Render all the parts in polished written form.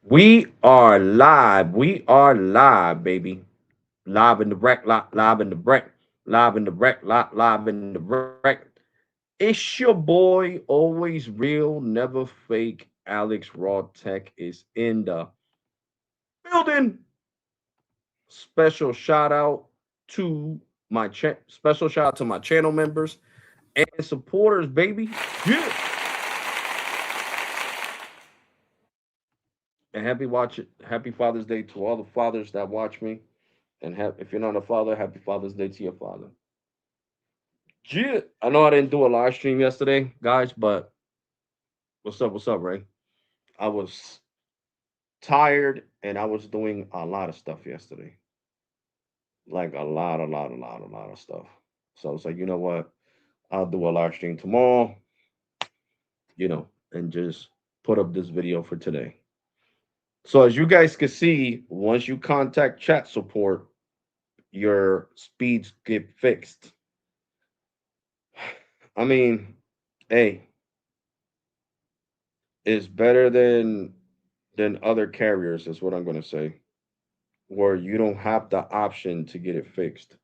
We are live. We are live, baby. Live in the wreck, live in the wreck, live in the wreck, live in the wreck. It's your boy, always real, never fake. Alex Raw Tech is in the building. Special shout out to special shout out to my channel members and supporters, baby. Yeah. And happy Father's Day to all the fathers that watch me. And if you're not a father, happy Father's Day to your father. Yeah, I know I didn't do a live stream yesterday, guys, but what's up, Ray? I was tired and I was doing a lot of stuff yesterday. Like a lot of stuff. So I was like, you know what? I'll do a live stream tomorrow, and just put up this video for today. So as you guys can see, once you contact chat support, your speeds get fixed. I mean, hey, it's better than other carriers, is what I'm gonna say. Where you don't have the option to get it fixed.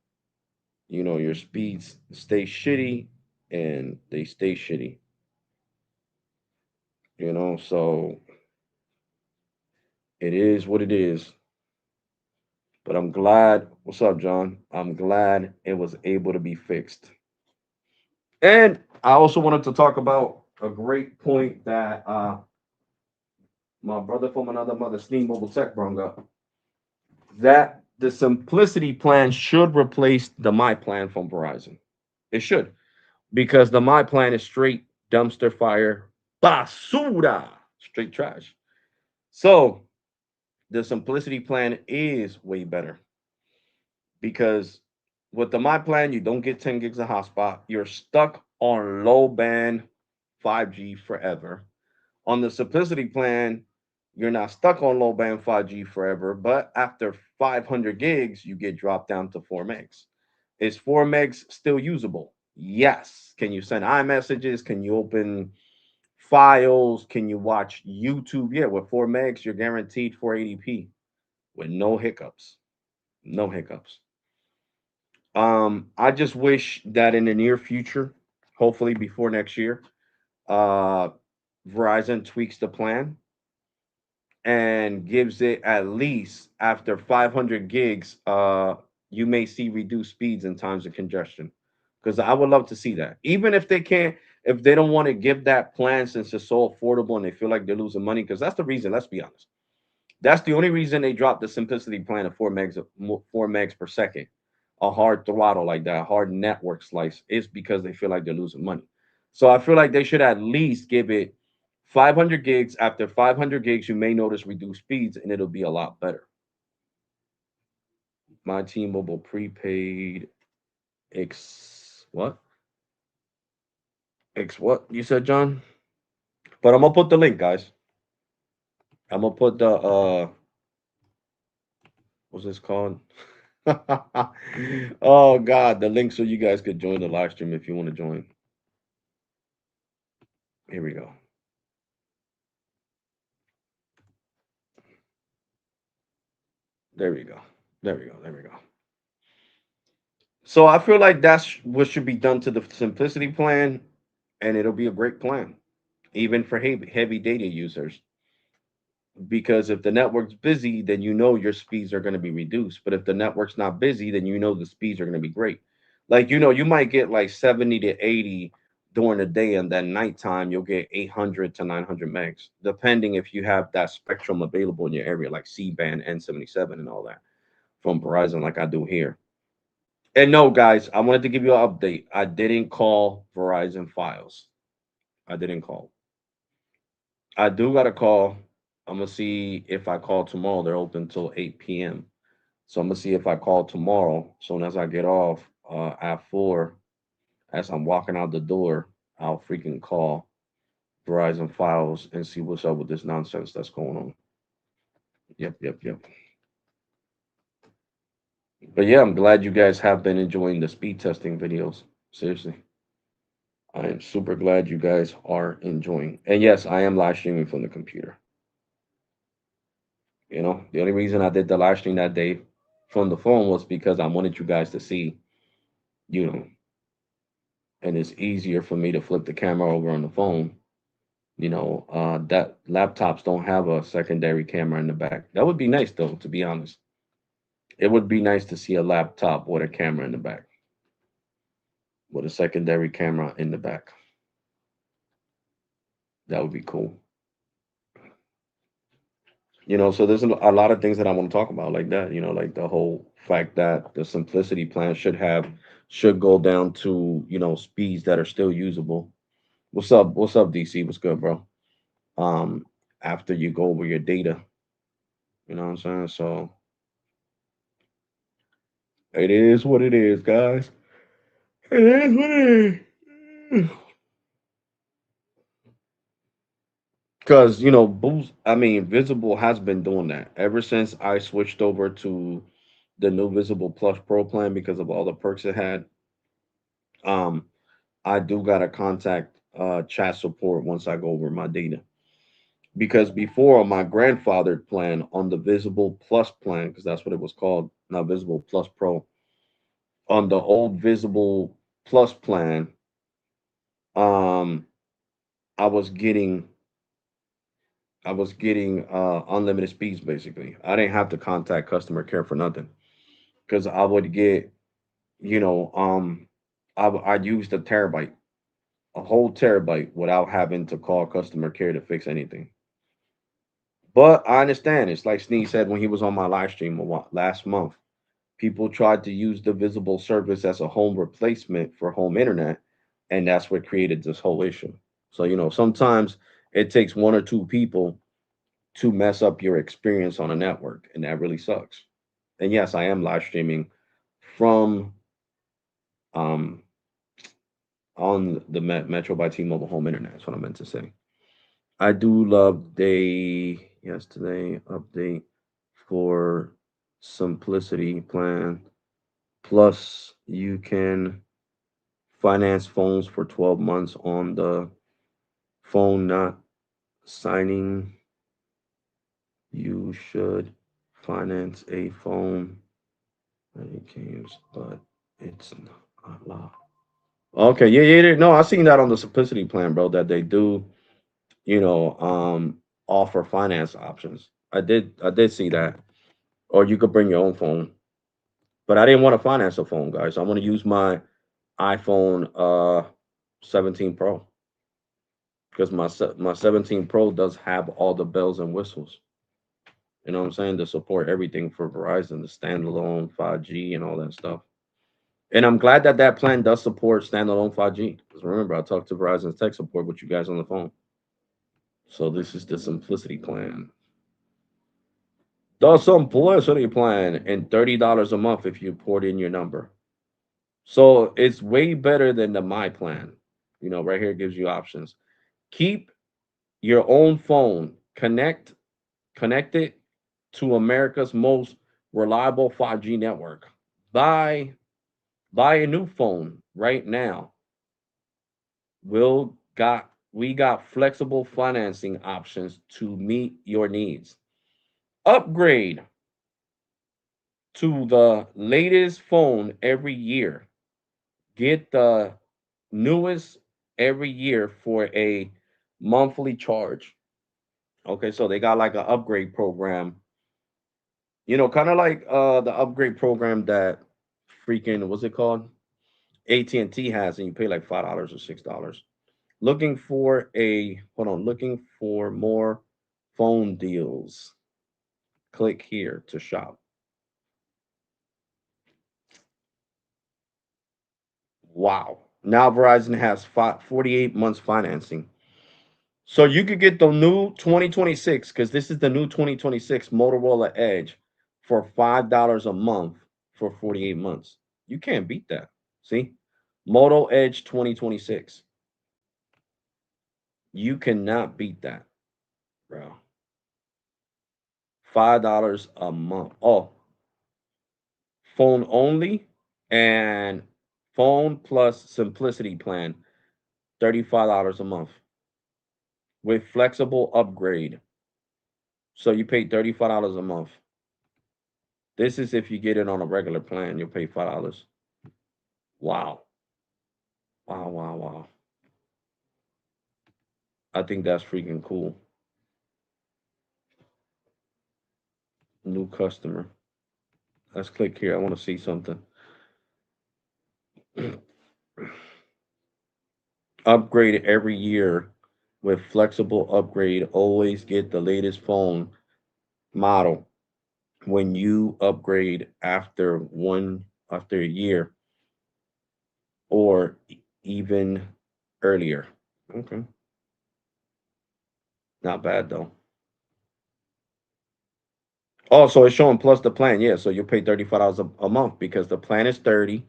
Your speeds stay shitty and they stay shitty. So it is what it is. But I'm glad. What's up, John? I'm glad it was able to be fixed. And I also wanted to talk about a great point that my brother from another mother, Steam Mobile Tech, brought up. That the simplicity plan should replace the My Plan from Verizon. It should, because the My Plan is straight dumpster fire, basura, straight trash. So the simplicity plan is way better because with the My Plan, you don't get 10 gigs of hotspot. You're stuck on low band 5G forever. On the simplicity plan, you're not stuck on low band 5G forever, but after 500 gigs, you get dropped down to 4 megs. Is 4 megs still usable? Yes. Can you send iMessages? Can you open files? Can you watch YouTube? Yeah, with 4 megs, you're guaranteed 480p with no hiccups. No hiccups. I just wish that in the near future, hopefully before next year, uh, Verizon tweaks the plan and gives it at least after 500 gigs, you may see reduced speeds and times of congestion. Because I would love to see that. Even if they can't, if they don't want to give that plan since it's so affordable and they feel like they're losing money, because that's the reason, let's be honest. That's the only reason they dropped the simplicity plan of 4 megs per second. A hard throttle like that, a hard network slice, is because they feel like they're losing money. So I feel like they should at least give it 500 gigs. After 500 gigs, you may notice reduced speeds and it'll be a lot better. My T-Mobile prepaid X what? X what? You said, John? But I'm gonna put the link, guys. I'm gonna put the what's this called? Oh God, the link so you guys could join the live stream if you want to join. Here we go. There we go. There we go. There we go. So I feel like that's what should be done to the simplicity plan, and it'll be a great plan, even for heavy data users. Because if the network's busy, then your speeds are going to be reduced. But if the network's not busy, then the speeds are going to be great. Like you might get like 70 to 80 during the day, and then nighttime you'll get 800 to 900 megs, depending if you have that spectrum available in your area, like C band, N77, and all that from Verizon, like I do here. And no, guys, I wanted to give you an update. I didn't call Verizon Files. I didn't call. I do got a call. I'm gonna see if I call tomorrow. They're open till 8 p.m. So I'm gonna see if I call tomorrow. Soon as I get off at 4, as I'm walking out the door, I'll freaking call Verizon Files and see what's up with this nonsense that's going on. Yep, yep, yep. But yeah, I'm glad you guys have been enjoying the speed testing videos. Seriously, I am super glad you guys are enjoying. And yes, I am live streaming from the computer. You know, the only reason I did the live stream that day from the phone was because I wanted you guys to see, you know, and it's easier for me to flip the camera over on the phone. That laptops don't have a secondary camera in the back. That would be nice though, to be honest. It would be nice to see a laptop with a camera in the back, with a secondary camera in the back. That would be cool. So there's a lot of things that I want to talk about like that, like the whole fact that the simplicity plan should go down to, speeds that are still usable. What's up, DC? What's good, bro? Um, After you go over your data, you know what I'm saying? So it is what it is, guys. It is what it is. Because, Boost, I mean, Visible has been doing that ever since I switched over to the new Visible Plus Pro plan because of all the perks it had. Um, I do got to contact chat support once I go over my data. Because before, on my grandfathered plan on the Visible Plus plan, because that's what it was called, not Visible Plus Pro, on the old Visible Plus plan, um, I was getting unlimited speeds basically. I didn't have to contact customer care for nothing because I would get, you know, I used a whole terabyte without having to call customer care to fix anything. But I understand. It's like Sneak said when he was on my live stream last month. People tried to use the Visible service as a home replacement for home internet, and that's what created this whole issue. So, sometimes it takes one or two people to mess up your experience on a network, and that really sucks. And yes, I am live streaming from um on the Metro by T-Mobile home internet. That's what I meant to say. I do love the yesterday update for simplicity plan. Plus, you can finance phones for 12 months on the phone not signing. You should finance a phone games, but it's not allowed. Okay, yeah, yeah, yeah. No, I seen that on the simplicity plan, bro, that they do, you know, um, offer finance options. I did see that. Or you could bring your own phone. But I didn't want to finance a phone, guys. I want to use my iPhone 17 Pro because my 17 Pro does have all the bells and whistles. You know what I'm saying? To support everything for Verizon, the standalone 5G and all that stuff. And I'm glad that that plan does support standalone 5G. Because remember, I talked to Verizon's tech support with you guys on the phone. So this is the simplicity plan. The simplicity plan, and $30 a month if you port in your number. So it's way better than the My plan. Right here it gives you options. Keep your own phone. Connect it to America's most reliable 5G network. Buy buy a new phone right now. We got flexible financing options to meet your needs. Upgrade to the latest phone every year. Get the newest every year for a monthly charge. Okay, so they got like an upgrade program, kind of like the upgrade program that freaking what's it called? AT&T has, and you pay like $5 or $6. Looking for more phone deals. Click here to shop. Wow. Now Verizon has 48 months financing. So you could get the new 2026, because this is the new 2026 Motorola Edge for $5 a month for 48 months. You can't beat that. See? Moto Edge 2026. You cannot beat that, bro. $5 a month. Oh, phone only and phone plus simplicity plan, $35 a month with flexible upgrade. So you pay $35 a month. This is if you get it on a regular plan, you'll pay $5. Wow. Wow, wow, wow. I think that's freaking cool. New customer. Let's click here. I want to see something. Upgrade every year with flexible upgrade. Always get the latest phone model when you upgrade after a year or even earlier. Okay. Not bad though. Oh, so it's showing plus the plan. Yeah, so you'll pay $35 a month because the plan is 30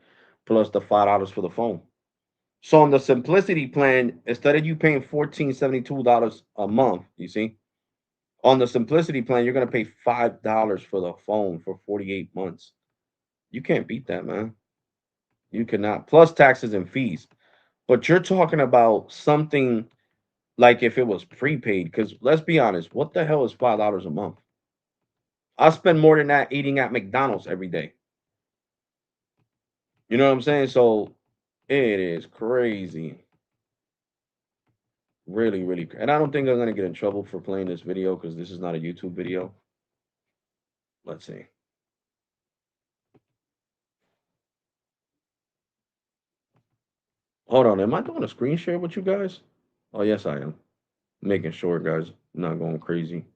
plus the $5 for the phone. So on the simplicity plan, instead of you paying $14.72 a month, you see, on the simplicity plan, you're gonna pay $5 for the phone for 48 months. You can't beat that, man. You cannot. Plus taxes and fees. But you're talking about something like if it was prepaid, because let's be honest, what the hell is $5 a month? I spend more than that eating at McDonald's every day. You know what I'm saying? So it is crazy. Really, really. And I don't think I'm going to get in trouble for playing this video because this is not a YouTube video. Let's see. Hold on. Am I doing a screen share with you guys? Oh, yes, I am. Making sure, guys, I'm not going crazy.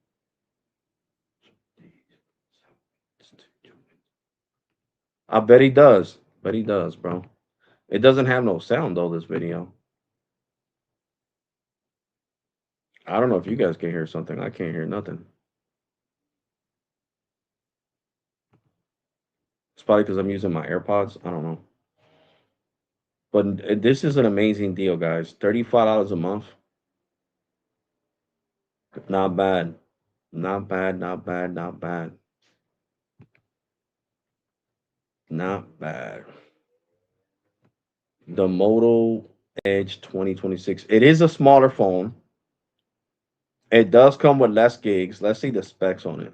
I bet he does. Bet he does, bro. It doesn't have no sound, though, this video. I don't know if you guys can hear something. I can't hear nothing. It's probably because I'm using my AirPods. I don't know. But this is an amazing deal, guys. $35 a month. Not bad. Not bad, not bad, not bad. Not bad. The Moto Edge 2026. It is a smaller phone. It does come with less gigs. Let's see the specs on it.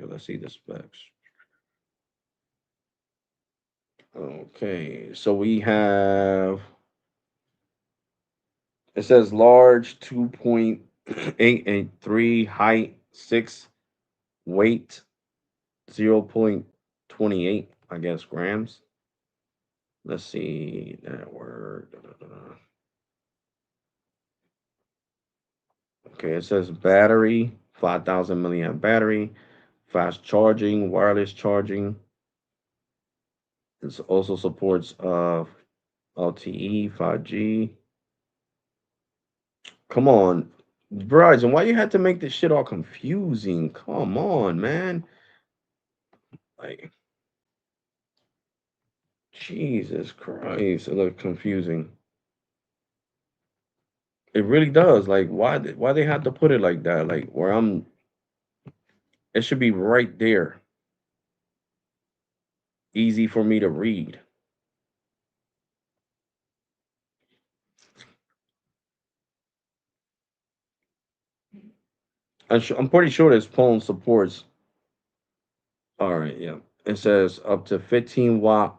Okay, let's see the specs. Okay, so we have, it says large 2.883 height, 6 weight, 0.28, I guess, grams. Let's see that word. Okay, it says battery, 5,000 milliamp battery, fast charging, wireless charging. It also supports LTE, 5G. Come on, Verizon, why you had to make this shit all confusing? Come on, man. Like, Jesus Christ, it looks confusing. It really does. Like, why they had to put it like that? Like, where I'm, it should be right there, easy for me to read. I'm pretty sure this phone supports. All right, yeah. It says up to 15-watt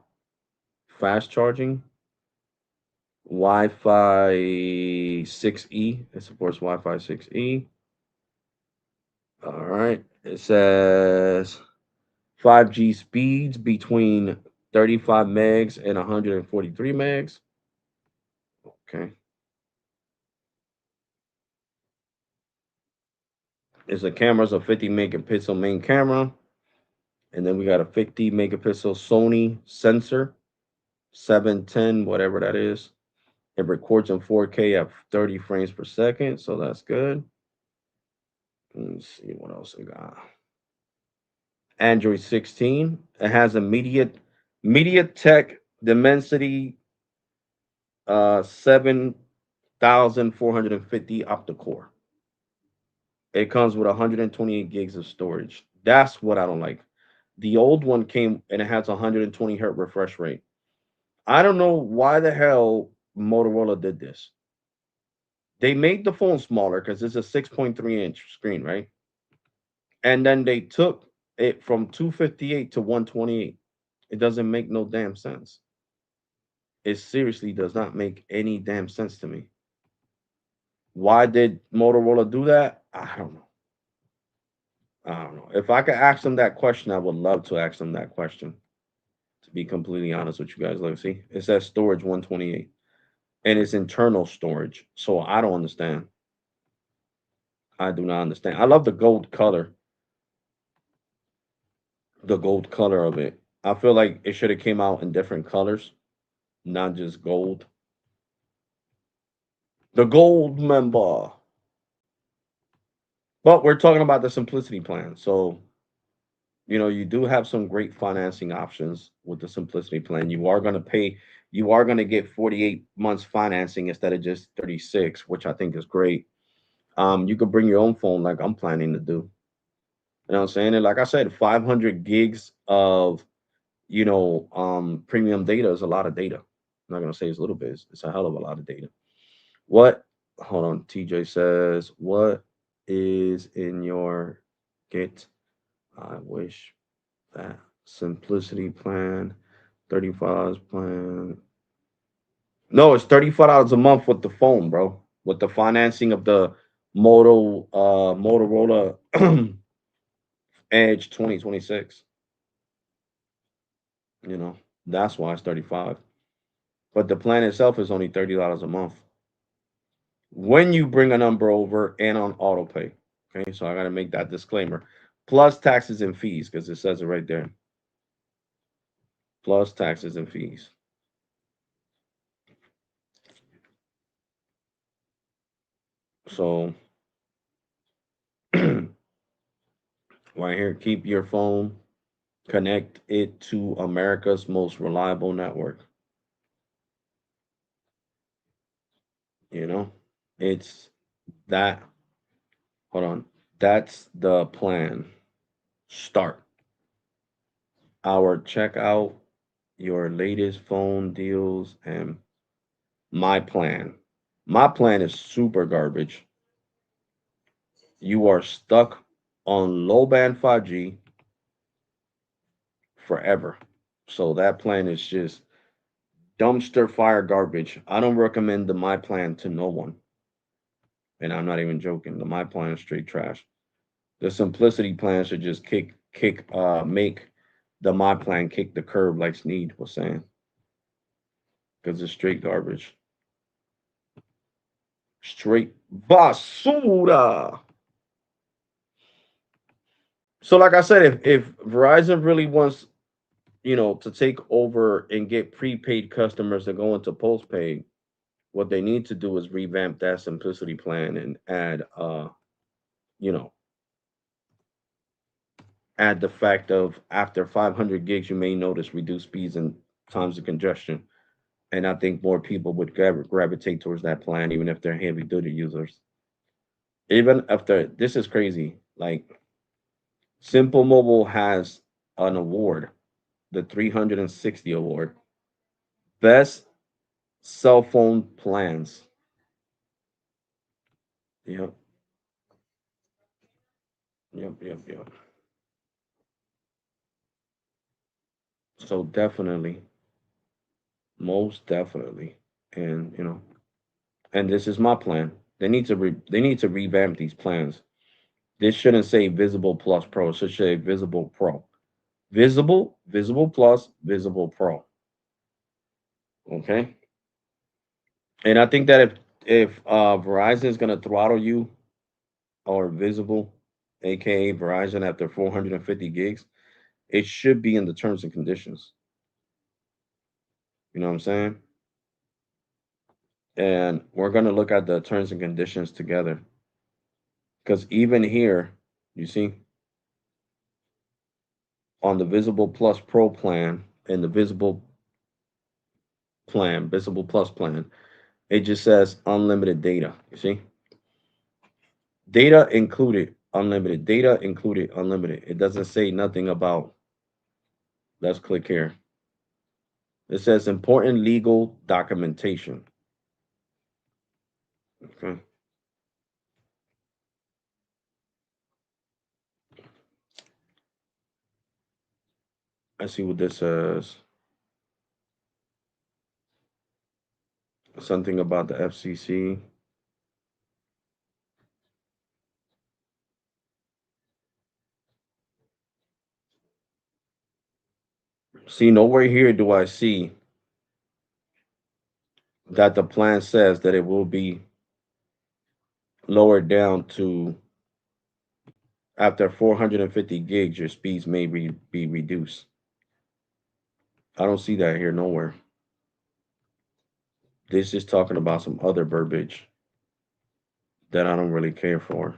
fast charging, Wi-Fi 6E. It supports Wi-Fi 6E. All right. It says 5G speeds between 35 megs and 143 megs. Okay. It's a camera's a 50 megapixel main camera. And then we got a 50 megapixel Sony sensor, 710, whatever that is. It records in 4K at 30 frames per second, so that's good. Let's see what else we got. Android 16. It has a MediaTek Dimensity 7450 octa-core. It comes with 128 gigs of storage. That's what I don't like. The old one came and it has 120 hertz refresh rate. I don't know why the hell Motorola did this. They made the phone smaller because it's a 6.3-inch screen, right? And then they took it from 258 to 128. It doesn't make no damn sense. It seriously does not make any damn sense to me. Why did Motorola do that? I don't know. I don't know. If I could ask them that question, I would love to ask them that question. To be completely honest with you guys, let me see. It says storage 128, and it's internal storage. So I don't understand. I do not understand. I love the gold color of it. I feel like it should have came out in different colors, not just gold. The gold member. But we're talking about the simplicity plan. So, you do have some great financing options with the simplicity plan. You are going to get 48 months financing instead of just 36, which I think is great. You could bring your own phone like I'm planning to do. You know what I'm saying? And like I said, 500 gigs of, premium data is a lot of data. I'm not going to say it's a little bit. It's a hell of a lot of data. What? Hold on. TJ says, what is in your get? I wish that simplicity plan, 35 plan. No, it's $35 a month with the phone, bro. With the financing of the Motorola Edge 2026. You know, that's why it's 35. But the plan itself is only $30 a month. When you bring a number over and on auto pay. Okay, so I gotta make that disclaimer. Plus taxes and fees, because it says it right there. Plus taxes and fees. So right here, keep your phone, connect it to America's most reliable network. You know, it's that. Hold on. That's the plan. Start. Our checkout, your latest phone deals, and my plan. My plan is super garbage. You are stuck on low band 5G forever. So that plan is just dumpster fire garbage. I don't recommend the my plan to no one. And I'm not even joking. The my plan is straight trash. The simplicity plan should just make the my plan kick the curb like Sneed was saying. Because it's straight garbage. Straight basura. So like I said, if Verizon really wants, to take over and get prepaid customers to go into postpaid, what they need to do is revamp that simplicity plan and you know, add the fact of after 500 gigs, you may notice reduced speeds and times of congestion. And I think more people would gravitate towards that plan, even if they're heavy duty users. Even after this is crazy. Like Simple Mobile has an award, the 360 award, best cell phone plans. Yep, yep. So definitely, most definitely, and and this is my plan. They need to revamp these plans. This shouldn't say Visible Plus Pro. It should say Visible Pro. Visible Plus, Visible Pro. Okay. And I think that if Verizon is gonna throttle you or Visible, aka Verizon, after 450 gigs, it should be in the terms and conditions. You know what I'm saying? And we're going to look at the terms and conditions together. Because even here, you see, on the Visible Plus Pro plan and the Visible plan, Visible Plus plan, it just says unlimited data. You see? Data included, unlimited. Data included, unlimited. It doesn't say nothing about, let's click here. It says important legal documentation. Okay. Let's see what this says. Something about the FCC. See, nowhere here do I see that the plan says that it will be lowered down to after 450 gigs, your speeds may be reduced. I don't see that here nowhere. This is talking about some other verbiage that I don't really care for.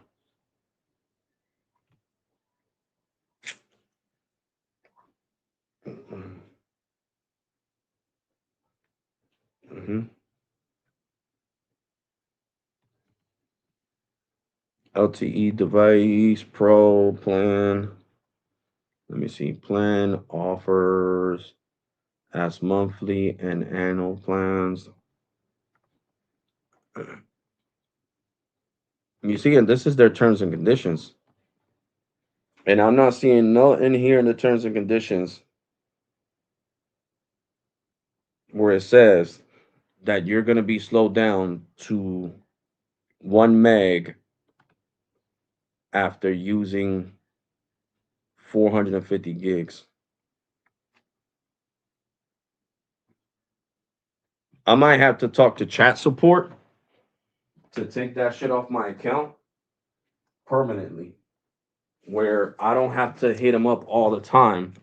Mm-hmm. LTE device pro plan. Let me see. Plan offers as monthly and annual plans. You see, and this is their terms and conditions. And I'm not seeing no in here in the terms and conditions where it says that you're going to be slowed down to 1 meg after using 450 gigs. I might have to talk to chat support to take that shit off my account permanently, where I don't have to hit them up all the time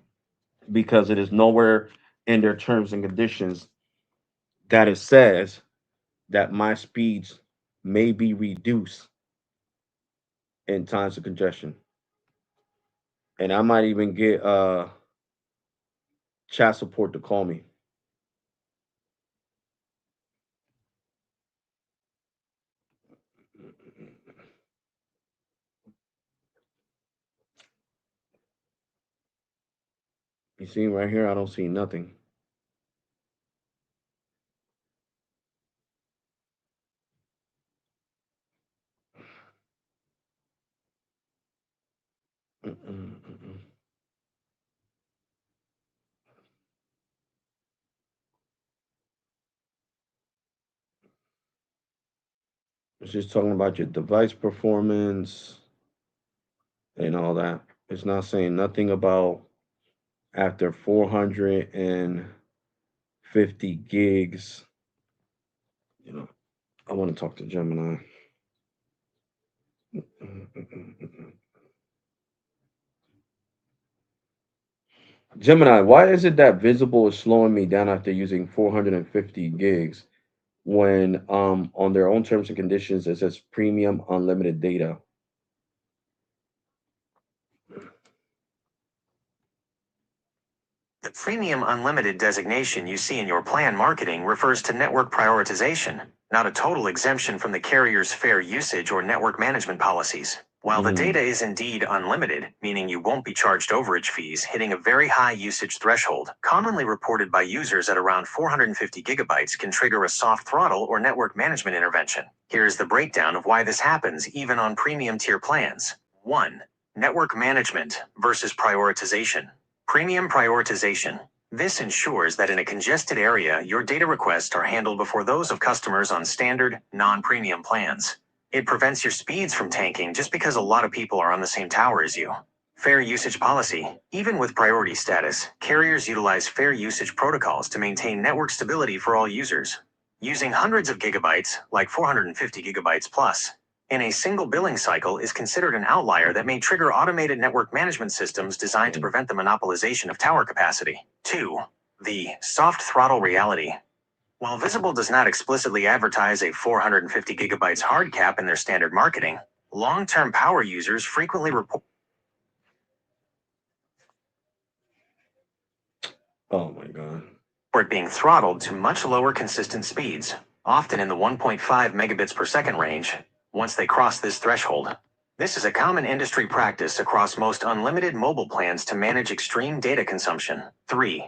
because it is nowhere in their terms and conditions that it says that my speeds may be reduced in times of congestion. And I might even get chat support to call me. You see right here, I don't see nothing. It's just talking about your device performance and all that. It's not saying nothing about after 450 gigs. You know, I want to talk to Gemini. Gemini, why is it that Visible is slowing me down after using 450 gigs when on their own terms and conditions it says premium unlimited data? The Premium Unlimited designation you see in your plan marketing refers to network prioritization, not a total exemption from the carrier's fair usage or network management policies. While the data is indeed unlimited, meaning you won't be charged overage fees, hitting a very high usage threshold, commonly reported by users at around 450 gigabytes, can trigger a soft throttle or network management intervention. Here's the breakdown of why this happens even on premium tier plans. 1. Network management versus prioritization. Premium prioritization. This ensures that in a congested area, your data requests are handled before those of customers on standard, non-premium plans. It prevents your speeds from tanking just because a lot of people are on the same tower as you. Fair usage policy. Even with priority status, carriers utilize fair usage protocols to maintain network stability for all users. Using hundreds of gigabytes, like 450 gigabytes plus, in a single billing cycle is considered an outlier that may trigger automated network management systems designed to prevent the monopolization of tower capacity. 2. The soft throttle reality. While Visible does not explicitly advertise a 450 gigabytes hard cap in their standard marketing, long-term power users frequently report Oh my God. being throttled to much lower consistent speeds, often in the 1.5 megabits per second range, once they cross this threshold. This is a common industry practice across most unlimited mobile plans to manage extreme data consumption. 3.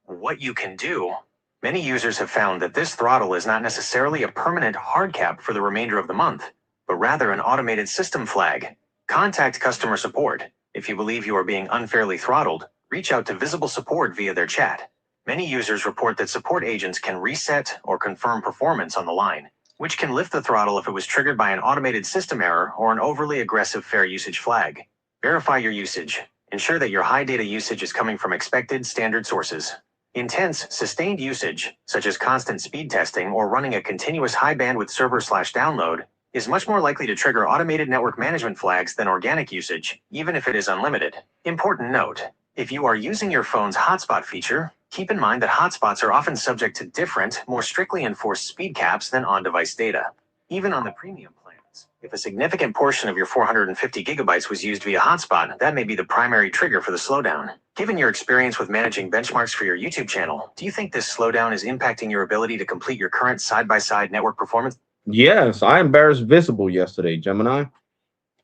What you can do. Many users have found that this throttle is not necessarily a permanent hard cap for the remainder of the month, but rather an automated system flag. Contact customer support. If you believe you are being unfairly throttled, reach out to Visible Support via their chat. Many users report that support agents can reset or confirm performance on the line, which can lift the throttle if it was triggered by an automated system error or an overly aggressive fair usage flag. Verify your usage. Ensure that your high data usage is coming from expected standard sources. Intense, sustained usage, such as constant speed testing or running a continuous high bandwidth server/download, is much more likely to trigger automated network management flags than organic usage, even if it is unlimited. Important note: if you are using your phone's hotspot feature, keep in mind that hotspots are often subject to different, more strictly enforced speed caps than on-device data. Even on the premium plans, if a significant portion of your 450 gigabytes was used via hotspot, that may be the primary trigger for the slowdown. Given your experience with managing benchmarks for your YouTube channel, do you think this slowdown is impacting your ability to complete your current side-by-side network performance? Yes, I embarrassed Visible yesterday, Gemini.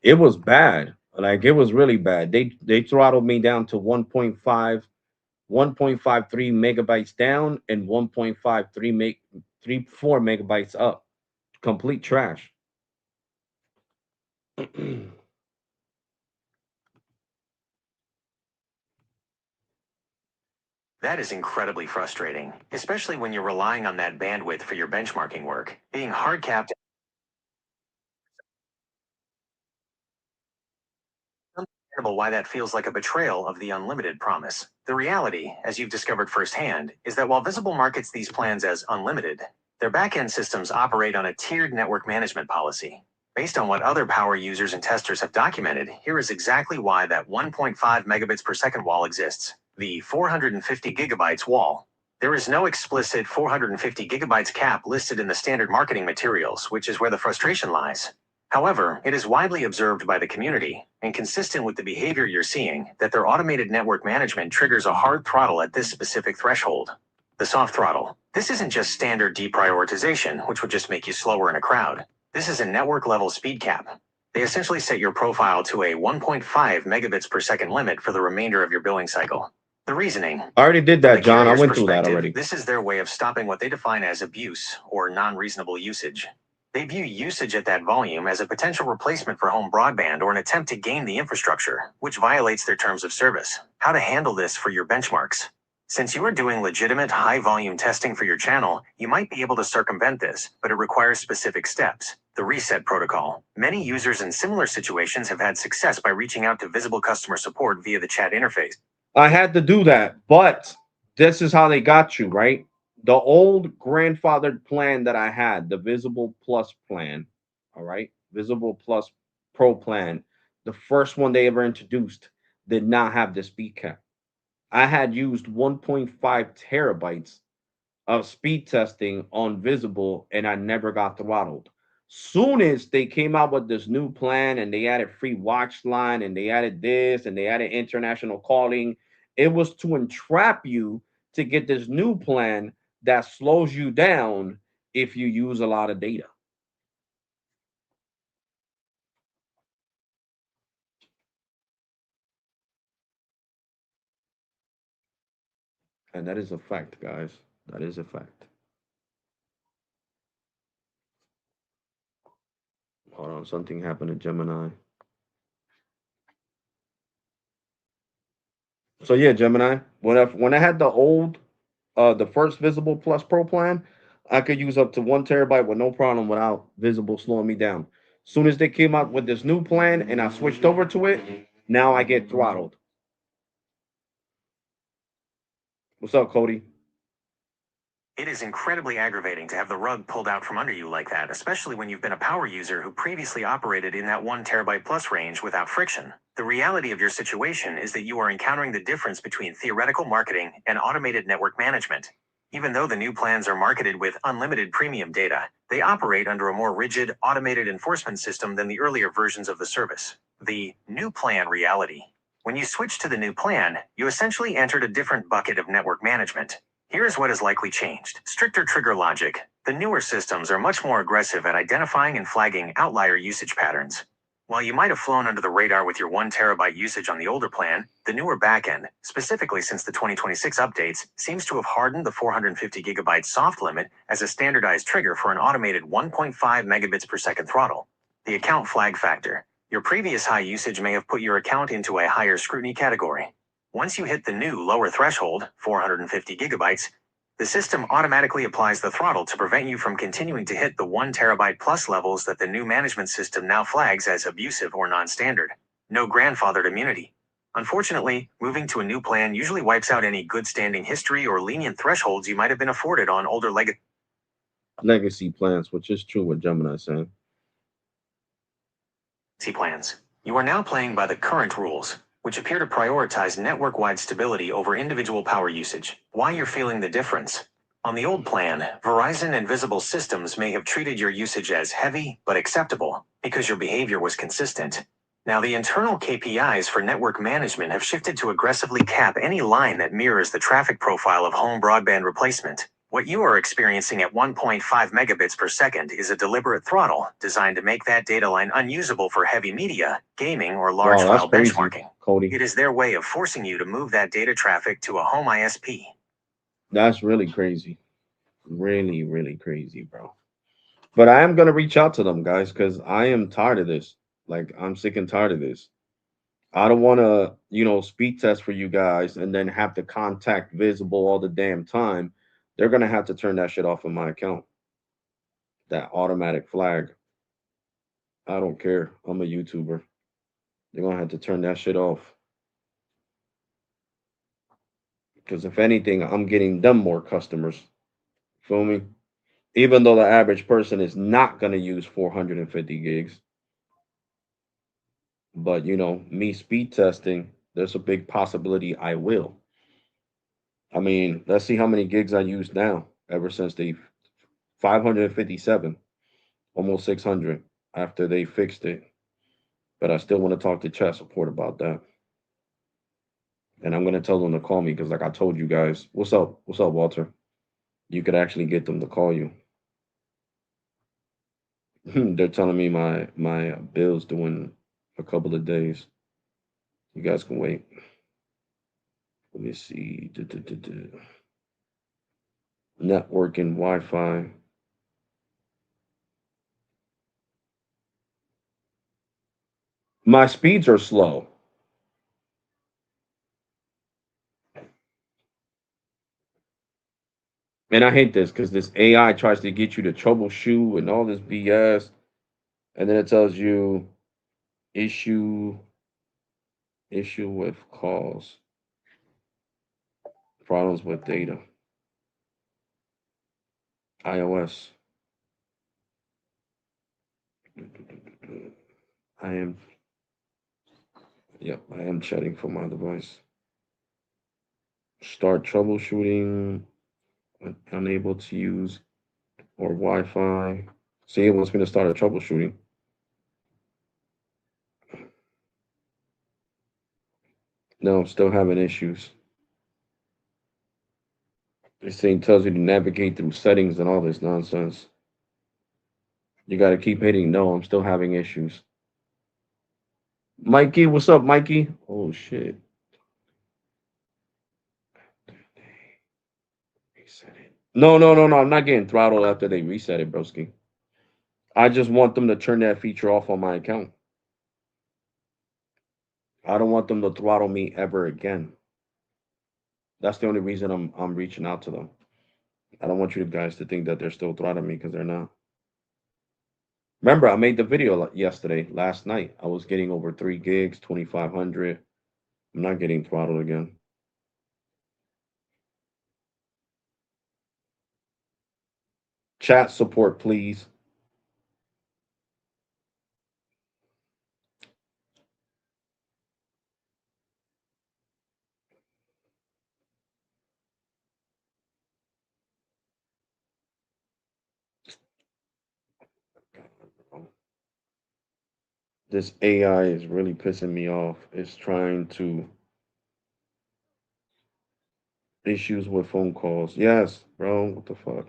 It was bad. Like it was really bad. They throttled me down to 1.53 megabytes down and 1.54 megabytes up. Complete trash. That is incredibly frustrating, especially when you're relying on that bandwidth for your benchmarking work. Being hard capped, understandable why that feels like a betrayal of the unlimited promise. The reality, as you've discovered firsthand, is that while Visible markets these plans as unlimited, their backend systems operate on a tiered network management policy. Based on what other power users and testers have documented, here is exactly why that 1.5 megabits per second wall exists: the 450 gigabytes wall. There is no explicit 450 gigabytes cap listed in the standard marketing materials, which is where the frustration lies. However, it is widely observed by the community, and consistent with the behavior you're seeing, that their automated network management triggers a hard throttle at this specific threshold. The soft throttle. This isn't just standard deprioritization, which would just make you slower in a crowd. This is a network-level speed cap. They essentially set your profile to a 1.5 megabits per second limit for the remainder of your billing cycle. The reasoning. I already did From the that, John. I carrier's went through that perspective, already. this is their way of stopping what they define as abuse or non-reasonable usage. They view usage at that volume as a potential replacement for home broadband or an attempt to game the infrastructure, which violates their terms of service. How to handle this for your benchmarks. Since you are doing legitimate high-volume testing for your channel, you might be able to circumvent this, but it requires specific steps. The reset protocol. Many users in similar situations have had success by reaching out to Visible customer support via the chat interface. I had to do that, but this is how they got you, right? The old grandfathered plan that I had, the Visible Plus plan, all right, Visible Plus Pro plan, the first one they ever introduced, did not have the speed cap. I had used 1.5 terabytes of speed testing on Visible, and I never got throttled. Soon as they came out with this new plan and they added free watch line and they added this and they added international calling, it was to entrap you to get this new plan that slows you down if you use a lot of data. And that is a fact, guys. That is a fact. Hold on, something happened to Gemini. So yeah, Gemini. When I had the first Visible Plus Pro plan, I could use up to 1 terabyte with no problem without Visible slowing me down. Soon as they came out with this new plan and I switched over to it, now I get throttled. What's up, Cody? It is incredibly aggravating to have the rug pulled out from under you like that, especially when you've been a power user who previously operated in that 1 terabyte plus range without friction. The reality of your situation is that you are encountering the difference between theoretical marketing and automated network management. Even though the new plans are marketed with unlimited premium data, they operate under a more rigid, automated enforcement system than the earlier versions of the service. The new plan reality. When you switch to the new plan, you essentially entered a different bucket of network management. Here's what has likely changed. Stricter trigger logic. The newer systems are much more aggressive at identifying and flagging outlier usage patterns. While you might have flown under the radar with your 1 terabyte usage on the older plan, the newer backend, specifically since the 2026 updates, seems to have hardened the 450 gigabyte soft limit as a standardized trigger for an automated 1.5 megabits per second throttle. The account flag factor. Your previous high usage may have put your account into a higher scrutiny category. Once you hit the new lower threshold, 450 gigabytes, the system automatically applies the throttle to prevent you from continuing to hit the 1 terabyte plus levels that the new management system now flags as abusive or non-standard. No grandfathered immunity. Unfortunately, moving to a new plan usually wipes out any good standing history or lenient thresholds you might have been afforded on older legacy plans, which is true what Gemini saying. plans. You are now playing by the current rules, which appear to prioritize network-wide stability over individual power usage. Why you're feeling the difference? On the old plan, Verizon and Visible Systems may have treated your usage as heavy but acceptable because your behavior was consistent. Now the internal KPIs for network management have shifted to aggressively cap any line that mirrors the traffic profile of home broadband replacement. What you are experiencing at 1.5 megabits per second is a deliberate throttle designed to make that data line unusable for heavy media, gaming, or large Wow, that's file crazy, benchmarking. Cody. It is their way of forcing you to move that data traffic to a home ISP. That's really crazy. Really, really crazy, bro. But I am gonna reach out to them, guys, because I am tired of this. Like, I'm sick and tired of this. I don't want to, speed test for you guys and then have to contact Visible all the damn time. They're gonna have to turn that shit off of my account. That automatic flag. I don't care. I'm a YouTuber. They're gonna have to turn that shit off. Because if anything, I'm getting them more customers. Feel me? Even though the average person is not gonna use 450 gigs. But me speed testing, there's a big possibility I will. I mean, let's see how many gigs I use now ever since they 557, almost 600 after they fixed it. But I still want to talk to chat support about that. And I'm gonna tell them to call me because, like I told you guys, what's up? What's up, Walter? You could actually get them to call you. They're telling me my bill's doing a couple of days. You guys can wait. Let me see. Networking Wi-Fi. My speeds are slow. And I hate this because this AI tries to get you to troubleshoot and all this BS. And then it tells you issue with calls, problems with data. iOS. I am, yep, I am chatting from my device. Start troubleshooting, unable to use or Wi-Fi. See, it wants me to start a troubleshooting. No, still having issues. This thing tells you to navigate through settings and all this nonsense. You got to keep hitting no. I'm still having issues. Mikey, what's up, Mikey? Oh shit. Reset it. No, no, no, no. I'm not getting throttled after they reset it, broski. I just want them to turn that feature off on my account. I don't want them to throttle me ever again. That's the only reason I'm reaching out to them. I don't want you guys to think that they're still throttling me because they're not. Remember, I made the video yesterday, last night. I was getting over 3 gigs, 2,500. I'm not getting throttled again. Chat support, please. This AI is really pissing me off. It's trying to issues with phone calls. Yes, bro. What the fuck?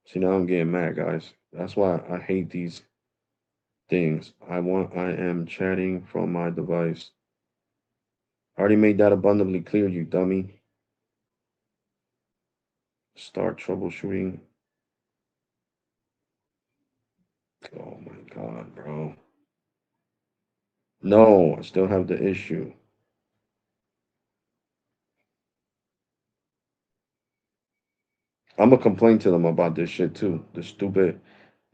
See, now I'm getting mad, guys. That's why I hate these things. I am chatting from my device. I already made that abundantly clear, you dummy. Start troubleshooting. Oh my god, bro. No, I still have the issue. I'm gonna complain to them about this shit too. The stupid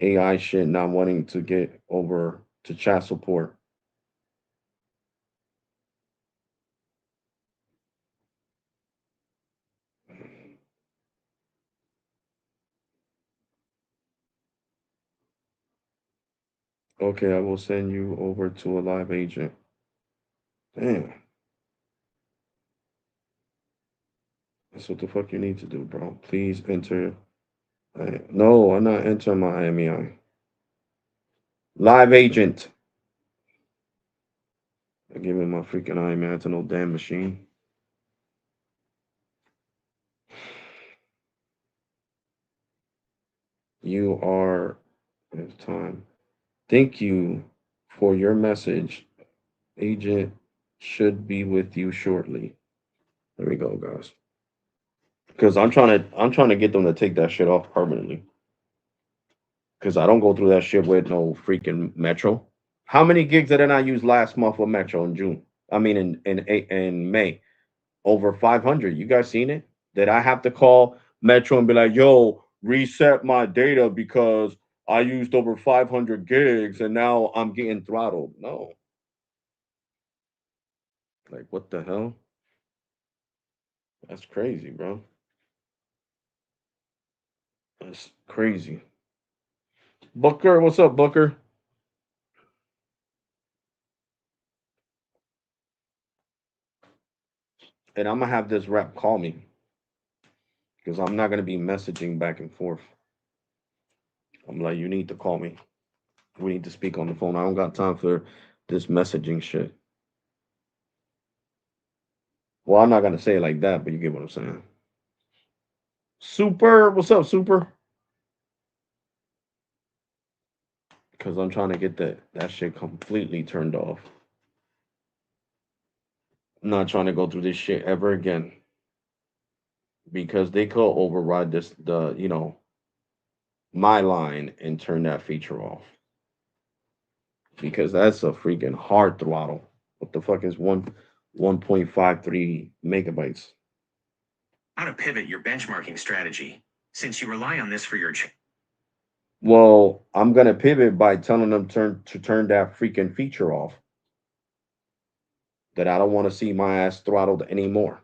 AI shit not wanting to get over to chat support. Okay, I will send you over to a live agent. Damn, that's what the fuck you need to do, bro. Please enter. No, I'm not entering my IMEI. Live agent. I give him my freaking IMEI to no damn machine. You are. It's time. Thank you for your message. Agent should be with you shortly. There we go, guys. Because I'm trying to get them to take that shit off permanently. Because I don't go through that shit with no freaking Metro. How many gigs did I not use last month with Metro in June? I mean in May. Over 500. You guys seen it? Did I have to call Metro and be like, yo, reset my data because I used over 500 gigs and now I'm getting throttled? No. Like, what the hell? That's crazy, bro. That's crazy. Booker, what's up, Booker? And I'm gonna have this rep call me because I'm not gonna be messaging back and forth. I'm like, you need to call me. We need to speak on the phone. I don't got time for this messaging shit. Well, I'm not gonna say it like that, but you get what I'm saying. Super, what's up, Super? Because I'm trying to get that shit completely turned off. I'm not trying to go through this shit ever again because they could override my line and turn that feature off because that's a freaking hard throttle. What the fuck is 1.53 megabytes? How to pivot your benchmarking strategy. Since you rely on this for your Well, I'm gonna pivot by telling them to turn that freaking feature off. That I don't want to see my ass throttled anymore.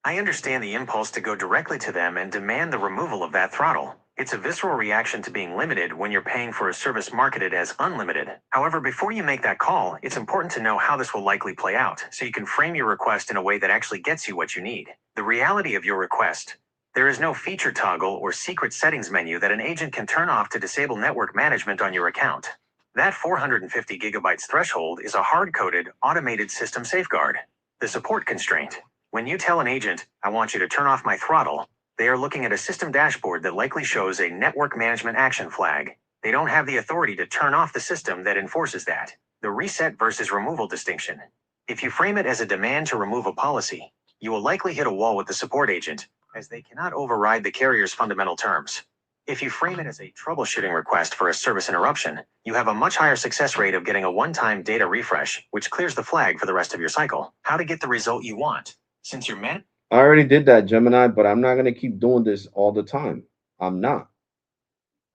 I understand the impulse to go directly to them and demand the removal of that throttle. It's a visceral reaction to being limited when you're paying for a service marketed as unlimited. However, before you make that call, it's important to know how this will likely play out, so you can frame your request in a way that actually gets you what you need. The reality of your request. There is no feature toggle or secret settings menu that an agent can turn off to disable network management on your account. That 450 gigabytes threshold is a hard-coded, automated system safeguard. The support constraint. When you tell an agent, I want you to turn off my throttle, they are looking at a system dashboard that likely shows a network management action flag. They don't have the authority to turn off the system that enforces that. The reset versus removal distinction. If you frame it as a demand to remove a policy, you will likely hit a wall with the support agent, as they cannot override the carrier's fundamental terms. If you frame it as a troubleshooting request for a service interruption, you have a much higher success rate of getting a one-time data refresh, which clears the flag for the rest of your cycle. How to get the result you want. Since you're man, I already did that, Gemini, but I'm not gonna keep doing this all the time. I'm not.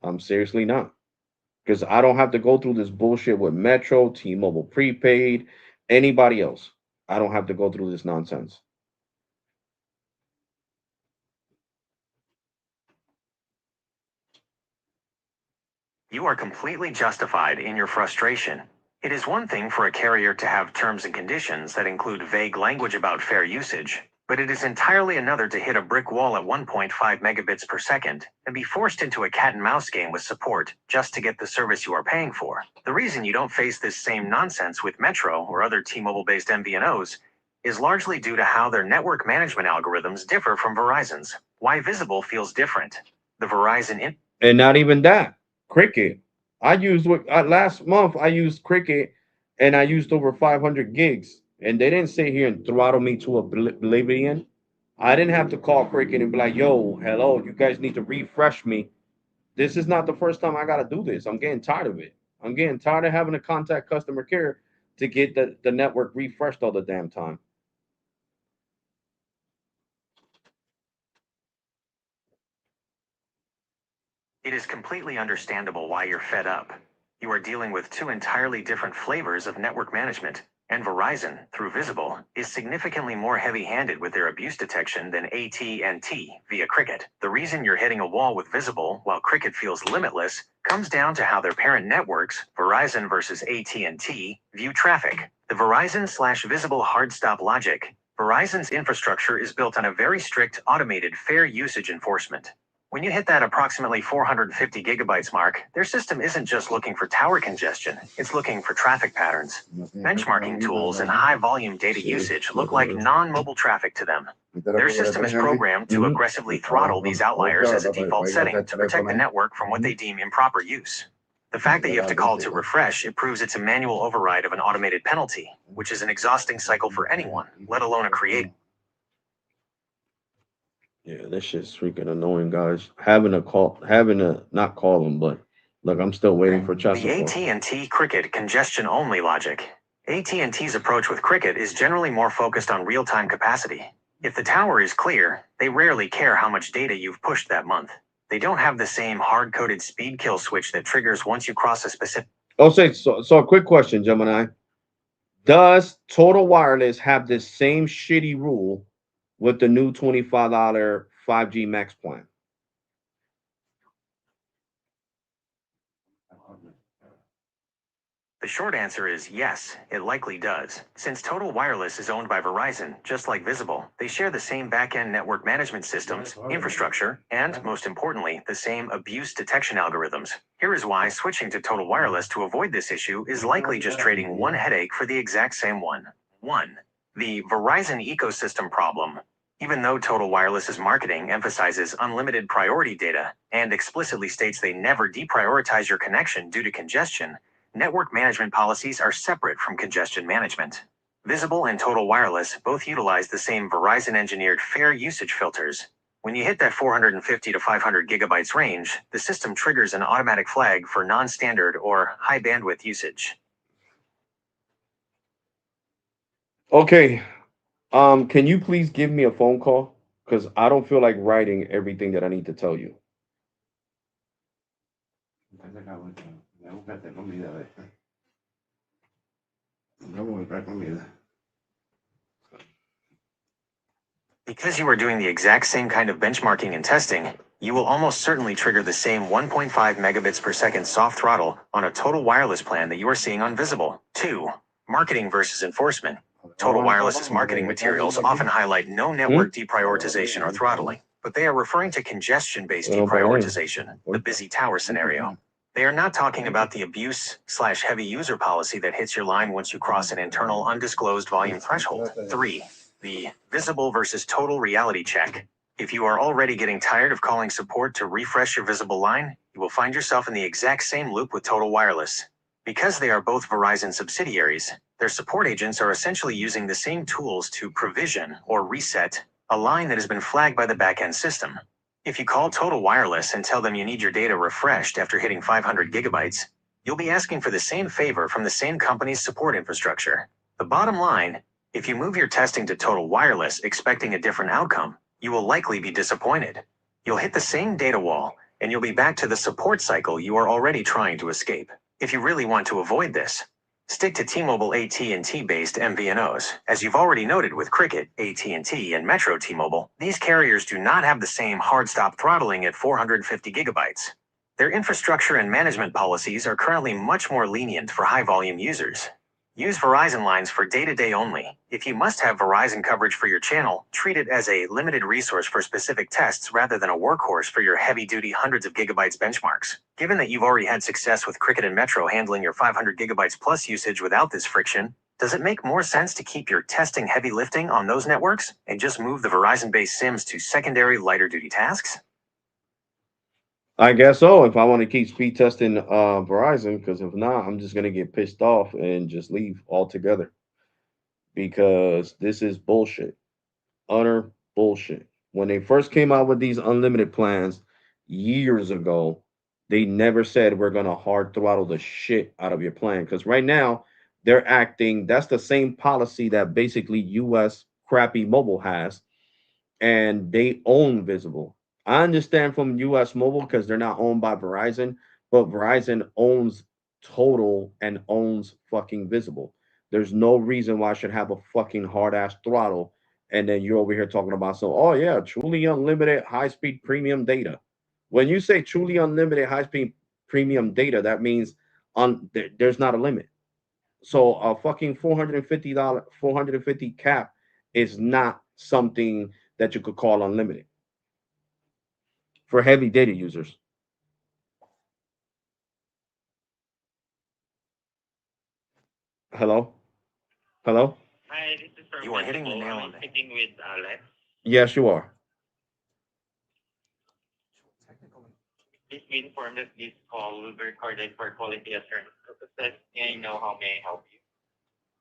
I'm seriously not. Because I don't have to go through this bullshit with Metro, T-Mobile prepaid, anybody else. I don't have to go through this nonsense. you are completely justified in your frustration. It is one thing for a carrier to have terms and conditions that include vague language about fair usage, but But it is entirely another to hit a brick wall at 1.5 megabits per second and be forced into a cat and mouse game with support just to get the service you are paying for. The reason you don't face this same nonsense with Metro or other T-Mobile-based MVNOs is largely due to how their network management algorithms differ from Verizon's. Why Visible feels different. The Verizon and not even that. Cricket. I used last month. I used Cricket, and I used over 500 gigs, and they didn't sit here and throttle me to oblivion. I didn't have to call Cricket and be like, "Yo, hello, you guys need to refresh me." This is not the first time I got to do this. I'm getting tired of it. I'm getting tired of having to contact customer care to get the network refreshed all the damn time. It is completely understandable why you're fed up. You are dealing with two entirely different flavors of network management, and Verizon, through Visible, is significantly more heavy-handed with their abuse detection than AT&T via Cricket. The reason you're hitting a wall with Visible while Cricket feels limitless comes down to how their parent networks, Verizon versus AT&T, view traffic. The Verizon/Visible hard stop logic. Verizon's infrastructure is built on a very strict automated fair usage enforcement. When you hit that approximately 450 gigabytes mark, their system isn't just looking for tower congestion, it's looking for traffic patterns. Benchmarking tools and high-volume data usage look like non-mobile traffic to them. Their system is programmed to aggressively throttle these outliers as a default setting to protect the network from what they deem improper use. The fact that you have to call to refresh, it proves it's a manual override of an automated penalty, which is an exhausting cycle for anyone, let alone a creator. Yeah, this shit's freaking annoying, guys. Having to not call them, but look, I'm still waiting for chat The support. AT&T Cricket congestion-only logic. AT&T's approach with Cricket is generally more focused on real-time capacity. If the tower is clear, they rarely care how much data you've pushed that month. They don't have the same hard-coded speed kill switch that triggers once you cross a specific... Oh, so a quick question, Gemini. Does Total Wireless have the same shitty rule with the new $25 5G Max plan? The short answer is yes, it likely does. Since Total Wireless is owned by Verizon, just like Visible, they share the same back-end network management systems, infrastructure, and, most importantly, the same abuse detection algorithms. Here is why switching to Total Wireless to avoid this issue is likely just trading one headache for the exact same one. 1. The Verizon ecosystem problem. Even though Total Wireless's marketing emphasizes unlimited priority data and explicitly states they never deprioritize your connection due to congestion, network management policies are separate from congestion management. Visible and Total Wireless both utilize the same Verizon-engineered fair usage filters. When you hit that 450 to 500 gigabytes range, the system triggers an automatic flag for non-standard or high bandwidth usage. Okay. Can you please give me a phone call? Because I don't feel like writing everything that I need to tell you. Because you are doing the exact same kind of benchmarking and testing, you will almost certainly trigger the same 1.5 megabits per second soft throttle on a Total Wireless plan that you are seeing on Visible. 2. Marketing versus enforcement. Total Wireless's marketing materials often highlight no network deprioritization or throttling, but they are referring to congestion-based deprioritization, the busy tower scenario. They are not talking about the abuse/heavy user policy that hits your line once you cross an internal undisclosed volume threshold. 3. The Visible versus Total reality check. If you are already getting tired of calling support to refresh your Visible line, you will find yourself in the exact same loop with Total Wireless. Because they are both Verizon subsidiaries, their support agents are essentially using the same tools to provision or reset a line that has been flagged by the backend system. If you call Total Wireless and tell them you need your data refreshed after hitting 500 gigabytes, you'll be asking for the same favor from the same company's support infrastructure. The bottom line, if you move your testing to Total Wireless expecting a different outcome, you will likely be disappointed. You'll hit the same data wall, and you'll be back to the support cycle you are already trying to escape. If you really want to avoid this, stick to T-Mobile AT&T-based MVNOs. As you've already noted with Cricket, AT&T, and Metro T-Mobile, these carriers do not have the same hard stop throttling at 450 gigabytes. Their infrastructure and management policies are currently much more lenient for high-volume users. Use Verizon lines for day-to-day only. If you must have Verizon coverage for your channel, treat it as a limited resource for specific tests rather than a workhorse for your heavy-duty hundreds of gigabytes benchmarks. Given that you've already had success with Cricket and Metro handling your 500 gigabytes plus usage without this friction, does it make more sense to keep your testing heavy lifting on those networks and just move the Verizon-based SIMs to secondary lighter-duty tasks? I guess so. If I want to keep speed testing Verizon, because if not, I'm just gonna get pissed off and just leave altogether because this is bullshit, utter bullshit. When they first came out with these unlimited plans years ago, they never said we're gonna hard throttle the shit out of your plan. Because right now they're acting. That's the same policy that basically U.S. crappy mobile has, and they own Visible. I understand from US Mobile because they're not owned by Verizon, but Verizon owns Total and owns fucking Visible. There's no reason why I should have a fucking hard ass throttle. And then you're over here talking about so, oh yeah, truly unlimited high speed premium data. When you say truly unlimited high speed premium data, that means there's not a limit. So a fucking $450, 450 cap is not something that you could call unlimited for heavy data users. Hello? Hello? Hi, this is from You are hitting the Visible. nail Am on I the head. speaking with Alex? Yes, you are. Please be informed that this call will be recorded for quality assurance purposes. May I know how may I help you?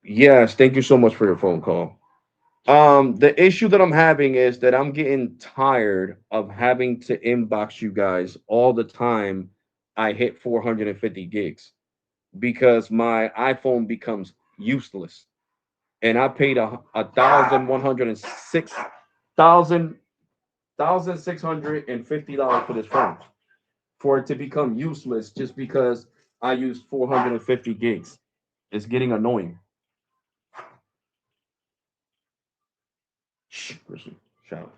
Yes, thank you so much for your phone call. The issue that I'm having is that I'm getting tired of having to inbox you guys all the time. I hit 450 gigs because my iPhone becomes useless. And I paid a thousand one hundred and six thousand $1,650 for this phone for it to become useless just because I use 450 gigs. It's getting annoying. Shh, Christian, shut up.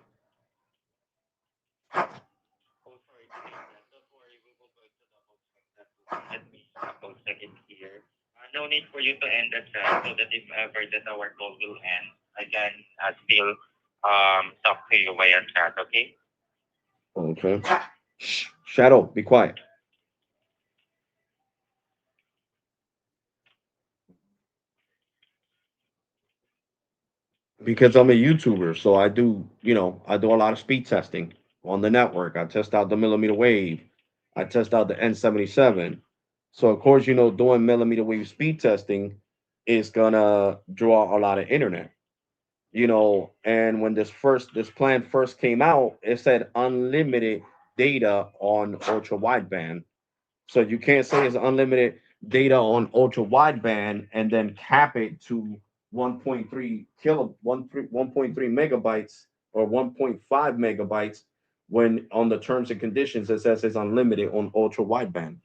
Oh, sorry to hear that. Don't worry, we will go to double check that one. Let me double check it here. No need for you to end the chat so that if ever that our call will end, I can still talk to you via chat, okay? Okay. Shh, Shadow, be quiet. Because I'm a YouTuber, so I do, I do a lot of speed testing on the network. I test out the millimeter wave. I test out the N77. So of course, doing millimeter wave speed testing is gonna draw a lot of internet. And when this plan first came out, it said unlimited data on ultra wideband. So you can't say it's unlimited data on ultra wideband and then cap it to 1.3 kilo 1.3 megabytes or 1.5 megabytes when on the terms and conditions it says it's unlimited on ultra wideband.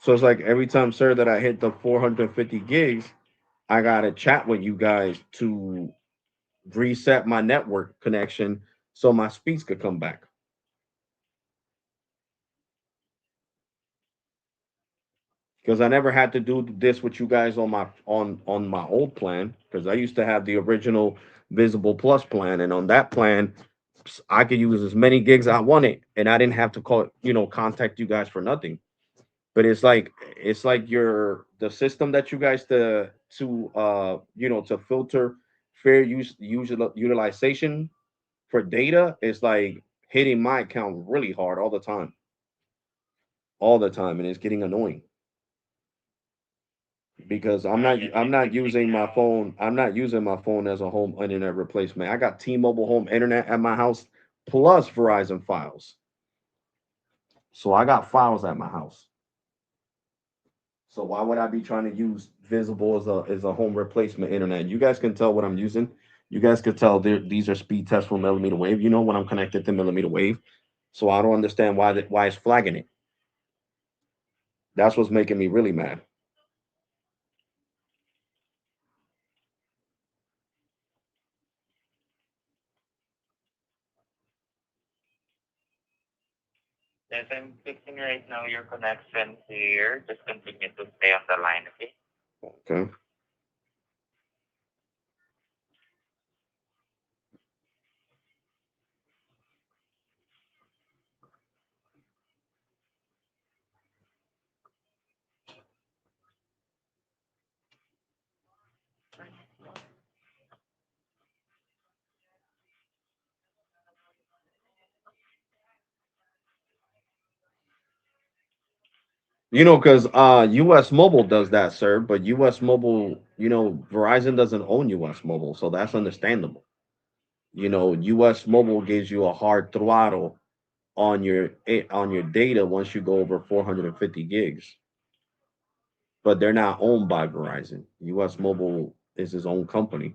So it's like every time, sir, that I hit the 450 gigs, I gotta chat with you guys to reset my network connection so my speeds could come back. Because I never had to do this with you guys on my old plan. Because I used to have the original Visible Plus plan, and on that plan, I could use as many gigs I wanted, and I didn't have to contact you guys for nothing. But it's like your the system that you guys to filter fair utilization for data is like hitting my account really hard all the time, and it's getting annoying because Yes, I'm it's not fixing using my now. phone. I'm not using my phone as a home internet replacement. I got T-Mobile home internet at my house plus Verizon files. So I got files at my house. So why would I be trying to use Visible as a home replacement internet? You guys can tell what I'm using. You guys could tell these are speed tests for millimeter wave. You know when I'm connected to millimeter wave. So I don't understand why it's flagging it. That's what's making me really mad. Yes, I'm fixing right now your connection here. Just continue to stay on the line, okay? Okay. Because US Mobile does that, sir, but US Mobile, Verizon doesn't own US Mobile, so that's understandable. US Mobile gives you a hard throttle on your data once you go over 450 gigs, but they're not owned by Verizon. US Mobile is his own company.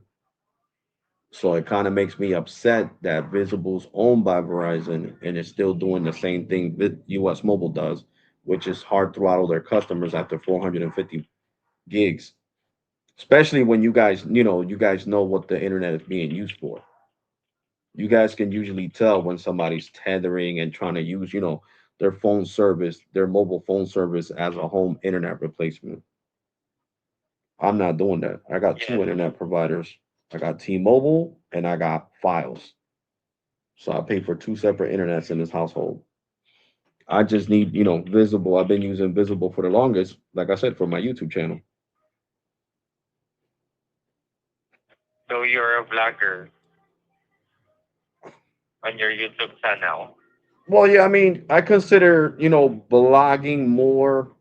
So it kind of makes me upset that Visible's owned by Verizon and is still doing the same thing that US Mobile does, which is hard throttle their customers after 450 gigs. Especially when you guys know what the internet is being used for. You guys can usually tell when somebody's tethering and trying to use, their phone service, their mobile phone service as a home internet replacement. I'm not doing that. I got two Yes. internet providers. I got T-Mobile and I got Files. So I pay for two separate internets in this household. I just need, Visible. I've been using Visible for the longest, like I said, for my YouTube channel. So you're a vlogger on your YouTube channel. Well, yeah, I mean, I consider, blogging more.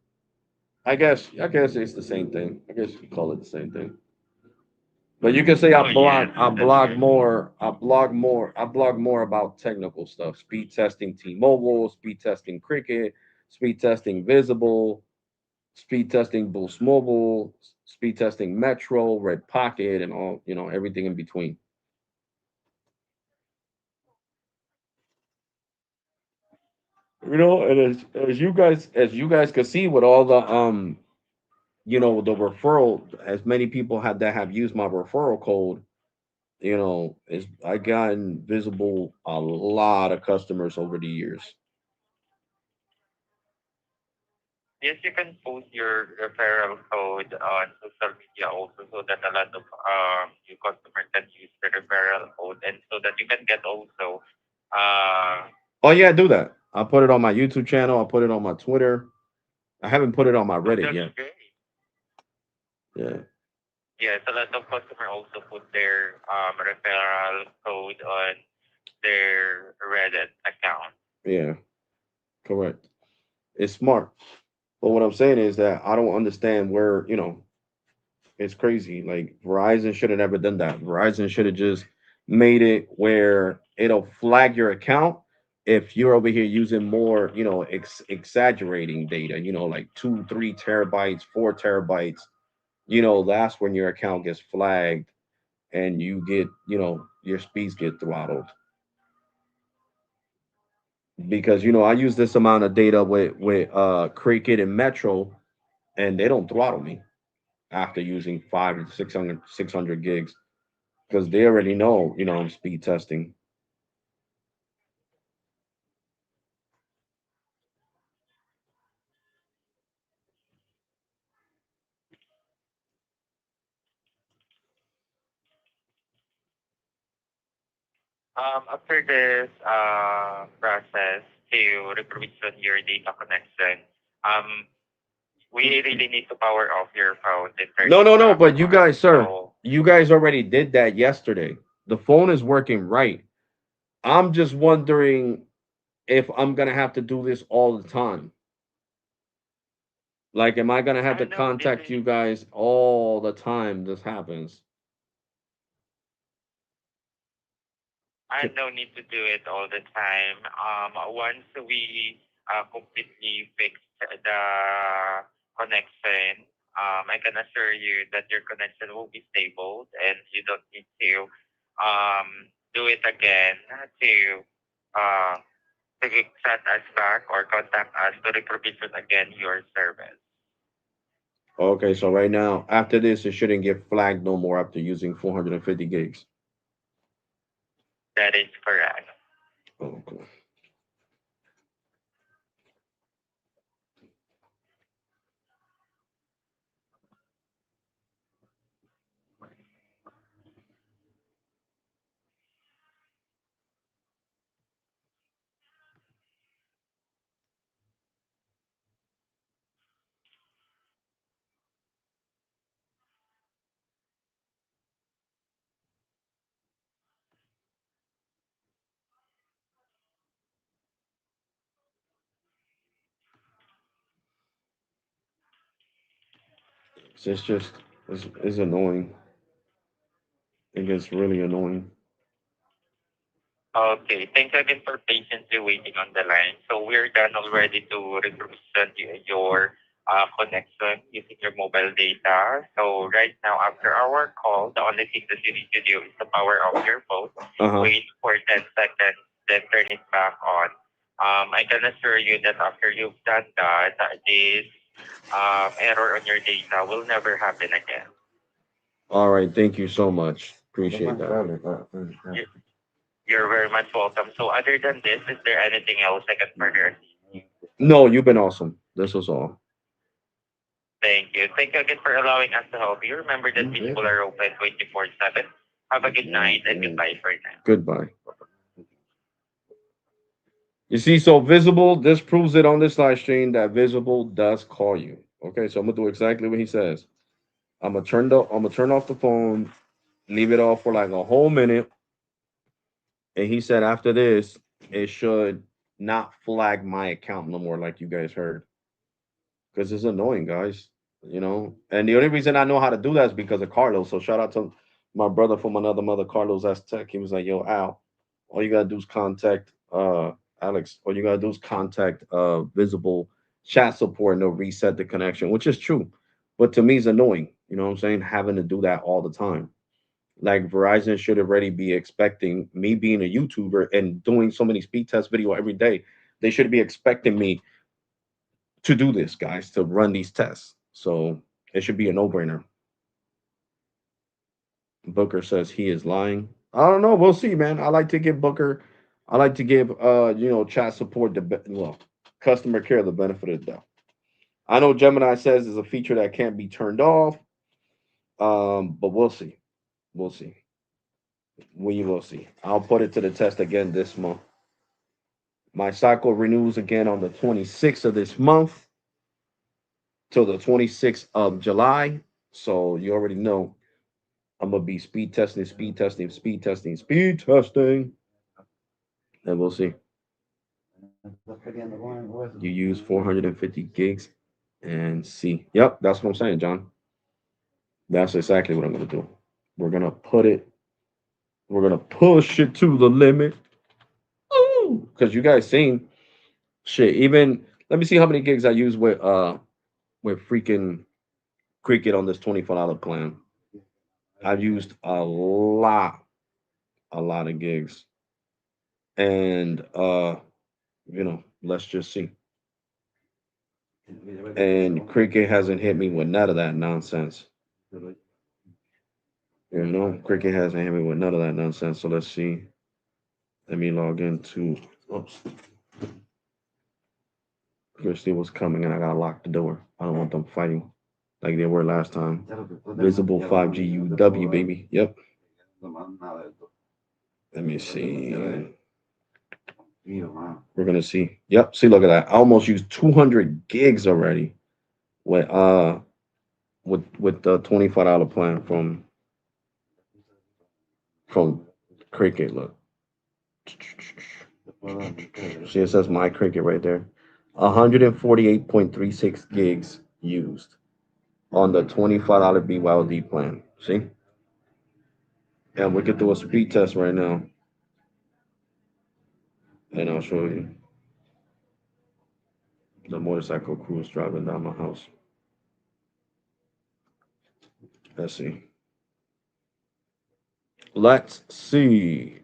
I guess it's the same thing. I guess you could call it the same thing. But you can say Oh yes, that's good. I blog more about technical stuff. Speed testing T-Mobile, speed testing Cricket, speed testing Visible, speed testing Boost Mobile, speed testing Metro, Red Pocket, and all, everything in between. And as you guys can see with all the the referral, as many people that have used my referral code, is I gotten Visible a lot of customers over the years. Yes, you can post your referral code on social media also so that a lot of your customers can use the referral code and so that you can get also uh Oh yeah, do that. I'll put it on my YouTube channel. I'll put it on my Twitter. I haven't put it on my oh Reddit that's yet. great. Yeah, Yes, a lot of customer also put their referral code on their Reddit account. yeah, correct. It's smart. But what I'm saying is that I don't understand where, it's crazy. Like Verizon should have never done that. Verizon should have just made it where it'll flag your account if you're over here using more, exaggerating data, like 2, 3 terabytes, 4 terabytes. That's when your account gets flagged and you get, your speeds get throttled. Because I use this amount of data with Cricket and Metro, and they don't throttle me after using 5 to 600 gigs because they already know, I'm speed testing. After this process to reprovision your data connection, um, we really need to power off your phone to turn No, it no, no. back But you on. guys, sir, So you guys already did that yesterday. The phone is working right. I'm just wondering if I'm gonna have to do this all the time. Like, am I gonna have I to know this contact is you guys all the time this happens? I no need to do it all the time. Once we completely fix the connection, I can assure you that your connection will be stable and you don't need to do it again to uh, send us back or contact us to reprovision again your service. Okay, so right now, after this, it shouldn't get flagged no more after using 450 gigs. That is correct. Okay. It's just, it's annoying. It gets really annoying. Okay, thanks again for patiently waiting on the line. So we're done already to represent your connection using your mobile data. So right now, after our call, the only thing that you need to do is to power off your phone, Uh-huh. wait for 10 seconds, then turn it back on. I can assure you that after you've done that, this error on your data will never happen again. All right, thank you so much. Appreciate that. You- You're very much welcome. So other than this, is there anything else I can further? No, you've been awesome. This was all. Thank you. Thank you again for allowing us to help you. Remember that people are open 24/7. Have a good night and goodbye for now. Goodbye. You see, so Visible, this proves it on this live stream that Visible does call you. Okay, so I'm gonna do exactly what he says. I'm gonna turn off the phone, leave it off for like a whole minute, and he said after this, it should not flag my account no more, like you guys heard, because it's annoying, guys. You know, and the only reason I know how to do that is because of Carlos. So shout out to my brother from another mother, Carlos Aztec. He was like, "Yo, Al, all you gotta do is contact Alex. All you gotta do is contact Visible chat support, and they'll reset the connection," which is true. But to me, it's annoying. You know what I'm saying? Having to do that all the time. Like Verizon should already be expecting me being a YouTuber and doing so many speed test video every day. They should be expecting me to do this, guys, to run these tests. So it should be a no-brainer. Booker says he is lying. I don't know. We'll see, man. I like to give Booker, I like to give chat support well, customer care the benefit of the doubt. I know Gemini says is a feature that can't be turned off. But we'll see. We'll see. We will see. I'll put it to the test again this month. My cycle renews again on the 26th of this month till the 26th of July. So you already know I'm gonna be speed testing, speed testing, speed testing, speed testing, and we'll see. You use 450 gigs and see. Yep, that's what I'm saying, John. That's exactly what I'm gonna do. We're gonna put it. We're gonna push it to the limit. Ooh, because you guys seen shit. Even let me see how many gigs I use with freaking Cricket on this $24 plan. I've used a lot of gigs, and let's just see. And Cricket hasn't hit me with none of that nonsense. Cricket hasn't hit me with none of that nonsense. So let's see. Let me log into. Oops. Christy was coming, and I gotta lock the door. I don't want them fighting like they were last time. Visible 5G UW, baby. Yep. Let me see. We're gonna see. Yep. See, look at that. I almost used 200 gigs already with with the $25 plan from Cricket. Look. See, it says my Cricket right there. 148.36 gigs used on the $25 BYOD plan. See? And we could do a speed test right now. And I'll show you the motorcycle cruise driving down my house. Let's see. Let's see.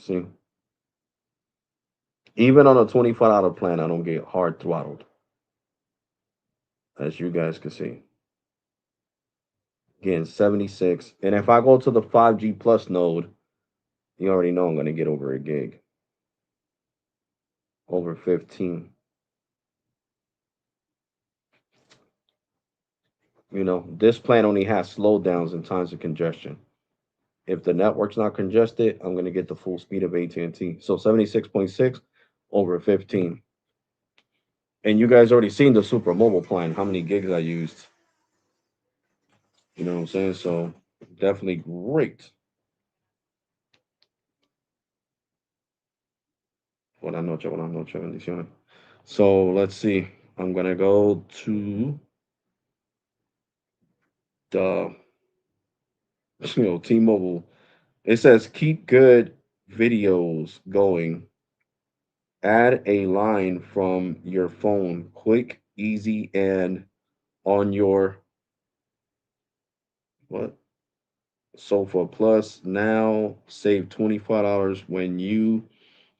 See, even on a $25 plan, I don't get hard throttled, as you guys can see. Again, 76. And if I go to the 5G plus node, you already know I'm going to get over a gig, over 15. You know, this plan only has slowdowns and times of congestion. If the network's not congested, I'm going to get the full speed of AT&T. So 76.6 over 15. And you guys already seen the super mobile plan, how many gigs I used. You know what I'm saying? So definitely great. Buenas noches, bendiciones. So let's see. I'm going to go to the T-Mobile. It says keep good videos going. Add a line from your phone, quick, easy, and on your what? Sofa Plus. Now save $25 when you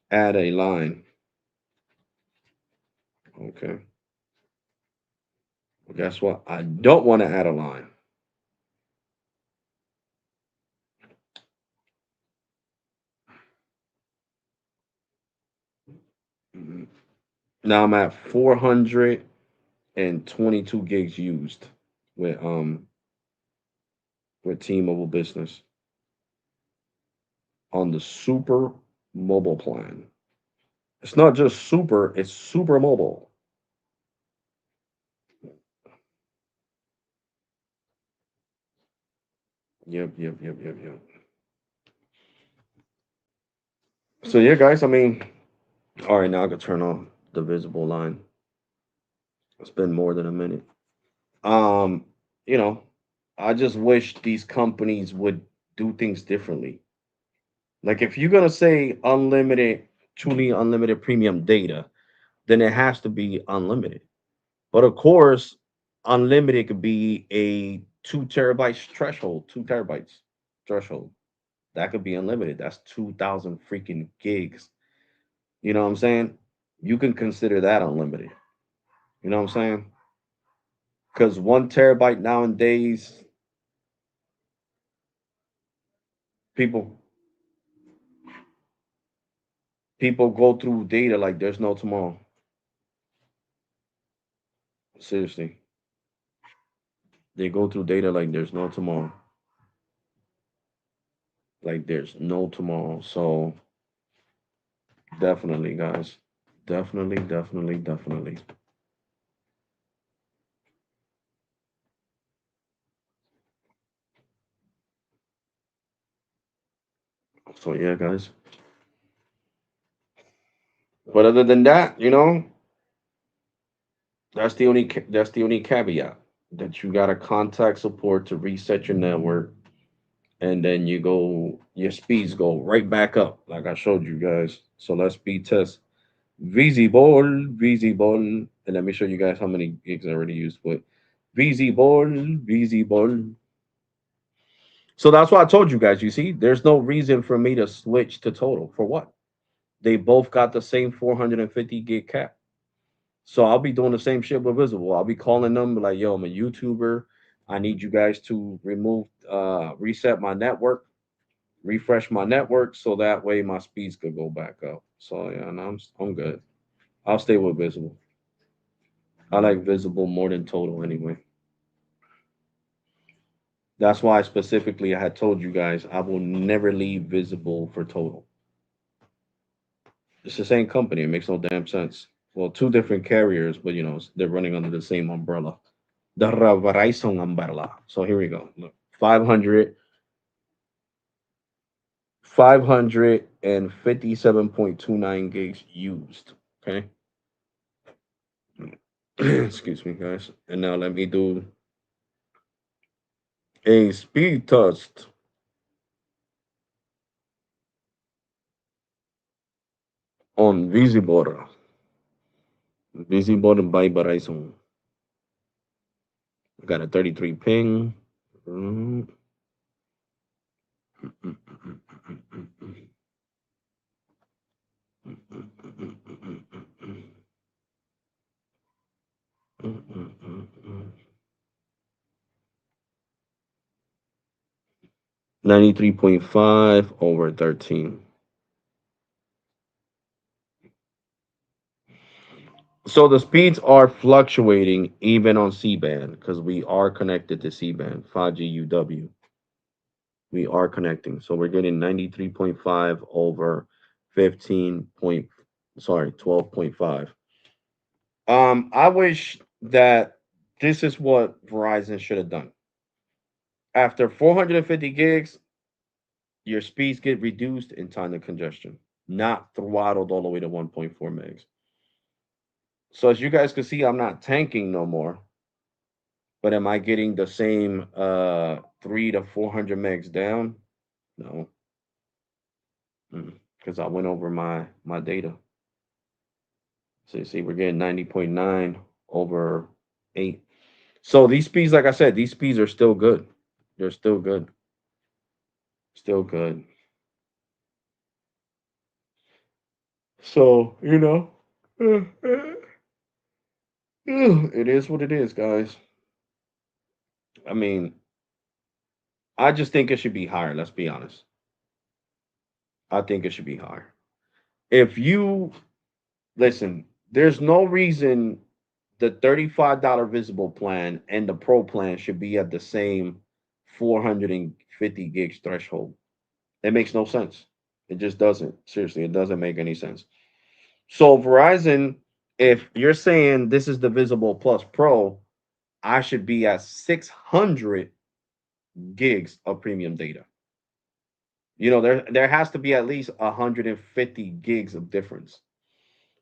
add a line. Okay. Well, guess what? I don't want to add a line. Mhm. Now I'm at 422 gigs used with T-Mobile Business on the super mobile plan. It's not just super, it's super mobile. Yep. So yeah, guys, I mean, all right, now I can turn on the visible line. It's been more than a minute. Um, you know, I just wish these companies would do things differently. Like if you're gonna say unlimited, truly unlimited premium data, then it has to be unlimited. But of course, unlimited could be a 2 terabytes threshold, 2 terabytes threshold. That could be unlimited. That's 2,000 freaking gigs. You know what I'm saying? You can consider that unlimited. You know what I'm saying? Because 1 terabyte nowadays, people people go through data like there's no tomorrow. Seriously, they go through data like there's no tomorrow. Like there's no tomorrow. So definitely, guys, definitely. So yeah, guys. But other than that, that's the only caveat that you got to contact support to reset your network, and then your speeds go right back up, like I showed you guys. So let's speed test visible, and let me show you guys how many gigs I already used with visible. So that's why I told you guys. You see, there's no reason for me to switch to total. For what? They both got the same 450 gig cap. So I'll be doing the same shit with Visible. I'll be calling them like, yo, I'm a YouTuber. I need you guys to reset my network, refresh my network, so that way my speeds could go back up. So yeah, and I'm good. I'll stay with Visible. I like Visible more than Total anyway. That's why specifically I had told you guys I will never leave Visible for Total. It's the same company. It makes no damn sense. Well, two different carriers, but they're running under the same umbrella, the Verizon umbrella. So here we go. Look, 557.29 gigs used. Okay. Excuse me, guys. And now let me do a speed test on Visible. Visible by Verizon. I got a 33 ping. Mm. 93.5 over 13. So the speeds are fluctuating even on C-band because we are connected to C-band, 5G UW. We are connecting. So we're getting 93.5 over 15 point, sorry, 12.5. I wish that this is what Verizon should have done. After 450 gigs, your speeds get reduced in time to congestion, not throttled all the way to 1.4 megs. So as you guys can see, I'm not tanking no more. But am I getting the same 300 to 400 megs down? No, because I went over my data. So you see, we're getting 90.9 over 8. So these speeds, like I said, these speeds are still good. They're still good. Still good. So, it is what it is, guys. I mean, I just think it should be higher. Let's be honest. I think it should be higher. If you listen, there's no reason the $35 visible plan and the pro plan should be at the same 450 gigs threshold. It makes no sense. It just doesn't. Seriously, it doesn't make any sense. So Verizon, if you're saying this is the Visible Plus Pro, I should be at 600 gigs of premium data. There has to be at least 150 gigs of difference.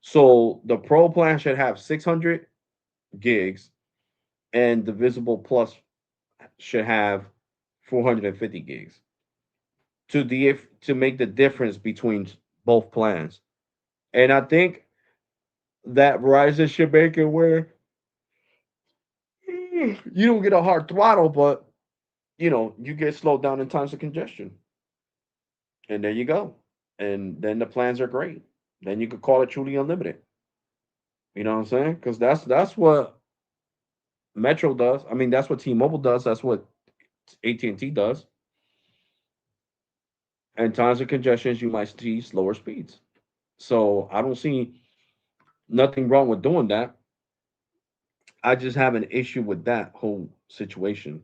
So the Pro plan should have 600 gigs, and the Visible Plus should have 450 gigs to make the difference between both plans. And I think that Verizon should make it where you don't get a hard throttle, but you get slowed down in times of congestion. And there you go. And then the plans are great. Then you could call it truly unlimited. You know what I'm saying? Because that's what Metro does. I mean, that's what T-Mobile does. That's what AT&T does. And times of congestions, you might see slower speeds. So I don't see nothing wrong with doing that. I just have an issue with that whole situation.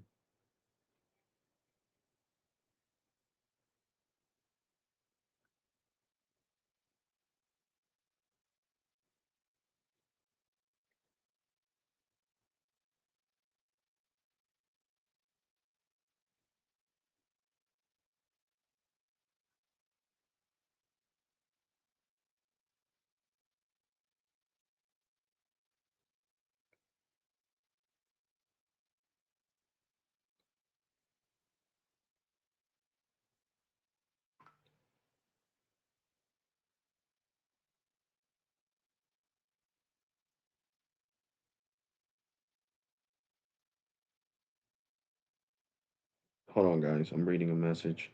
Hold on, guys. I'm reading a message.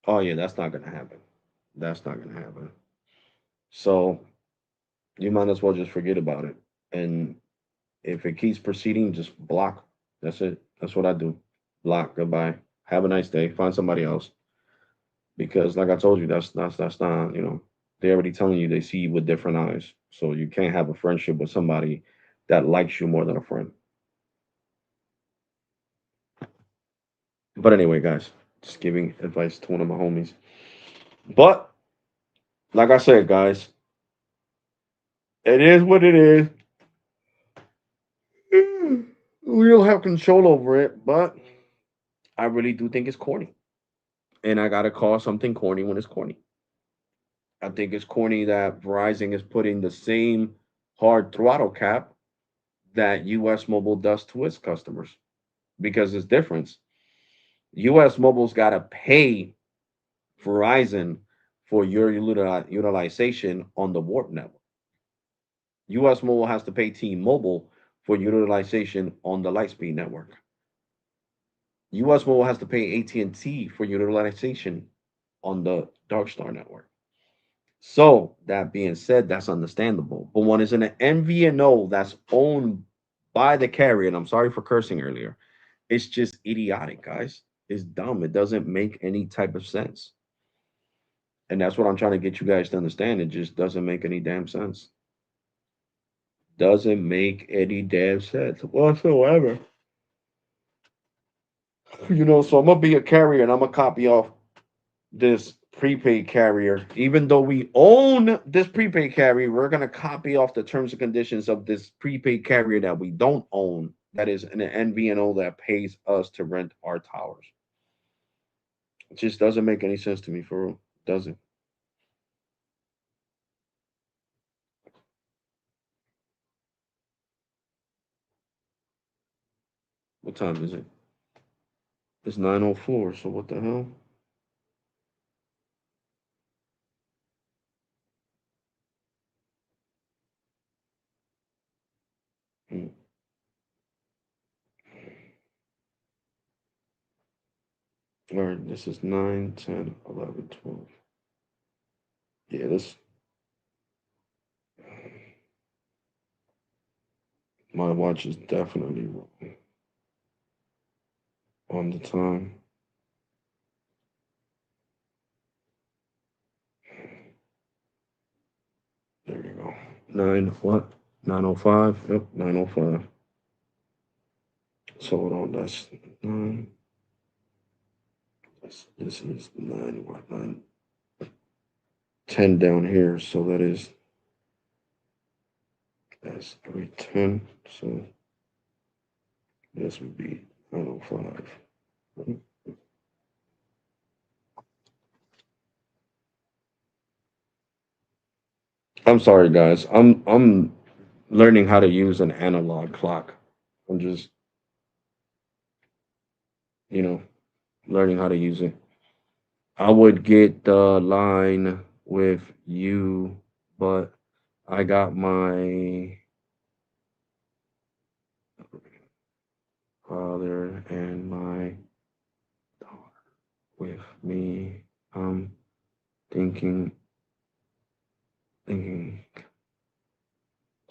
Oh yeah, that's not gonna happen. That's not gonna happen. So you might as well just forget about it. And if it keeps proceeding, just block. That's it. That's what I do. Block. Goodbye. Have a nice day. Find somebody else. Because like I told you, that's not, they're already telling you they see you with different eyes. So you can't have a friendship with somebody that likes you more than a friend. But anyway, guys, just giving advice to one of my homies. But like I said, guys, it is what it is. We don't have control over it, but I really do think it's corny. And I gotta call something corny when it's corny. I think it's corny that Verizon is putting the same hard throttle cap that US Mobile does to its customers because it's different. US Mobile's got to pay Verizon for your utilization on the Warp network. US Mobile has to pay T-Mobile for utilization on the Lightspeed network. US Mobile has to pay AT&T for utilization on the Darkstar network. So that being said, that's understandable. But when it's in an MVNO that's owned by the carrier, and I'm sorry for cursing earlier, it's just idiotic, guys. It's dumb. It doesn't make any type of sense. And that's what I'm trying to get you guys to understand. It just doesn't make any damn sense. Doesn't make any damn sense whatsoever. So I'm gonna be a carrier and I'm gonna copy off this prepaid carrier. Even though we own this prepaid carrier, we're gonna copy off the terms and conditions of this prepaid carrier that we don't own. That is an NVNO that pays us to rent our towers. It just doesn't make any sense to me, for real. Doesn't. What time is it? It's 9:04. So what the hell? Hmm. All right, this is 9, 10, 11, 12. Yeah, this. My watch is definitely wrong on the time. There you go. 9 what? 9:05. Yep, 9:05. So hold on, that's 9. This is 9, what, 9? 10 down here, so that's 3:10. So this would be 9:05. I'm sorry, guys. I'm learning how to use an analog clock. I'm just, you know, learning how to use it. I would get the line with you, but I got my father and my daughter with me. I'm thinking, thinking.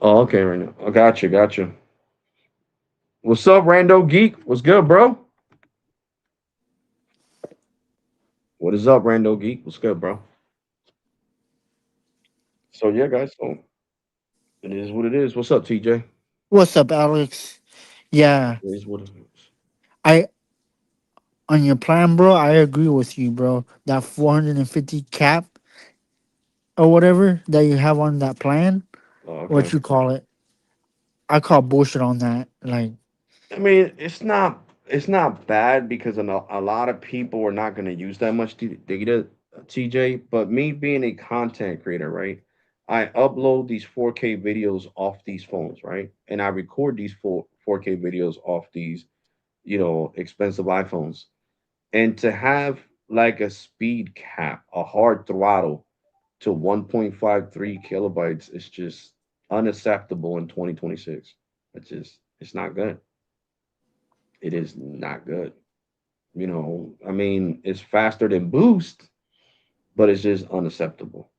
Oh, okay, right now. I got you. What's up, Rando Geek? What's good, bro? What is up, Rando Geek? What's good, bro? So yeah, guys. So it is what it is. What's up, TJ? What's up, Alex? Yeah, It is what it is. I on your plan, bro. I agree with you, bro. That 450 cap or whatever that you have on that plan, Oh, what okay. you call it? I call bullshit on that. Like, I mean, it's not bad because a lot of people are not going to use that much data, TJ. But me being a content creator, right? I upload these 4K videos off these phones, right? And I record these 4K videos off these, expensive iPhones. And to have like a speed cap, a hard throttle to 1.53 kilobytes is just unacceptable in 2026. It's not good. It is not good. I mean, it's faster than Boost, but it's just unacceptable.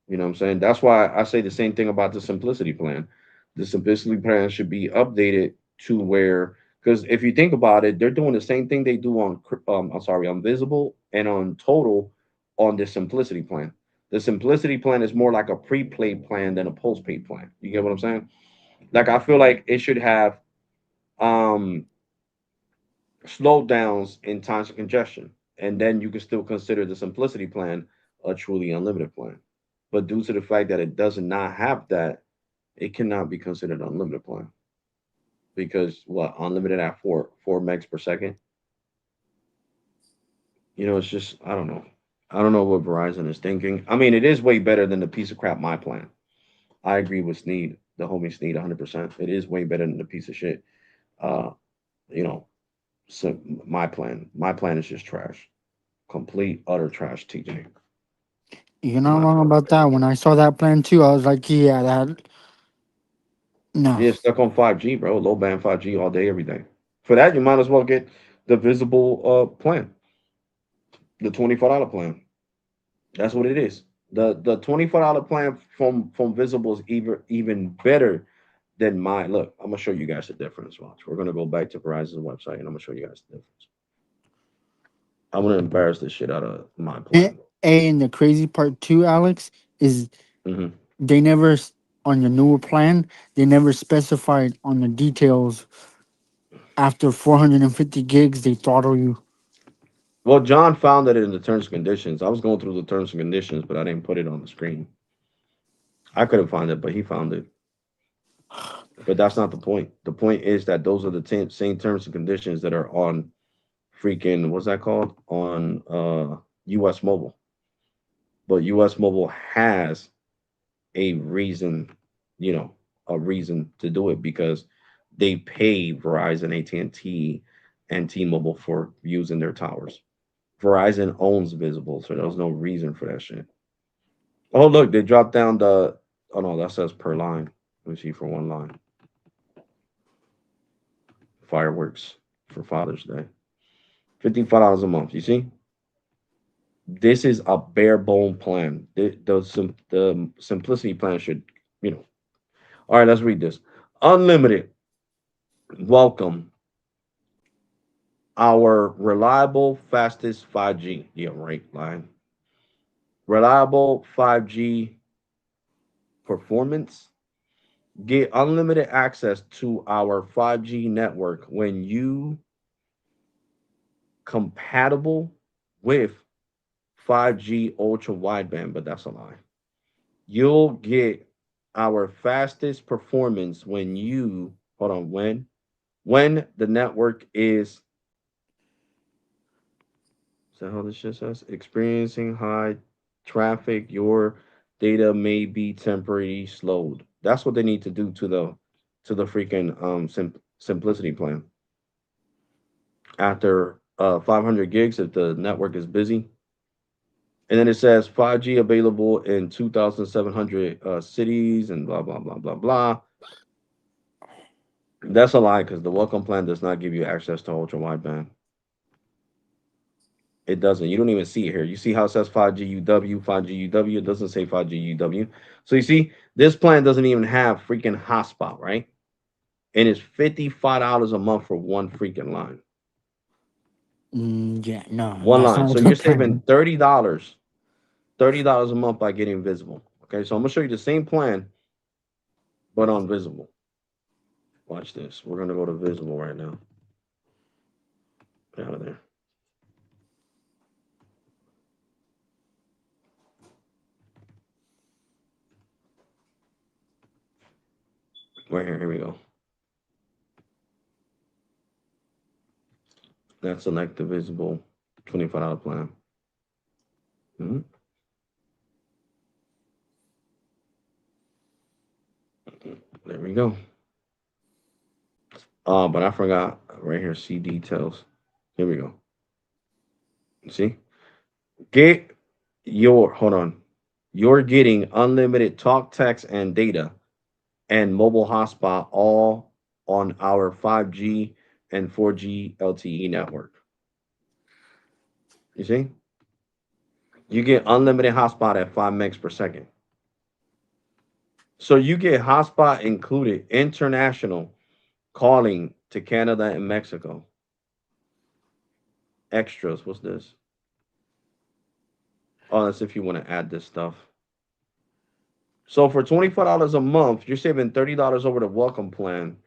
You know what I'm saying? That's why I say the same thing about the Simplicity plan. The Simplicity plan should be updated to where, because if you think about it, they're doing the same thing they do on, I'm sorry, on Visible and on Total on the Simplicity plan. The Simplicity plan is more like a prepaid plan than a postpaid plan. You get what I'm saying? Like I feel like it should have um slowdowns in times of congestion, and then you can still consider the Simplicity plan a truly unlimited plan. But due to the fact that it does not have that, it cannot be considered an unlimited plan because what unlimited at four megs per second. It's just I don't know. I don't know what Verizon is thinking. I mean, it is way better than the piece of crap my plan. I agree with Sneed, the homie Sneed, 100%. It is way better than the piece of shit. Uh, you know, so my plan is just trash. Complete, utter trash, TJ. you're not My wrong plan. about that. When I saw that plan too, I was like, yeah, that no. Yeah, stuck on 5G, bro. Low band 5G all day, every day. For that, you might as well get the visible plan, the $25 plan. That's what it is. The $24 plan from Visible is even better than mine. Look, I'm gonna show you guys the difference. Watch. We're gonna go back to Verizon's website and I'm gonna show you guys the difference. I'm gonna embarrass the shit out of my And, plan. and the crazy part too, Alex, is Hmm. they never on the newer plan they never specified on the details. After 450 gigs, they throttle you. Well, John found it in the terms and conditions. I was going through the terms and conditions, but I didn't put it on the screen. I couldn't find it, but he found it. But that's not the point. The point is that those are the same terms and conditions that are on freaking what's that called on US Mobile. But US Mobile has a reason, you know, a reason to do it because they pay Verizon, AT&T, and T-Mobile for using their towers. Verizon owns Visible, so there's no reason for that shit. Oh, look, they dropped down the. Oh no, that says per line. Let me see for one line. Fireworks for Father's Day. $55 a month. You see, this is a bare bone plan. The simplicity plan should, you know. All right, let's read this. Unlimited. Welcome. Our reliable, fastest 5G. Yeah, right, line. Reliable 5G performance. Get unlimited access to our 5G network when you compatible with 5G ultra wideband, but that's a lie. You'll get our fastest performance when you hold on when the network is that how this shit says? Experiencing high traffic, your data may be temporarily slowed. That's what they need to do to the freaking simplicity plan. After 500 gigs, if the network is busy, and then it says 5G available in 2,700 cities and blah blah blah blah blah. That's a lie because the welcome plan does not give you access to ultra wideband. It doesn't. You don't even see it here. You see how it says 5G UW, 5G UW. It doesn't say 5G UW. So you see, this plan doesn't even have freaking hotspot, right? And it's $55 a month for one freaking line. Yeah, no, One that's line. not So a you're good saving plan. $30 a month by getting visible. Okay, so I'm gonna show you the same plan, but on visible. Watch this. We're gonna go to visible right now. Get out of there. Right here. Here we go. Let's select the visible $25 plan. Mhm. There we go. But I forgot right here. See details. Here we go. See, get your hold on. You're getting unlimited talk, text, and data, and mobile hotspot all on our 5G and 4G LTE network. You see, you get unlimited hotspot at 5 megs per second. So you get hotspot included, international calling to Canada and Mexico. Extras. What's this? Oh, that's if you want to add this stuff. So for $24 a month, you're saving $30 over the welcome plan,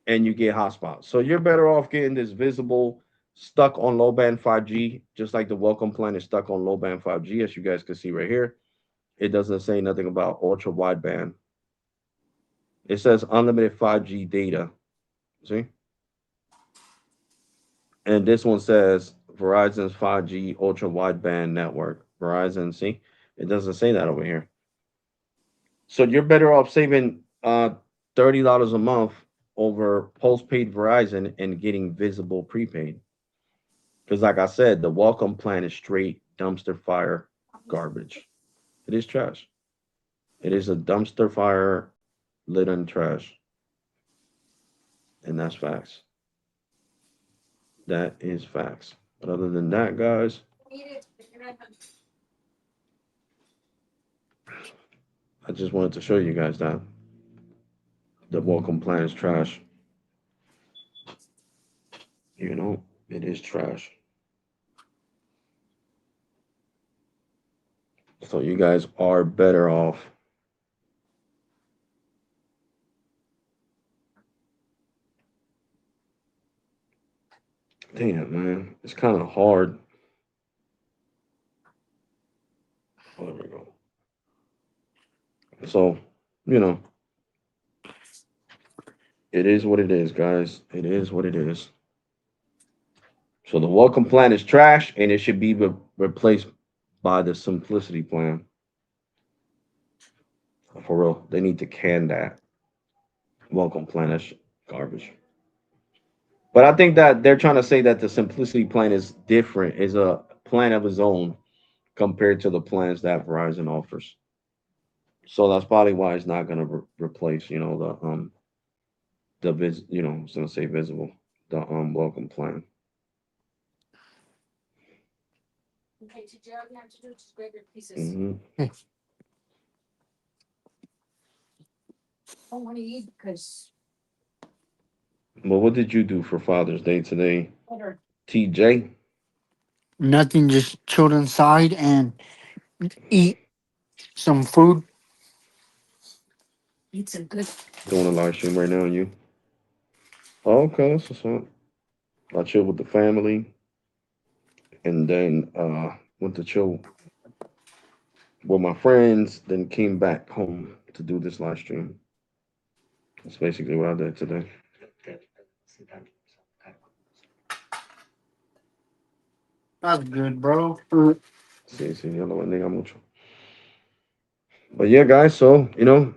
and you get hotspot. So you're better off getting this visible stuck on low band 5G, just like the welcome plan is stuck on low band 5G, as you guys can see right here. It doesn't say nothing about ultra wideband. It says unlimited 5G data. See? And this one says Verizon's 5G ultra wideband network. Verizon, see? It doesn't say that over here. So you're better off saving $30 a month over postpaid Verizon and getting visible prepaid. Because like I said, the welcome plan is straight dumpster fire garbage. It is trash. It is a dumpster fire lit on trash. And that's facts. That is facts. But other than that, guys, I just wanted to show you guys that the welcome plan is trash. You know, it is trash. So you guys are better off. Damn, man, it's kind of hard. Oh, there we go. So, you know, it is what it is, guys. It is what it is. So the welcome plan is trash, and it should be replaced by the simplicity plan. For real, they need to can that welcome plan. That's garbage. But I think that they're trying to say that the simplicity plan is different, is a plan of its own compared to the plans that Verizon offers. So that's probably why it's not going to replace, I was going to say visible, the welcome plan. Okay, TJ, all you have to do is just grab your pieces. I don't want to eat because Well, what did you do for Father's Day today, TJ? nothing, just chilled inside and eat some food. Eat some good. Doing a live stream right now, and you? Oh, okay, that's what's up. I chill with the family, and then went to chill with my friends. Then came back home to do this live stream. That's basically what I did today. That's good, bro. Sí, sí, Dios lo bendiga mucho. But yeah, guys, so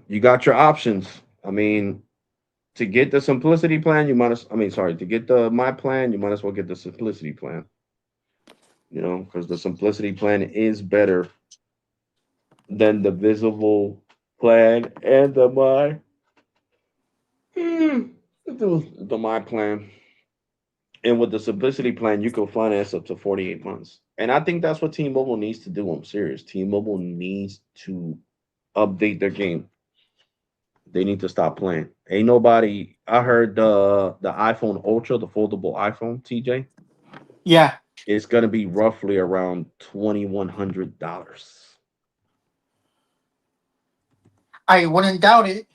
you got your options. I mean, to get the simplicity plan, to get the my plan, you might as well get the simplicity plan. Because the simplicity plan is better than the visible plan and the my plan. And with the simplicity plan, you can finance up to 48 months. And I think that's what T-Mobile needs to do. I'm serious. T-Mobile needs to update their game. They need to stop playing. Ain't nobody. I heard the iPhone Ultra, the foldable iPhone, TJ, Yeah, it's gonna be roughly around $2,100. I wouldn't doubt it.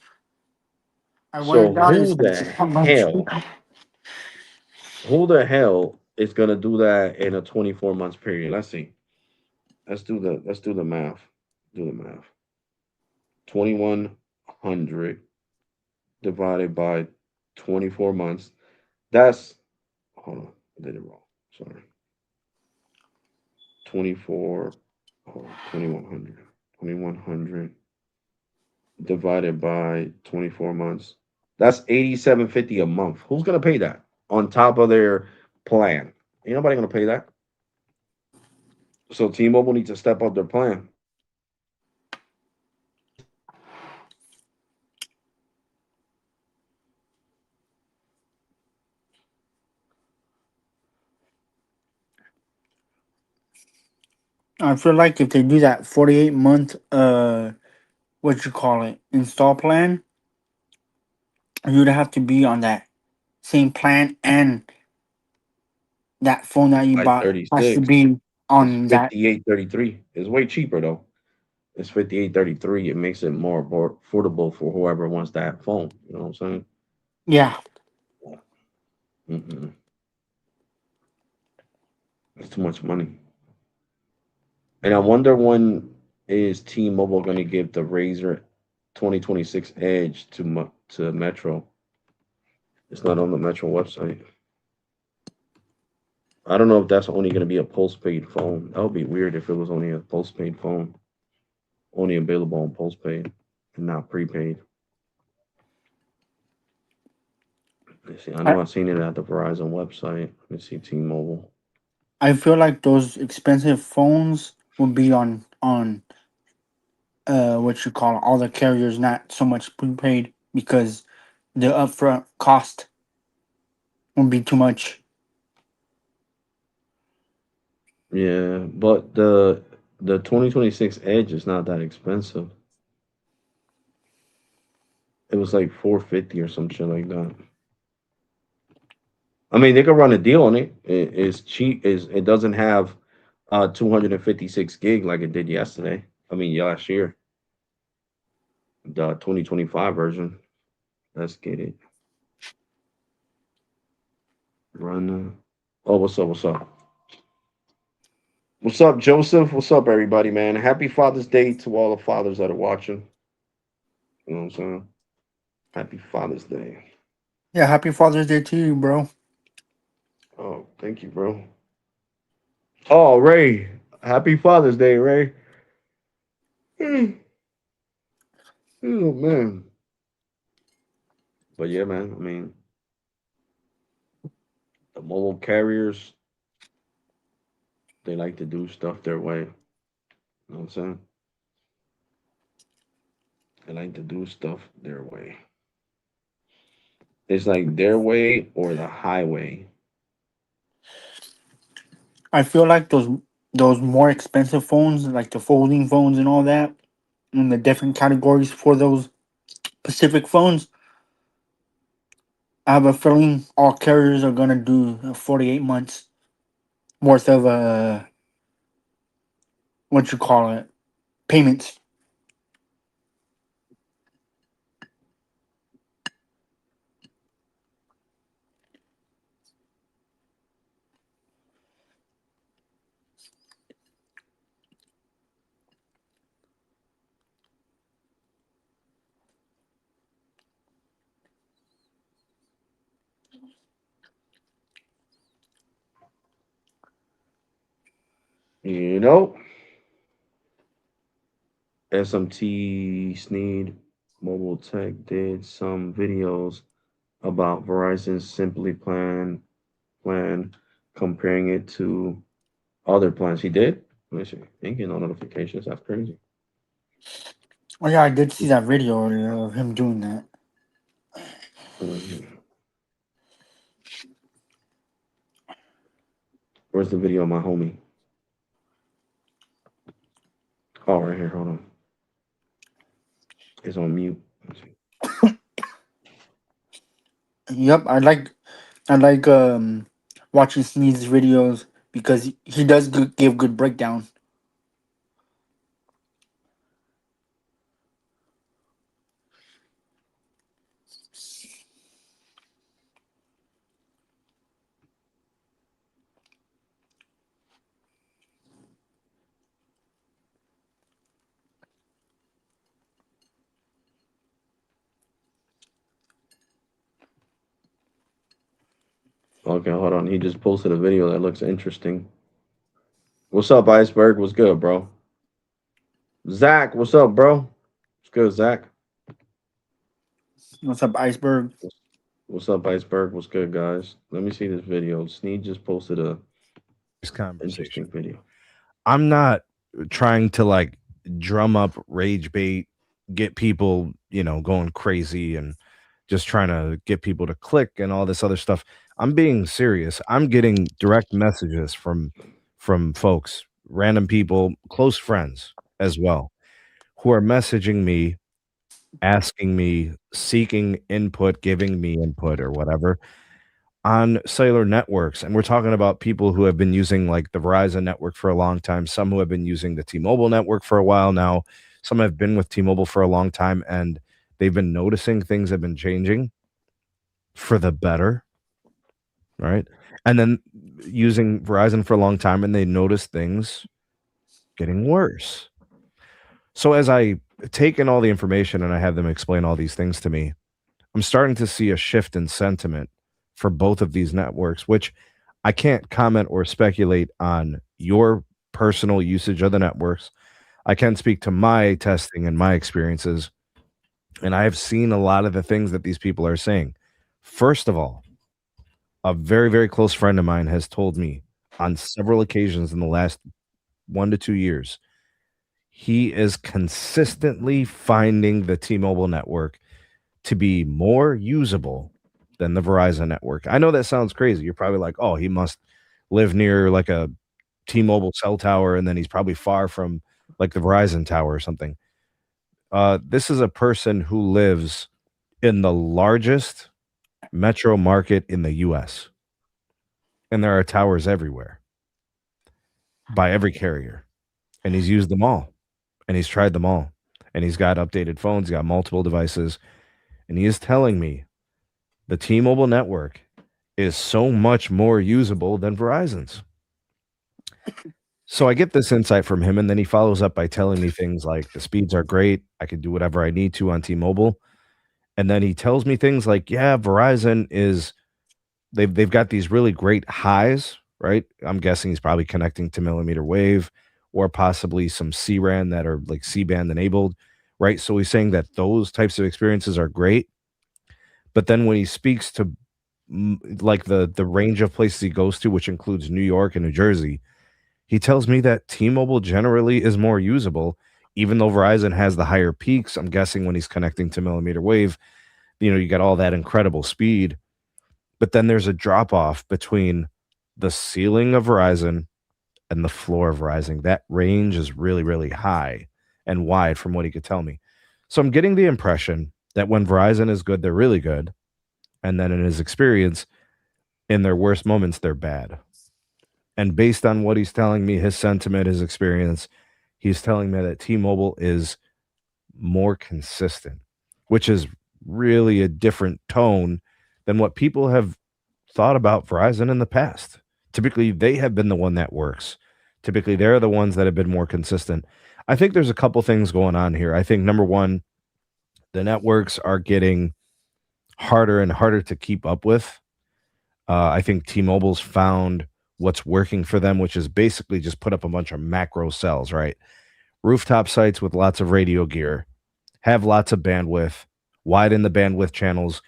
I So wouldn't doubt it. How much? who the hell is gonna do that in a 24 months period? Let's see. Let's do the math. Do the math. 2,100 divided by 24 months. That's hold on, I did it wrong. Sorry. 24, 2,100. 2,100 divided by 24 months. That's 87.50 a month. Who's gonna pay that on top of their plan? Ain't nobody gonna pay that. So T-Mobile needs to step up their plan. I feel like if they do that 48-month what you call it, install plan, you'd have to be on that same plan, and that phone that you By bought has to 36, be it's on that. 58.33. It's way cheaper though. It's 58.33. It makes it more affordable for whoever wants that phone. You know what I'm saying? Yeah. Mm-mm. It's too much money. And I wonder when is T-Mobile going to give the Razor 2026 Edge to Metro? It's not on the Metro website. I don't know if that's only going to be a postpaid phone. That would be weird if it was only a postpaid phone, only available on postpaid and not prepaid. Let's see. I I, know I've seen it at the Verizon website. Let me see T-Mobile. I feel like those expensive phones will be on what you call all the carriers, not so much prepaid, because the upfront cost will be too much. Yeah, but the 2026 Edge is not that expensive. It was like 450 or some shit like that. I mean, they could run a deal on it. It's cheap. It doesn't have 256 gig like it did yesterday. I mean, last year, the 2025 version. Let's get it. Run. Oh, what's up? What's up? What's up, Joseph? What's up, everybody, man? Happy Father's Day to all the fathers that are watching. You know what I'm saying? Happy Father's Day. Yeah, happy Father's Day to you, bro. Oh, thank you, bro. Oh, Ray. Happy Father's Day, Ray. Hmm. Oh, man. But yeah, man, I mean, the mobile carriers, they like to do stuff their way. You know what I'm saying? They like to do stuff their way. It's like their way or the highway. I feel like those more expensive phones, like the folding phones and all that, and the different categories for those specific phones. I have a feeling all carriers are gonna do 48 months worth of what you call it, payments. You know, SMT Sneed Mobile Tech did some videos about Verizon's Simply plan, comparing it to other plans. He did. Let me see. Ain't getting no notifications. That's crazy. Oh yeah, I did see that video earlier of him doing that. Mhm. Where's the video of my homie? Oh, right here. Hold on. It's on mute. Let's see. Yep, I like watching Sneed's videos because he does give good breakdown. Okay, hold on. He just posted a video that looks interesting. What's up, Iceberg? What's good, bro? Zach, what's up, bro? What's good, Zach? What's up, Iceberg? What's up, Iceberg? What's good, guys? Let me see this video. Sneed just posted a This conversation. interesting video. I'm not trying to like drum up rage bait, get people, going crazy and just trying to get people to click and all this other stuff. I'm being serious. I'm getting direct messages from folks, random people, close friends as well, who are messaging me, asking me, seeking input, giving me input or whatever on cellular networks. And we're talking about people who have been using like the Verizon network for a long time, some who have been using the T-Mobile network for a while now, some have been with T-Mobile for a long time, and they've been noticing things have been changing for the better, right? And then using Verizon for a long time, and they notice things getting worse. So as I take in all the information and I have them explain all these things to me, I'm starting to see a shift in sentiment for both of these networks, which I can't comment or speculate on your personal usage of the networks. I can speak to my testing and my experiences, and I have seen a lot of the things that these people are saying. First of all, a very, very close friend of mine has told me on several occasions in the last 1 to 2 years, he is consistently finding the T-Mobile network to be more usable than the Verizon network. I know that sounds crazy. You're probably like, "Oh, he must live near like a T-Mobile cell tower, and then he's probably far from like the Verizon tower or something." This is a person who lives in the largest metro market in the US. And there are towers everywhere by every carrier. And he's used them all. And he's tried them all. And he's got updated phones, he's got multiple devices. And he is telling me the T-Mobile network is so much more usable than Verizon's. So I get this insight from him, and then he follows up by telling me things like the speeds are great. I can do whatever I need to on T-Mobile. And then he tells me things like, yeah, Verizon is they've got these really great highs, right? I'm guessing he's probably connecting to millimeter wave or possibly some C-RAN that are like C-band enabled, right? So he's saying that those types of experiences are great. But then when he speaks to like the range of places he goes to, which includes New York and New Jersey, he tells me that T-Mobile generally is more usable, even though Verizon has the higher peaks. I'm guessing when he's connecting to millimeter wave, you got all that incredible speed. But then there's a drop off between the ceiling of Verizon and the floor of Verizon. That range is really, really high and wide from what he could tell me. So I'm getting the impression that when Verizon is good, they're really good. And then in his experience, in their worst moments, they're bad. And based on what he's telling me, his sentiment, his experience, he's telling me that T-Mobile is more consistent, which is really a different tone than what people have thought about Verizon in the past. Typically, they have been the one that works. Typically, they're the ones that have been more consistent. I think there's a couple things going on here. I think, number one, the networks are getting harder and harder to keep up with. I think T-Mobile's found what's working for them, which is basically just put up a bunch of macro cells, right? Rooftop sites with lots of radio gear, have lots of bandwidth, widen the bandwidth channels,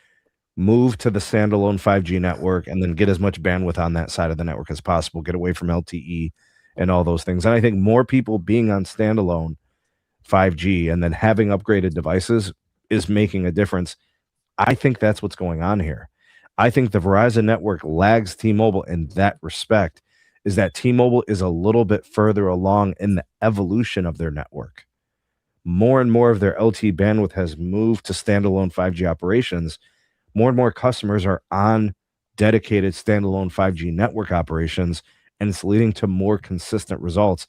move to the standalone 5G network, and then get as much bandwidth on that side of the network as possible, get away from LTE and all those things. And I think more people being on standalone 5G and then having upgraded devices is making a difference. I think that's what's going on here. I think the Verizon network lags T-Mobile in that respect, is that T-Mobile is a little bit further along in the evolution of their network. More and more of their LTE bandwidth has moved to standalone 5G operations. More and more customers are on dedicated standalone 5G network operations, and it's leading to more consistent results.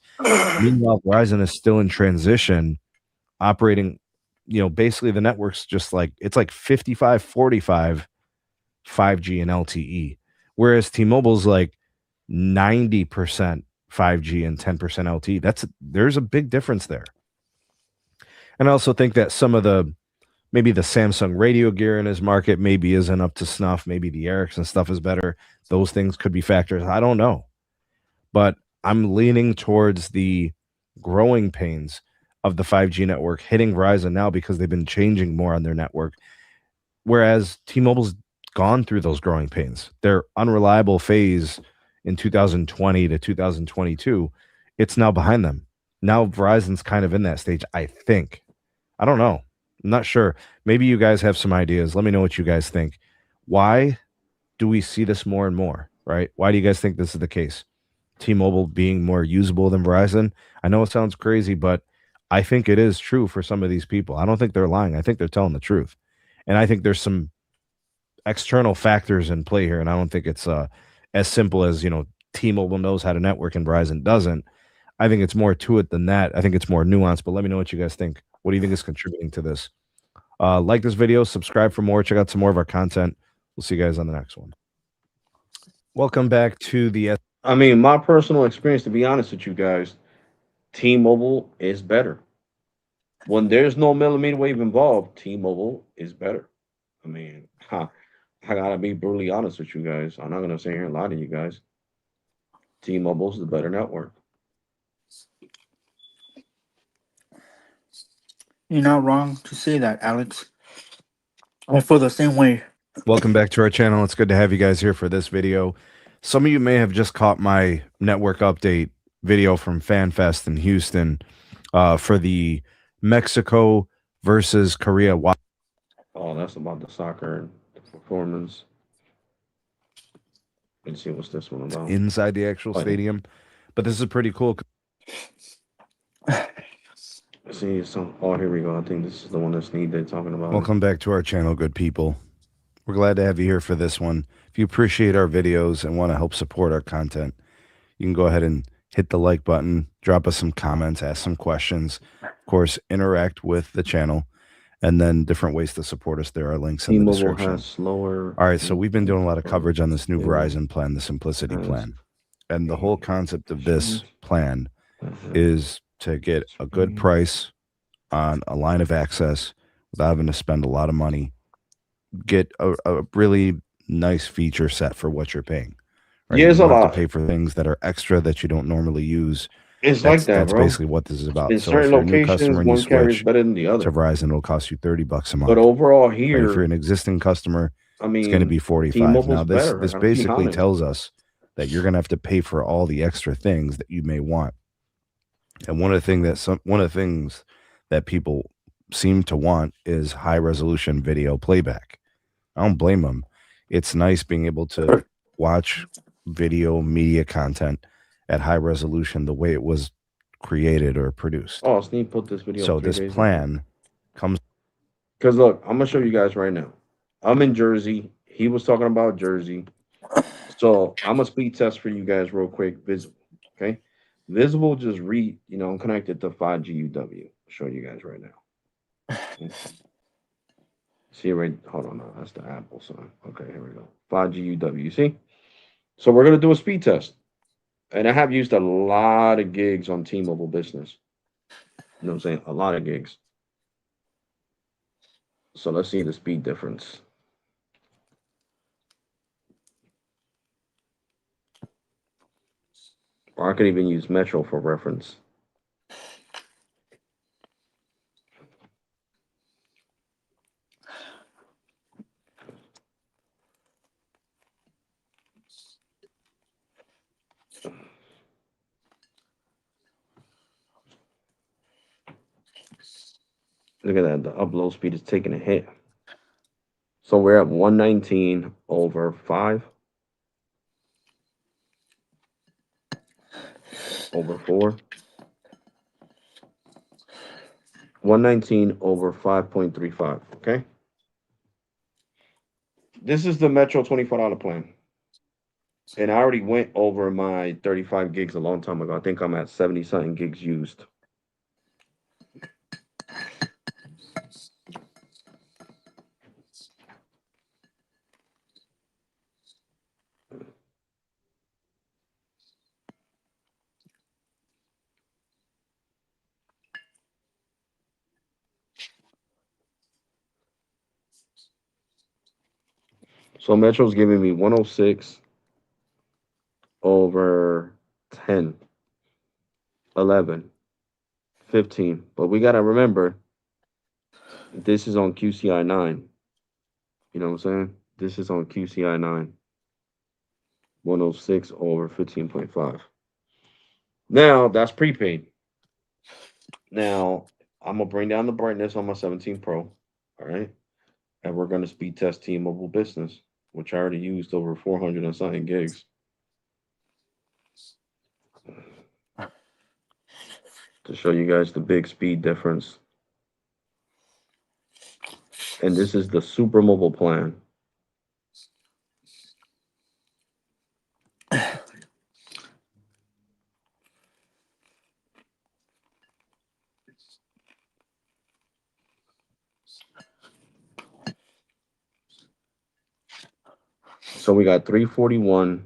Meanwhile, Verizon is still in transition, operating, basically the network's just like, it's like 55-45 5G and LTE, whereas T-Mobile's like 90% 5G and 10% LTE. There's a big difference there. And I also think that some of maybe the Samsung radio gear in his market maybe isn't up to snuff. Maybe the Ericsson stuff is better. Those things could be factors. I don't know. But I'm leaning towards the growing pains of the 5G network hitting Verizon now because they've been changing more on their network. Whereas T-Mobile's gone through those growing pains. Their unreliable phase in 2020 to 2022, it's now behind them. Now Verizon's kind of in that stage, I think. I don't know. I'm not sure. Maybe you guys have some ideas. Let me know what you guys think. Why do we see this more and more, right? Why do you guys think this is the case? T-Mobile being more usable than Verizon? I know it sounds crazy, but I think it is true for some of these people. I don't think they're lying. I think they're telling the truth. And I think there's some external factors in play here, and I don't think it's as simple as, T-Mobile knows how to network and Verizon doesn't. I think it's more to it than that. I think it's more nuanced, but let me know what you guys think. What do you think is contributing to this? Like this video, subscribe for more, check out some more of our content. We'll see you guys on the next one. Welcome back to the... I mean, my personal experience, to be honest with you guys, T-Mobile is better. When there's no millimeter wave involved, T-Mobile is better. I mean, I gotta be brutally honest with you guys. I'm not gonna sit here and lie to you guys. T-Mobile's the better network. You're not wrong to say that, Alex. I feel the same way. Welcome back to our channel. It's good to have you guys here for this video. Some of you may have just caught my network update video from FanFest in Houston for the Mexico versus Korea. Oh, that's about the soccer and the performance. Let's see what's this one about. Inside the actual stadium. But this is pretty cool. See, so oh, here we go. I think this is the one that's needed talking about. Welcome back to our channel, good people. We're glad to have you here for this one. If you appreciate our videos and want to help support our content, you can go ahead and hit the like button, drop us some comments, ask some questions, of course, interact with the channel, and then different ways to support us. There are links in the T-Mobile description. has slower. All right, so we've been doing a lot of internet coverage on this new service. Verizon plan, the Simplicity has plan. And the whole concept of this speed plan that has is to get a good speed. price on a line of access without having to spend a lot of money, get a really nice feature set for what you're paying. Right? Yeah, You it's a don't have lot. to pay for things that are extra that you don't normally use. It's like that, That's bro. basically what this is about. In So if certain you're a new locations, customer and you one carrier is switch better than the to other. Verizon, it'll cost you $30 a month. But overall Right? If you're here, an existing customer, I it's going to mean, be 45. T-Mobile's Now this better. this I gotta be basically honest. tells us that you're going to have to pay for all the extra things that you may want. And one of the things that people seem to want is high resolution video playback. I don't blame them. It's nice being able to watch video media content at high resolution the way it was created or produced. Oh, Sneak put this video. So up 3 this days plan comes. Because look, I'm gonna show you guys right now. I'm in Jersey. He was talking about Jersey. So I'm gonna speed test for you guys real quick. Visible, okay? Visible just I'm connected to 5G UW. I'll show you guys right now. Okay. See right? Hold on, no, that's the Apple sign. Okay, here we go. 5G UW. You see? So we're gonna do a speed test, and I have used a lot of gigs on T-Mobile Business. You know what I'm saying? A lot of gigs. So let's see the speed difference. Or I could even use Metro for reference. Look at that. The upload speed is taking a hit. So we're at 119 over 5 over 4. 119 over 5.35. Okay. This is the Metro $24 plan. And I already went over my 35 gigs a long time ago. I think I'm at 70 something gigs used. So Metro's giving me 106 over 10, 11, 15. But we got to remember, this is on QCI 9. You know what I'm saying? This is on QCI 9. 106 over 15.5. Now, that's prepaid. Now, I'm going to bring down the brightness on my 17 Pro. All right. And we're going to speed test T-Mobile Business, which I already used over 400 and something gigs. To show you guys the big speed difference. And this is the Super Mobile plan. So we got 341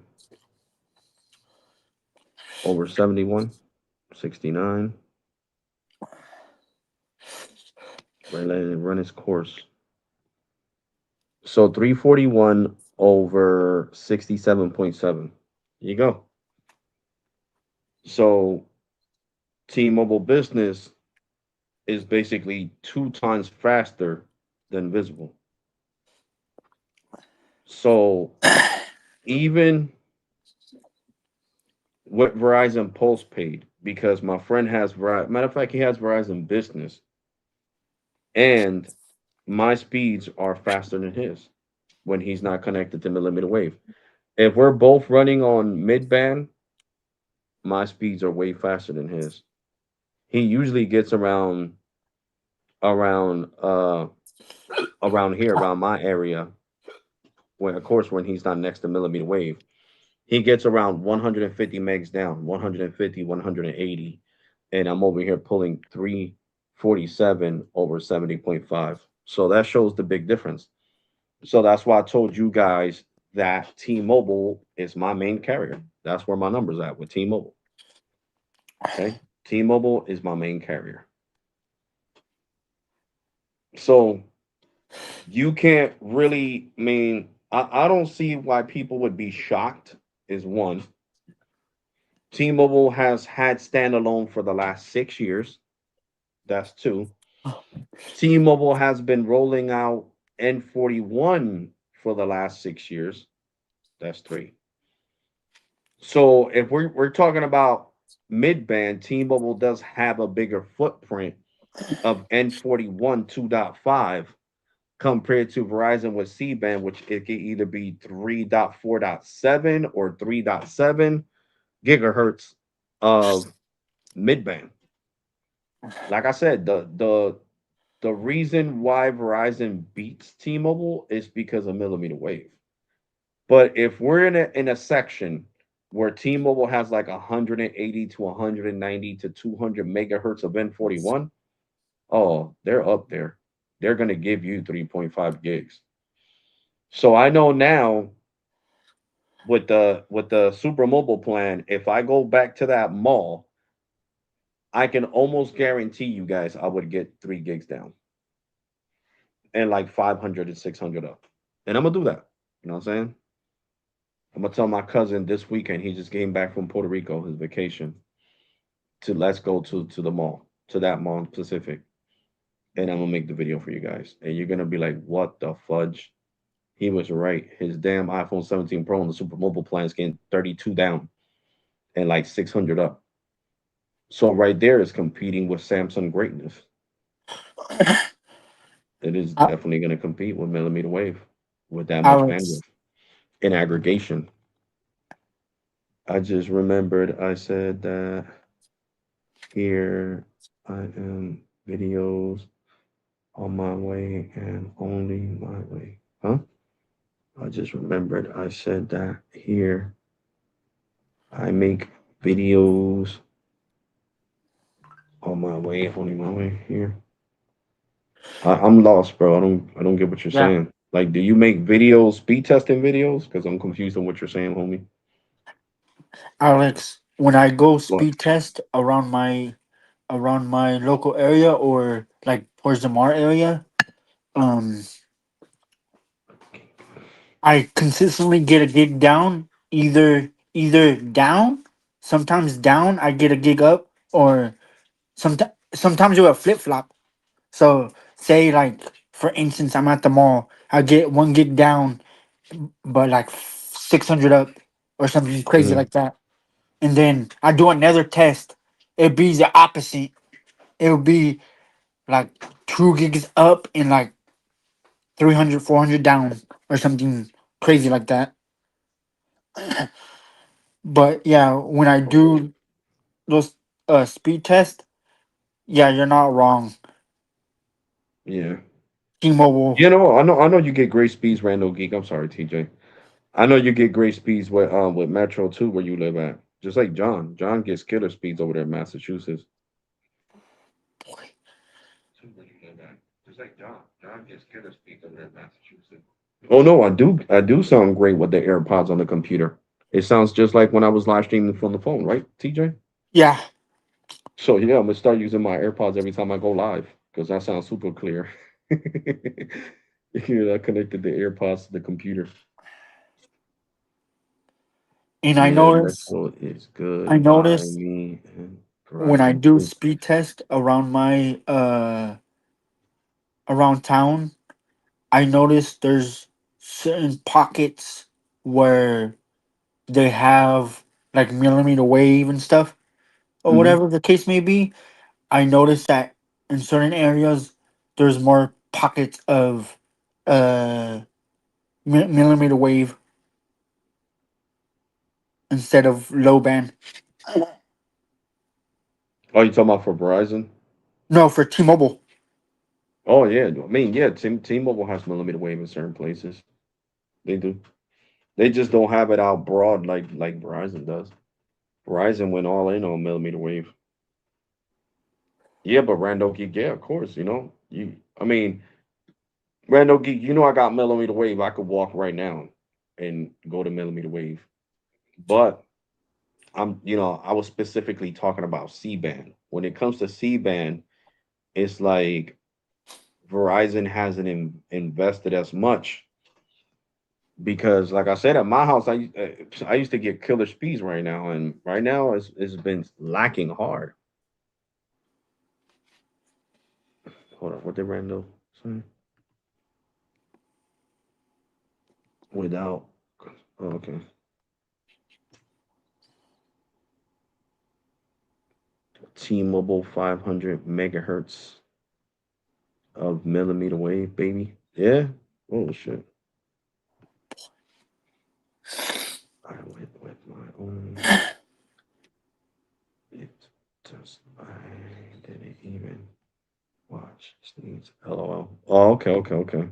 over 71, 69. Let it run its course. So 341 over 67.7. Here you go. So T-Mobile Business is basically 2 times faster than Visible. So even with Verizon postpaid, because my friend has Verizon, matter of fact, he has Verizon Business, and my speeds are faster than his when he's not connected to millimeter wave. If we're both running on mid-band, my speeds are way faster than his. he usually gets around around here, around my area. When of course when he's not next to millimeter wave, he gets around 150 megs down, 150, 180, and I'm over here pulling 347 over 70.5. So that shows the big difference. So that's why I told you guys that T-Mobile is my main carrier. That's where my number's at with T-Mobile. Okay, T-Mobile is my main carrier. So you can't really mean I don't see why people would be shocked. Is one, T-Mobile has had standalone for the last 6 years. That's two. T-Mobile has been rolling out N41 for the last 6 years. That's three. So if we're talking about mid band, T-Mobile does have a bigger footprint of N41 2.5 compared to Verizon with C band, which it could either be 3.4.7 or 3.7 gigahertz of mid band. Like I said, the reason why Verizon beats T-Mobile is because of millimeter wave. But if we're in a section where T-Mobile has like 180 to 190 to 200 megahertz of N41, oh, they're up there. They're going to give you 3.5 gigs. So I know now with the super mobile plan, if I go back to that mall, I can almost guarantee you guys I would get 3 gigs down and like 500 and 600 up. And I'm gonna do that. You know what I'm saying? I'm gonna tell my cousin this weekend. He just came back from Puerto Rico, his vacation, to let's go to the mall, to that mall in Pacific, and I'm gonna make the video for you guys. And you're gonna be like, "What the fudge?" He was right. His damn iPhone 17 Pro and the Super Mobile plan is getting 32 down and like 600 up. So right there is competing with Samsung greatness. It is A- definitely going to compete with millimeter wave with that much bandwidth Alex, in aggregation. I just remembered I said that here I am videos on my way and only my way. Huh? I just remembered I said that here I make videos on my way, only my way here. I'm lost, bro. I don't get what you're yeah, saying. Like, do you make videos, speed testing videos? Because I'm confused on what you're saying, homie. Alex, when I go What? speed test around my local area or like towards the Mar area, um, I consistently get a gig down, either down, sometimes down, I get a gig up, or sometimes it will flip flop. So say like for instance, I'm at the mall, I get one gig down, but like 600 up or something crazy Mhm. like that, and then I do another test. It be the opposite. It would be like 2 gigs up and like 300, 400 down or something crazy like that. But yeah, when I Okay. do those speed tests, yeah, you're not wrong. Yeah. T-Mobile, I know you get great speeds, Randall Geek. I'm sorry, TJ. I know you get great speeds with Metro too, where you live at. Just like John. John gets killer speeds over there in Massachusetts. Too, where you live at. Just like John. John gets killer speeds over there in Massachusetts. Oh no, I do sound great with the AirPods on the computer. It sounds just like when I was live streaming from the phone, right, TJ? yeah. So yeah, I'm gonna start using my AirPods every time I go live because that sounds super clear. I connected the AirPods to the computer. And Yeah, Metro is I good by notice me and when I Verizon do too. speed test around my around town, I notice there's certain pockets where they have like millimeter wave and stuff or Hmm. whatever the case may be. I noticed that in certain areas there's more pockets of uh millimeter wave instead of low band. Oh, you talking about for Verizon? No, for T-Mobile. Oh yeah, I mean yeah, T-Mobile has millimeter wave in certain places. They do. They just don't have it out broad like Verizon does. Verizon went all in on millimeter wave. Yeah, but Randall Geek, yeah, of course, I mean, Randall Geek, I got millimeter wave. I could walk right now and go to millimeter wave. But I was specifically talking about C-band. When it comes to C-band, it's like Verizon hasn't invested as much because, like I said, at my house, I used to get killer speeds right now, and right now it's been lacking hard. Hold on, what did Randall say? Without, oh, okay. T-Mobile 500 megahertz of millimeter wave, baby. Yeah. Oh shit. I went with my own. It just I didn't even watch. Sneeze. LOL. Oh, okay, okay, okay.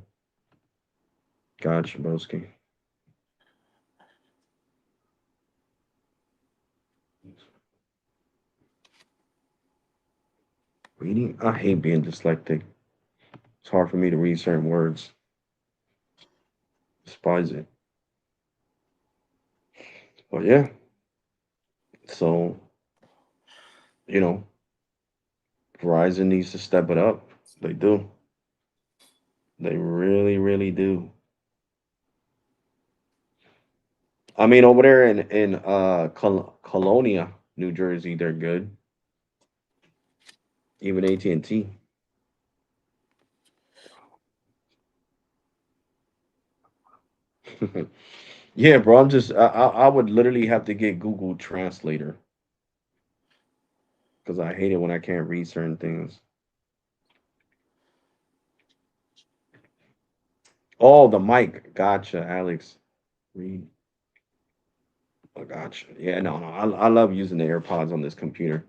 Gotcha, broski. Reading. I hate being dyslexic. It's hard for me to read certain words. Despise it. But yeah. So you know, Verizon needs to step it up. They do. They really, really do. I mean, over there in Colonia, New Jersey, they're good. Even AT&T. Yeah, bro. I would literally have to get Google Translator because I hate it when I can't read certain things. Oh, the mic. Gotcha, Alex. Read. Oh, gotcha. Yeah, no, no. I love using the AirPods on this computer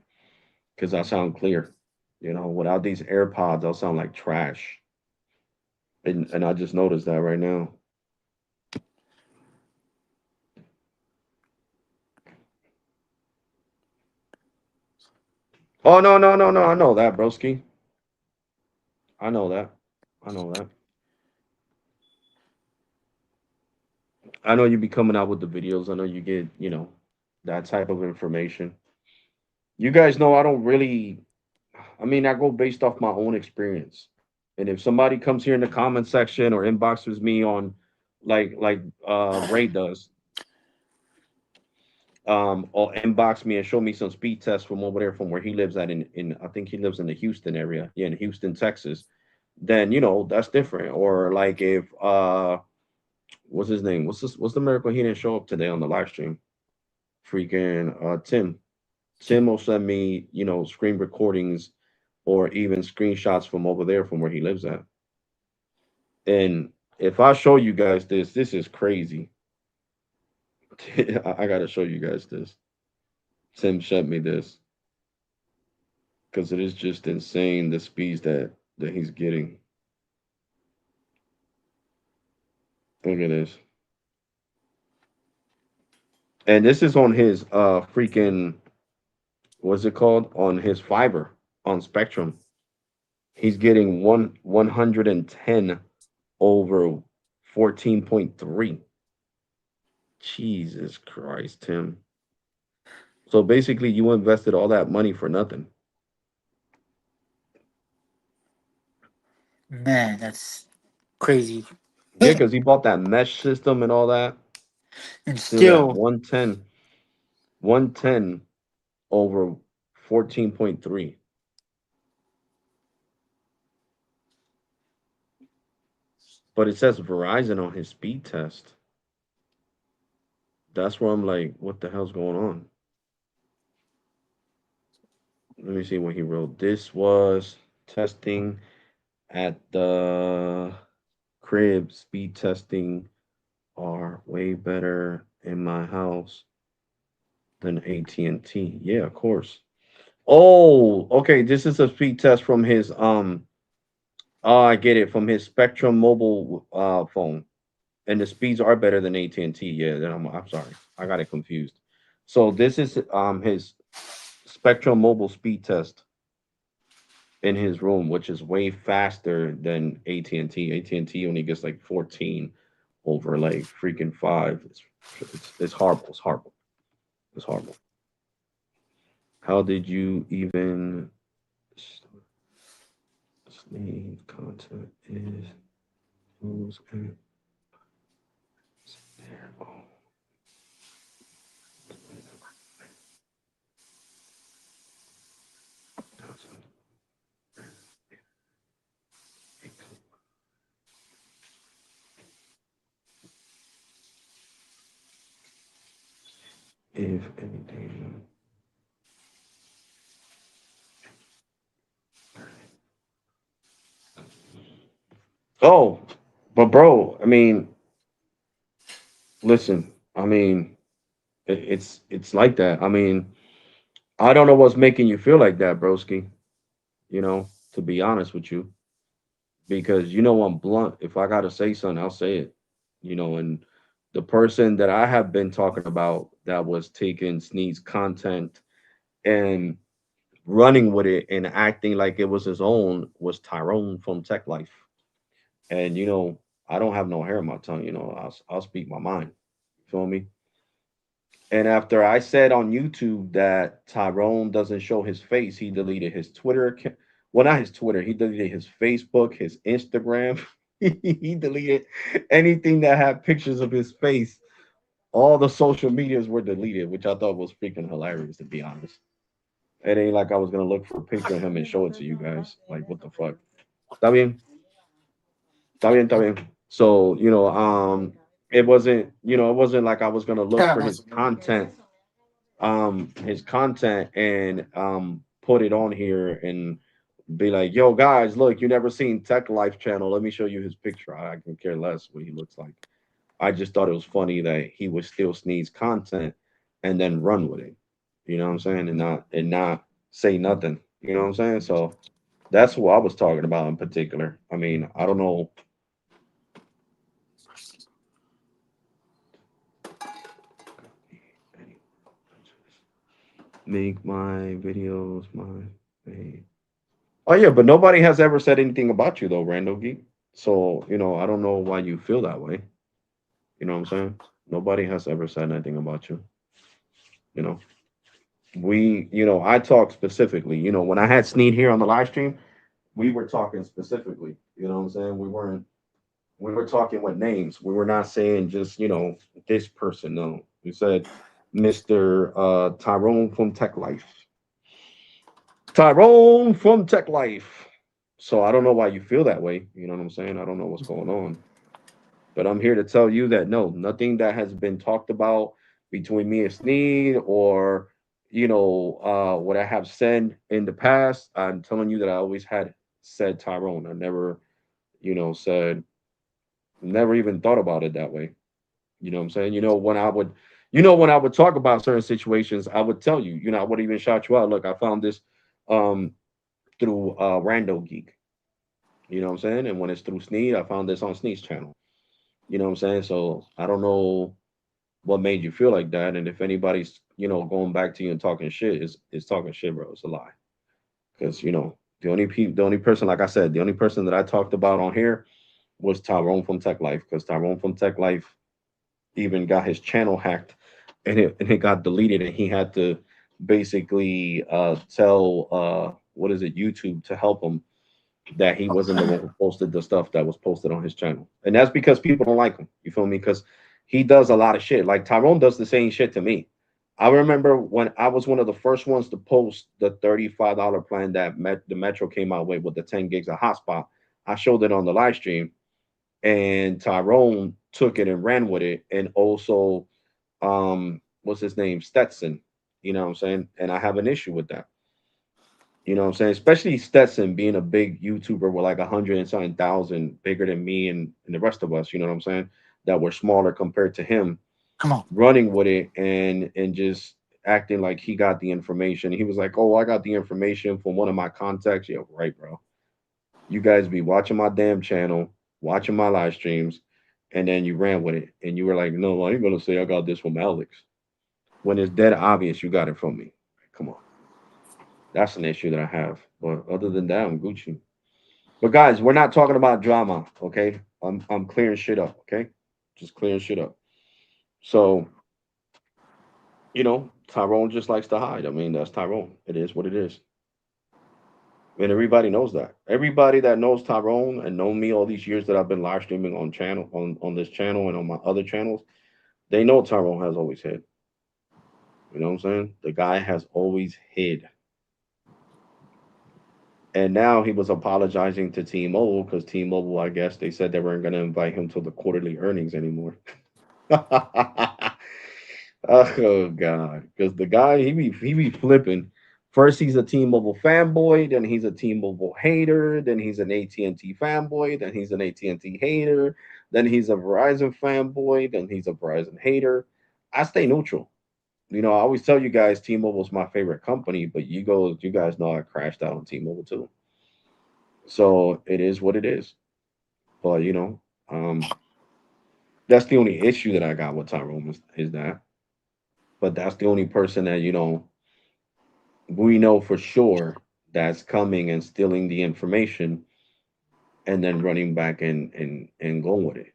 because I sound clear. Without these AirPods, I'll sound like trash. And I just noticed that right now. Oh no, no, no, no. I know that, broski. I know that. I know that. I know you be coming out with the videos. I know you get, that type of information. You guys know I don't really, I mean, I go based off my own experience. And if somebody comes here in the comment section or inboxes me on like Ray does, or inbox me and show me some speed tests from over there from where he lives at in I think he lives in the Houston area. Yeah, in Houston, Texas. Then, that's different. Or like if what's his name? What's the miracle he didn't show up today on the live stream? Freaking Tim. Tim will send me, screen recordings or even screenshots from over there from where he lives at. And if I show you guys this is crazy. I gotta show you guys this. Tim sent me this because it is just insane the speeds that he's getting. Look at this. And this is on his freaking what's it called? On his fiber on Spectrum. He's getting 110 over 14.3. Jesus Christ, Tim. So basically you invested all that money for nothing. Man, that's crazy. Yeah, because he bought that mesh system and all that. And Still at still, 110 over 14.3. But it says Verizon on his speed test. That's where I'm like, what the hell's going on? Let me see what he wrote. This was testing at the crib. Speed testing are way better in my house than AT&T. Yeah, of course. Oh, okay. This is a speed test from his oh, I get it, from his Spectrum mobile phone. And the speeds are better than AT&T. Yeah, then I'm sorry. I got it confused. So this is his Spectrum mobile speed test in his room, which is way faster than AT&T. AT&T only gets like 14 over like freaking 5. It's horrible. It's horrible. It's horrible. How did you even Sneed content is who's there? Oh. If anything. Oh, but bro, I mean, listen, I mean, it's like that. I mean, I don't know what's making you feel like that, broski. To be honest with you, because I'm blunt. If I gotta say something, I'll say it. And the person that I have been talking about that was taking Sneed's content and running with it and acting like it was his own was Tyrone from Tech Life. And I don't have no hair on my tongue. I'll speak my mind. You feel me? And after I said on YouTube that Tyrone doesn't show his face, he deleted his Twitter account. Well, not his Twitter. He deleted his Facebook, his Instagram. He deleted anything that had pictures of his face. All the social medias were deleted, which I thought was freaking hilarious, to be honest. It ain't like I was gonna look for a picture of him and show it to you guys. Like, what the fuck? Está bien, está bien, está bien. So, it wasn't like I was gonna look for his content and put it on here and be like, yo guys, look, you never seen Tech Life channel. Let me show you his picture. I can care less what he looks like. I just thought it was funny that he would still sneeze content and then run with it. You know what I'm saying? And not say nothing. You know what I'm saying? So that's what I was talking about in particular. I mean, I don't know. Make my videos my way. Oh yeah, but nobody has ever said anything about you though, Randall Geek. So, I don't know why you feel that way. You know what I'm saying? Nobody has ever said anything about you. You know. I talk specifically. When I had Sneed here on the live stream, we were talking specifically. You know what I'm saying? We were talking with names. We were not saying just, this person. No. We said Mr. Tyrone from Tech Life. Tyrone from Tech Life. So I don't know why you feel that way. You know what I'm saying? I don't know what's going on. But I'm here to tell you that no, nothing that has been talked about between me and Sneed or what I have said in the past. I'm telling you that I always had said Tyrone. I never, said never even thought about it that way. You know what I'm saying? When I would talk about certain situations, I would tell you, I would even shout you out. Look, I found this um through Rando Geek. You know what I'm saying? And when it's through Sneed, I found this on Sneed's channel. You know what I'm saying? So I don't know what made you feel like that. And if anybody's, going back to you and talking shit, is talking shit, bro. It's a lie. Because, the only person, like I said, the only person that I talked about on here was Tyrone from Tech Life. Because Tyrone from Tech Life even got his channel hacked and it got deleted and he had to basically tell what is it, YouTube to help him that he wasn't the one who posted the stuff that was posted on his channel. And that's because people don't like him. You feel me? Because he does a lot of shit. Like Tyrone does the same shit to me. I remember when I was one of the first ones to post the $35 plan that the Metro came out with the 10 gigs of hotspot. I showed it on the live stream, and Tyrone took it and ran with it. And also, what's his name? Stetson. You know what I'm saying? And I have an issue with that. You know what I'm saying? Especially Stetson being a big YouTuber with like 100 and something thousand, bigger than me and the rest of us, you know what I'm saying? That were smaller compared to him, Come on. running with it and just acting like he got the information. He was like, "Oh, I got the information from one of my contacts." Yeah, right, bro. You guys be watching my damn channel, watching my live streams, and then you ran with it, and you were like, "No, I ain't gonna say I got this from Alex," when it's dead obvious you got it from me. Come on, that's an issue that I have. But other than that, I'm Gucci. But guys, we're not talking about drama, okay? I'm clearing shit up, okay? Just clearing shit up. So, Tyrone just likes to hide. I mean, that's Tyrone. It is what it is. And everybody knows that. Everybody that knows Tyrone and known me all these years that I've been live streaming on this channel and on my other channels, they know Tyrone has always hid. You know what I'm saying? The guy has always hid. And now he was apologizing to T-Mobile because T-Mobile, I guess, they said they weren't going to invite him to the quarterly earnings anymore. Oh God, because the guy he be flipping. First he's a T-Mobile fanboy, then he's a T-Mobile hater, then he's an AT&T fanboy, then he's an AT&T hater, then he's a Verizon fanboy, then he's a Verizon hater. I stay neutral. I always tell you guys T-Mobile's my favorite company, but you guys know I crashed out on T-Mobile too. So it is what it is. But that's the only issue that I got with Tyrone is that. But that's the only person that we know for sure that's coming and stealing the information and then running back and going with it.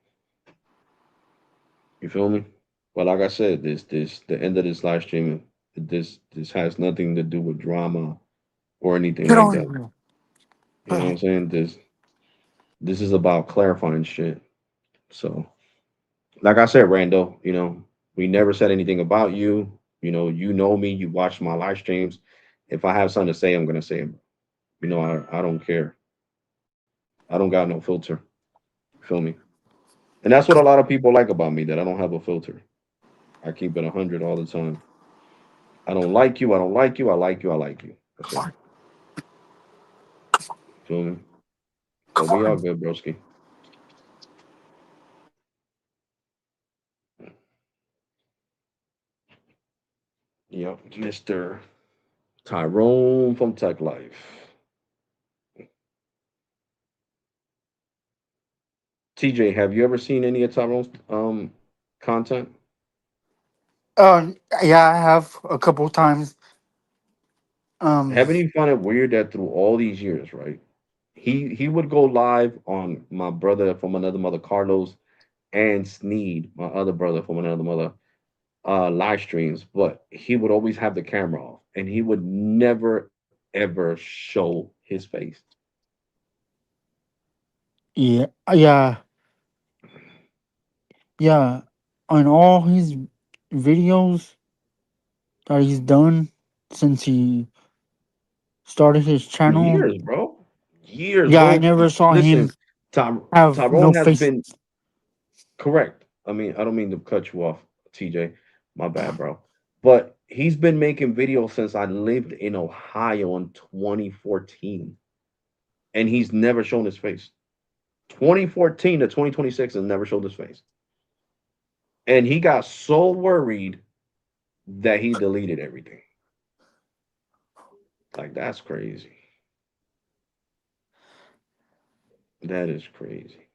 You feel me? But like I said, this the end of this live stream. This has nothing to do with drama or anything Get like on that. you. You know what I'm saying? This is about clarifying shit. So, like I said, Rando, we never said anything about you. You know me. You watch my live streams. If I have something to say, I'm gonna say it. I don't care. I don't got no filter. Feel me? And that's what a lot of people like about me, that I don't have a filter. I keep it 100 all the time. I don't like you. I don't like you. I like you. I like you. That's it. Feel me? But we all good, broski. Yep, Mr. Tyrone from Tech Life. TJ, have you ever seen any of Tyrone's content? Yeah, I have a couple times. Um, Haven't you found it weird that through all these years, right? He would go live on my brother from another mother, Carlos, and Sneed, my other brother from another mother, live streams, but he would always have the camera off and he would never ever show his face. yeah, yeah, yeah. On all his videos that he's done since he started his channel, Years, bro. Years, yeah, I bro. never saw him Listen, have no Tyrone has face. been correct. I mean, I don't mean to cut you off, TJ. My bad, bro. But he's been making videos since I lived in Ohio in 2014, and he's never shown his face. 2014 to 2026 and never showed his face. And he got so worried that he deleted everything. Like, that's crazy. That is crazy.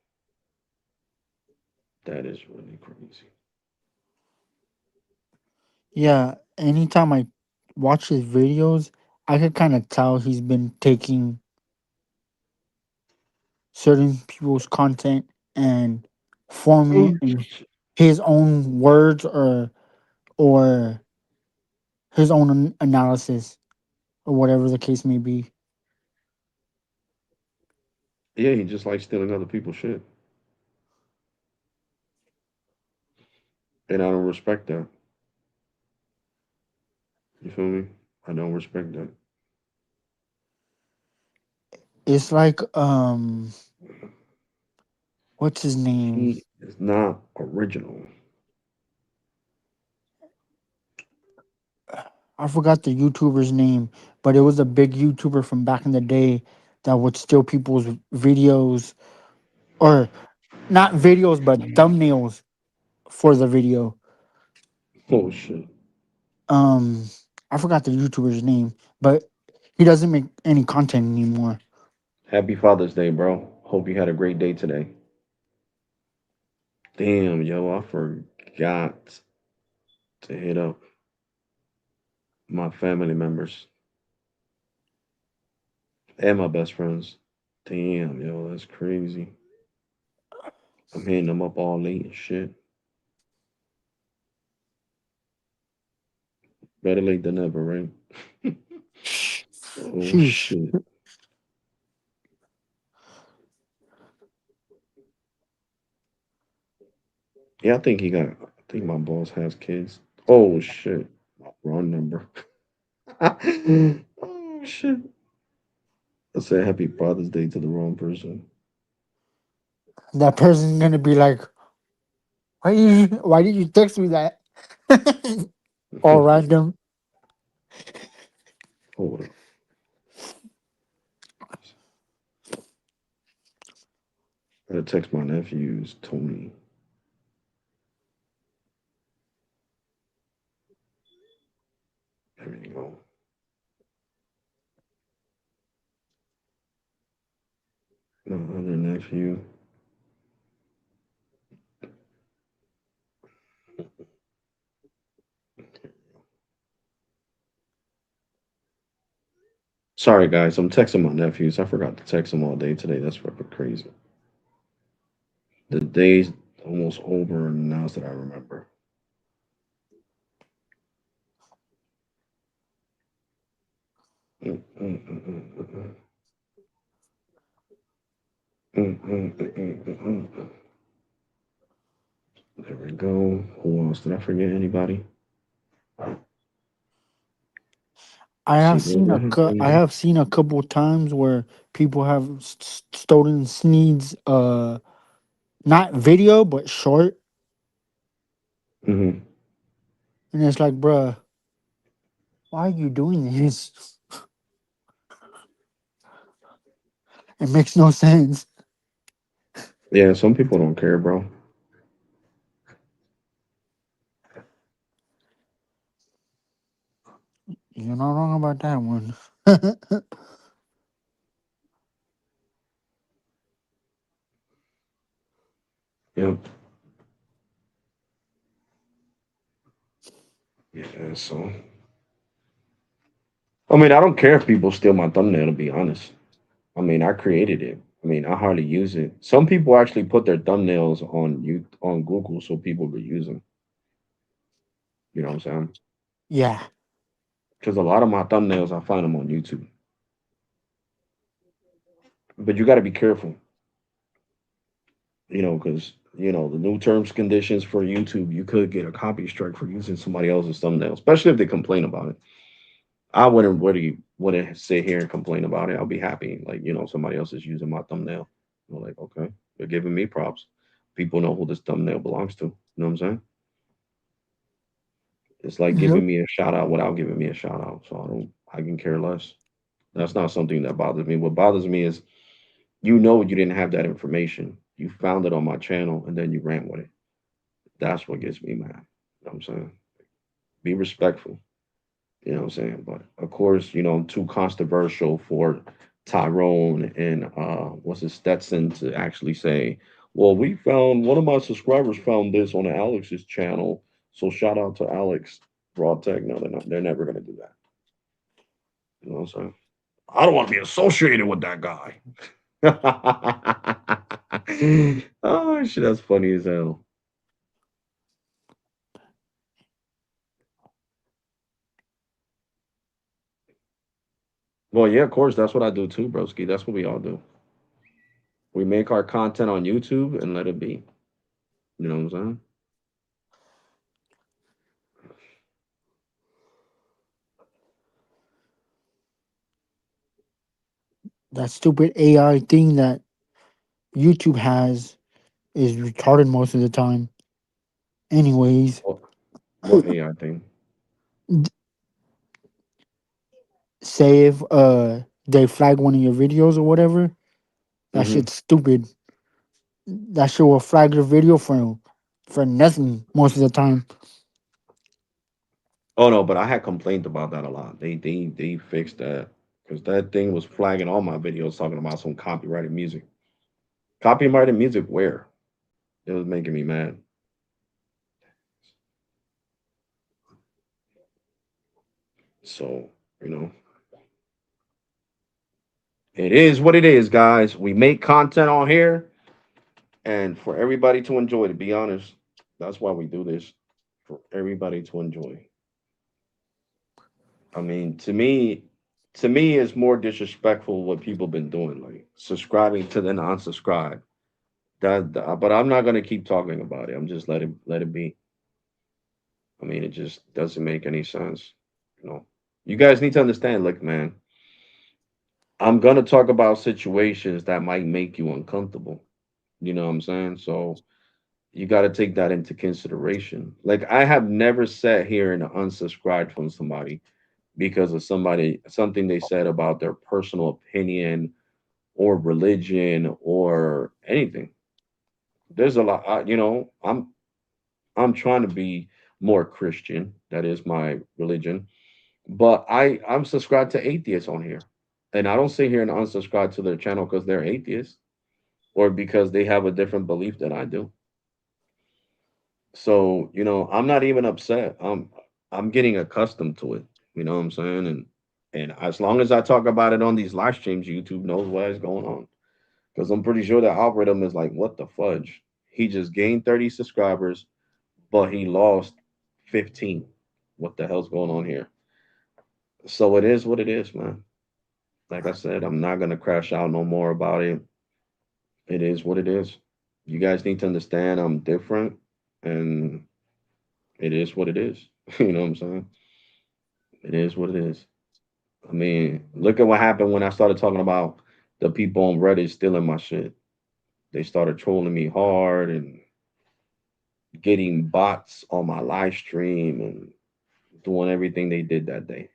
That is really crazy. Yeah, anytime I watch his videos, I could kind of tell he's been taking certain people's content and forming Oh, it in his own words or his own analysis or whatever the case may be. yeah, he just likes stealing other people's shit. And I don't respect that. You feel me? I don't respect that. It's like what's his name? He is not original. I forgot the YouTuber's name, but it was a big YouTuber from back in the day that would steal people's videos, or not videos but thumbnails for the video. Oh shit. um I forgot the YouTuber's name, but he doesn't make any content anymore. Happy Father's Day, bro. Hope you had a great day today. Damn, yo, I forgot to hit up my family members and my best friends. Damn, yo, that's crazy. I'm hitting them up all late and shit. Better late than never, right? Oh Sheesh. shit. Yeah, I think my boss has kids. Oh shit. Wrong number. Oh shit. I said happy Father's Day to the wrong person. That person's gonna be like, why did you text me that? All random. Hold up. I gotta text my nephews, Tony. There you go. My other nephew. Sorry guys, I'm texting my nephews. I forgot to text them all day today. That's fucking crazy. The day's almost over and now that I remember. Mm, mm, mm, mm, mm, mm. Mm, mm, mm, mm, mm, mm. There we go. Who else? Did I forget anybody? See, go ahead, I Tony. have seen a couple times where people have stolen Sneed's not video but short, Hmm. and it's like, bruh, why are you doing this? It makes no sense. Yeah, some people don't care, bro. You're not wrong about that one. Yep. Yeah, so I mean, I don't care if people steal my thumbnail, to be honest. I mean, I created it. I mean, I hardly use it. Some people actually put their thumbnails on Google so people could use them. You know what I'm saying? Yeah. Because a lot of my thumbnails, I find them on YouTube. But you got to be careful, because the new terms conditions for YouTube, you could get a copy strike for using somebody else's thumbnail, especially if they complain about it. I wouldn't sit here and complain about it. I'll be happy, like somebody else is using my thumbnail. I'm like, okay, they're giving me props. People know who this thumbnail belongs to. You know what I'm saying? It's like Yep. giving me a shout out without giving me a shout out. So I can care less. That's not something that bothers me. What bothers me is you didn't have that information. You found it on my channel and then you ran with it. That's what gets me mad. You know what I'm saying? Be respectful. You know what I'm saying? But of course, I'm too controversial for Tyrone and what's it, Stetson to actually say, well, we found one of my subscribers found this on Alex's channel. So shout out to Alex Raw Tech. No, they're never gonna do that. You know what I'm saying? I don't want to be associated with that guy. Oh shit, that's funny as hell. Well, yeah, of course, that's what I do too, broski. That's what we all do. We make our content on YouTube and let it be. You know what I'm saying? That stupid AI thing that YouTube has is retarded most of the time. Anyways, What, what AI thing? say if they flag one of your videos or whatever, that Hmm. shit's stupid. That shit will flag your video for nothing most of the time. Oh no, but I had complained about that a lot. They fixed that because that thing was flagging all my videos talking about some copyrighted music. Copyrighted music where? It was making me mad. So, you know, it is what it is, guys. We make content on here and for everybody to enjoy, to be honest. That's why we do this. For everybody to enjoy. I mean, to me, it's more disrespectful what people been doing, like subscribing to then unsubscribe. But I'm not gonna keep talking about it. I'm just let it be. I mean, it just doesn't make any sense. You know, you guys need to understand. Look, man, I'm gonna talk about situations that might make you uncomfortable. You know what I'm saying? So you got to take that into consideration. Like I have never sat here and unsubscribed from somebody because of something they said about their personal opinion or religion or anything. There's a lot, I'm trying to be more Christian. That is my religion. But I'm subscribed to atheists on here. And I don't sit here and unsubscribe to their channel because they're atheists or because they have a different belief than I do. So, I'm not even upset. I'm getting accustomed to it. You know what I'm saying? And as long as I talk about it on these live streams, YouTube knows what is going on. Because I'm pretty sure the algorithm is like, what the fudge? He just gained 30 subscribers, but he lost 15. What the hell's going on here? So it is what it is, man. Like I said, I'm not gonna crash out no more about it. It is what it is. You guys need to understand I'm different and it is what it is. You know what I'm saying? It is what it is. I mean, look at what happened when I started talking about the people on Reddit stealing my shit. They started trolling me hard and getting bots on my live stream and doing everything they did that day.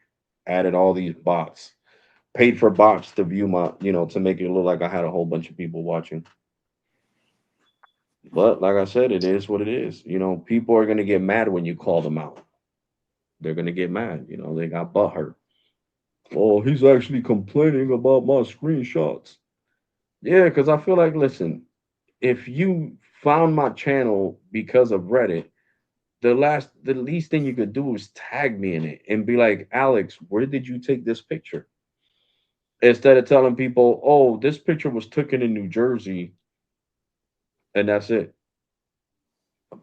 Added all these bots, paid for bots to view to make it look like I had a whole bunch of people watching. But like I said, it is what it is. People are gonna get mad when you call them out. They're gonna get mad. They got butt hurt. Oh, he's actually complaining about my screenshots. Yeah, because I feel like, listen, if you found my channel because of Reddit, the least thing you could do is tag me in it and be like, Alex, where did you take this picture? Instead of telling people, oh, this picture was taken in New Jersey, and that's it.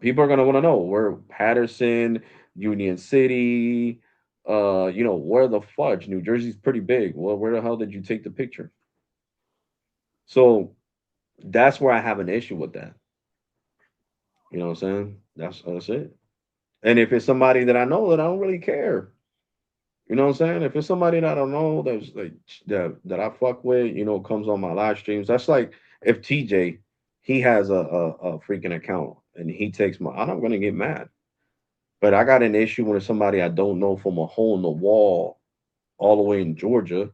People are gonna want to know where Patterson, Union City, where the fudge? New Jersey's pretty big. Well, where the hell did you take the picture? So that's where I have an issue with that. You know what I'm saying? That's it. And if it's somebody that I know, then I don't really care. You know what I'm saying? If it's somebody that I don't know that's like that I fuck with, comes on my live streams. That's like if TJ he has a freaking account and he takes I'm not gonna get mad. But I got an issue when it's somebody I don't know from a hole in the wall all the way in Georgia,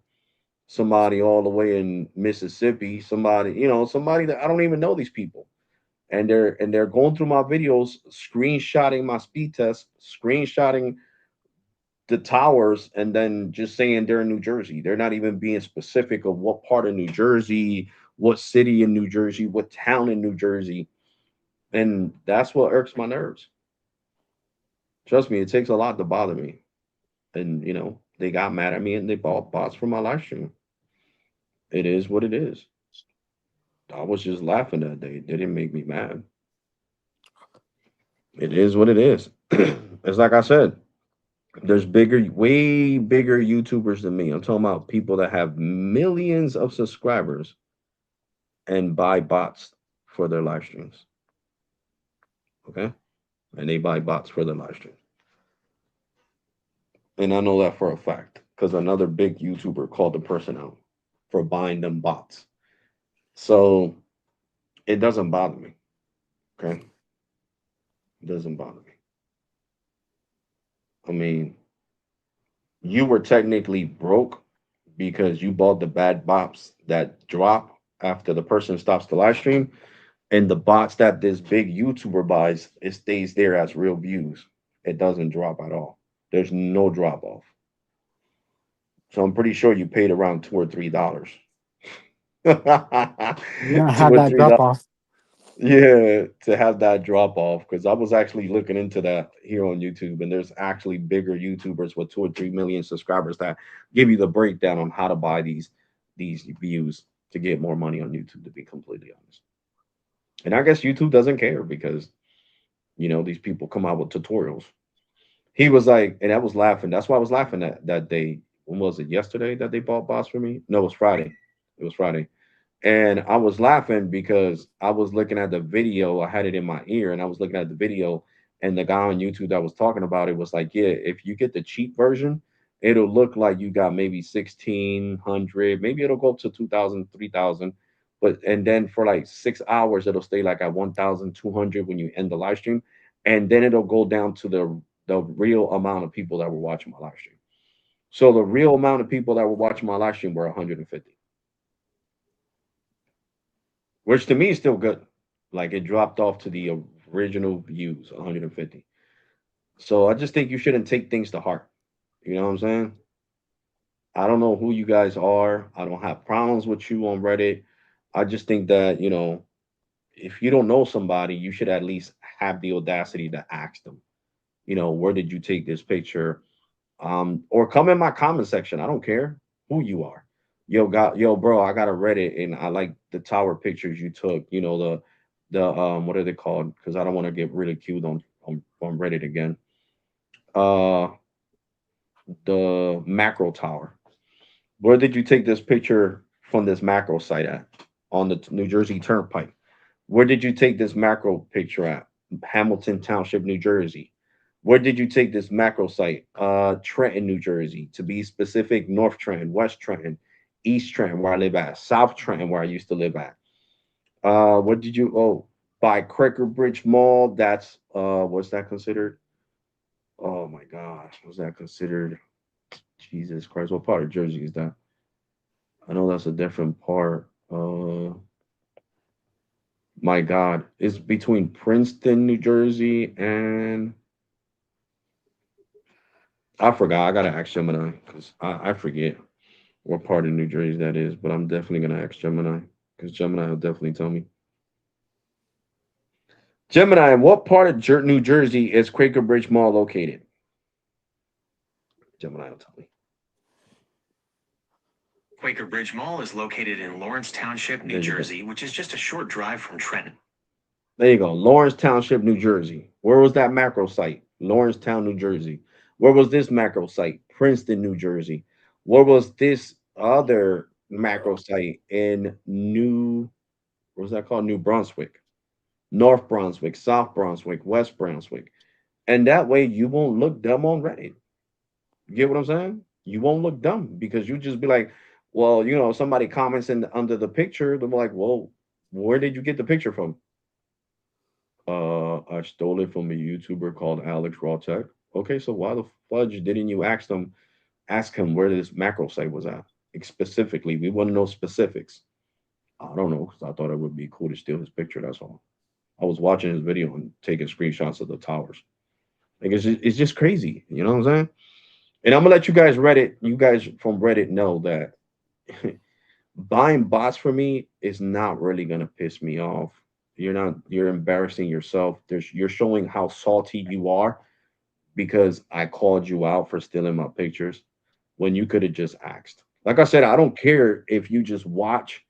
somebody all the way in Mississippi, somebody that I don't even know these people. And they're going through my videos, screenshotting my speed test, screenshotting the towers, and then just saying they're in New Jersey. They're not even being specific of what part of New Jersey, what city in New Jersey, what town in New Jersey. And that's what irks my nerves. Trust me, it takes a lot to bother me. And they got mad at me and they bought bots for my live stream. It is what it is. I was just laughing that day. They didn't make me mad. It is what it is. It's like I said, there's way bigger YouTubers than me. I'm talking about people that have millions of subscribers and buy bots for their live streams. Okay? And they buy bots for their live streams. And I know that for a fact because another big YouTuber called the person out for buying them bots. So it doesn't bother me. Okay? It doesn't bother me. I mean, you were technically broke because you bought the bad bots that drop after the person stops the live stream, and the bots that this big YouTuber buys, it stays there as real views. It doesn't drop at all. There's no drop off. So I'm pretty sure you paid around $2 or $3. Not Two have or that three drop dollars. off. Yeah, to have that drop off, because I was actually looking into that here on YouTube, and there's actually bigger YouTubers with 2 or 3 million subscribers that give you the breakdown on how to buy these views to get more money on YouTube. To be completely honest, and I guess YouTube doesn't care because these people come out with tutorials. He was like, and I was laughing. That's why I was laughing that day. When was it? Yesterday that they bought bots for me? No, it was Friday. It was Friday. And I was laughing because I was looking at the video. I had it in my ear and I was looking at the video. And the guy on YouTube that was talking about it was like, yeah, if you get the cheap version, it'll look like you got maybe 1,600, maybe it'll go up to 2,000, 3,000. But and then for like 6 hours, it'll stay like at 1,200 when you end the live stream. And then it'll go down to the real amount of people that were watching my live stream. So the real amount of people that were watching my live stream were 150, which to me is still good. Like it dropped off to the original views, 150. So I just think you shouldn't take things to heart. You know what I'm saying? I don't know who you guys are. I don't have problems with you on Reddit. I just think that, if you don't know somebody, you should at least have the audacity to ask them, where did you take this picture? Or come in my comment section. I don't care who you are. Yo, bro, I got a Reddit and I like the tower pictures you took. The what are they called? Because I don't want to get ridiculed on Reddit again. Uh, the macro tower. Where did you take this picture from this macro site at? On the New Jersey Turnpike. Where did you take this macro picture at? Hamilton Township, New Jersey. Where did you take this macro site? Trenton, New Jersey. To be specific, North Trenton, West Trenton, East Trenton, where I live at, South Trenton, where I used to live at. What did you? Oh, by Quaker Bridge Mall. That's what's that considered? Oh my gosh, what's that considered? Jesus Christ, what part of Jersey is that? I know that's a different part. My God, it's between Princeton, New Jersey, and I forgot. I gotta ask Gemini because I forget what part of New Jersey that is, but I'm definitely gonna ask Gemini because Gemini will definitely tell me. Gemini, what part of New Jersey is Quaker Bridge Mall located? Gemini will tell me. Quaker Bridge Mall is located in Lawrence Township, New There you go. Jersey, which is just a short drive from Trenton. There you go. Lawrence Township, New Jersey. Where was that macro site? Lawrencetown, New Jersey. Where was this macro site? Princeton, New Jersey. Where was this other macro site in what was that called? New Brunswick, North Brunswick, South Brunswick, West Brunswick. And that way you won't look dumb on Reddit. You get what I'm saying? You won't look dumb because you just be like, well, somebody comments under the picture, they're like, well, where did you get the picture from? I stole it from a YouTuber called Alex Rawtech. Okay, so why the fudge didn't you ask him where this macro site was at? Specifically, we want to know specifics. I don't know because I thought it would be cool to steal his picture. That's all. I was watching his video and taking screenshots of the towers. Like it's just crazy. You know what I'm saying? And I'm gonna let you guys from Reddit know that buying bots for me is not really gonna piss me off. You're embarrassing yourself. You're showing how salty you are because I called you out for stealing my pictures when you could have just asked. Like I said, I don't care if you just watch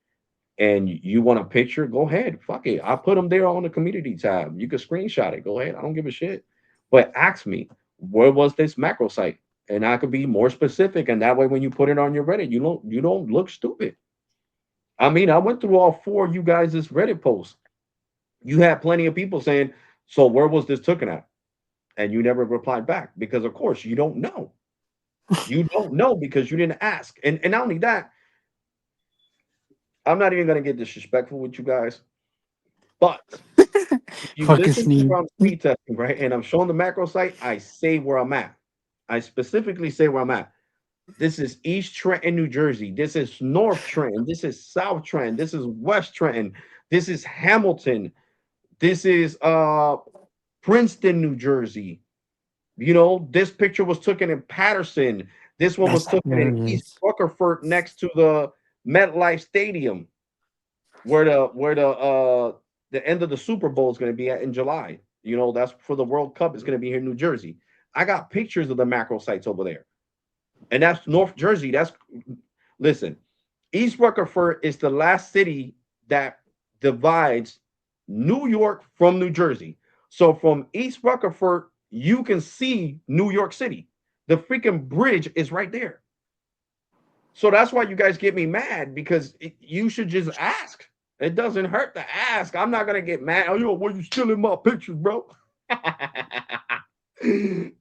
and you want a picture, go ahead. Fuck it. I put them there on the community tab. You can screenshot it. Go ahead. I don't give a shit. But ask me, where was this macro site? And I could be more specific. And that way, when you put it on your Reddit, you don't look stupid. I mean, I went through all four of you guys' Reddit posts. You had plenty of people saying, so where was this taken at? And you never replied back because, of course, you don't know. You don't know because you didn't ask. And not only that, I'm not even going to get disrespectful with you guys, but if you Fucking listen to Sneed. where I'm speed testing, right, and I'm showing the macro site, I say where I'm at. I specifically say where I'm at. This is East Trenton, New Jersey. This is North Trenton. This is South Trenton. This is West Trenton. This is Hamilton. This is Princeton, New Jersey. You know, this picture was taken in Patterson. This one was That's taken in East hilarious. Rutherford next to the MetLife Stadium, where the end of the Super Bowl is going to be at in July. You know, that's for the World Cup. It's going to be here in New Jersey. I got pictures of the macro sites over there, and that's North Jersey. That's listen. East Rutherford is the last city that divides New York from New Jersey. So from East Rutherford, you can see New York City. The freaking bridge is right there. So that's why you guys get me mad because you should just ask. It doesn't hurt to ask. I'm not gonna get mad. Oh, yo, were you stealing my pictures, bro?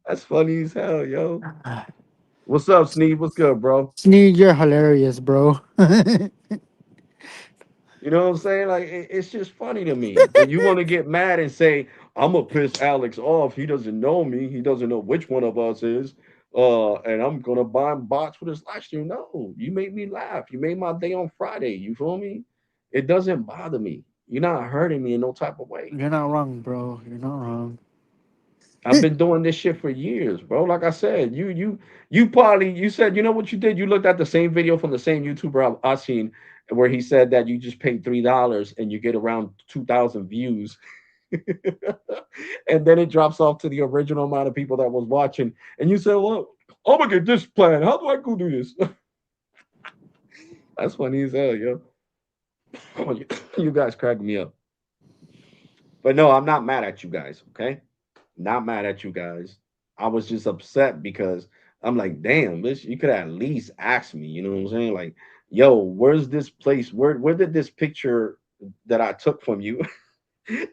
That's funny as hell, yo. What's up, Sneed? What's good, bro? Sneed, you're hilarious, bro. You know what I'm saying? Like it's just funny to me. But you want to get mad and say, I'm gonna piss Alex off. He doesn't know me. He doesn't know which one of us is. And I'm gonna buy him bots for this live stream. No, you made me laugh. You made my day on Friday. You feel me? It doesn't bother me. You're not hurting me in no type of way. You're not wrong, bro. You're not wrong. I've been doing this shit for years, bro. Like I said, you probably you said you know what you did. You looked at the same video from the same YouTuber I seen where he said that you just paid $3 and you get around 2,000 views, and then it drops off to the original amount of people that was watching. And you said, "Well, I'm gonna get this plan. How do I go do this?" That's funny as hell, yo. You guys crack me up. But no, I'm not mad at you guys. Okay. Not mad at you guys. I was just upset because I'm like, damn, bitch, you could at least ask me. You know what I'm saying? Like, yo, where's this place? Where did this picture that I took from you,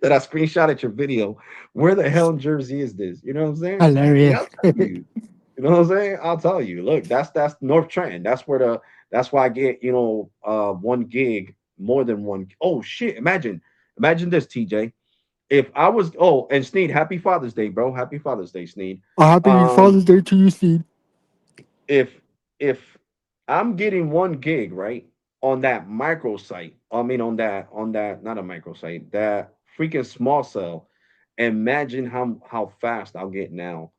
that I screenshotted your video, where the hell in Jersey is this? You know what I'm saying? Yeah, Hilarious. I'll tell you. You know what I'm saying? I'll tell you. Look, that's North Trenton. That's why I get, one gig, more than one. Oh shit. Imagine this, TJ. If I was and Sneed, happy Father's Day, bro. Happy Father's Day, Sneed. Happy Um, Father's Day to you, Sneed. if I'm getting 1 gig, right, on that microsite, I mean on that not a microsite, that freaking small cell, imagine how fast I'll get now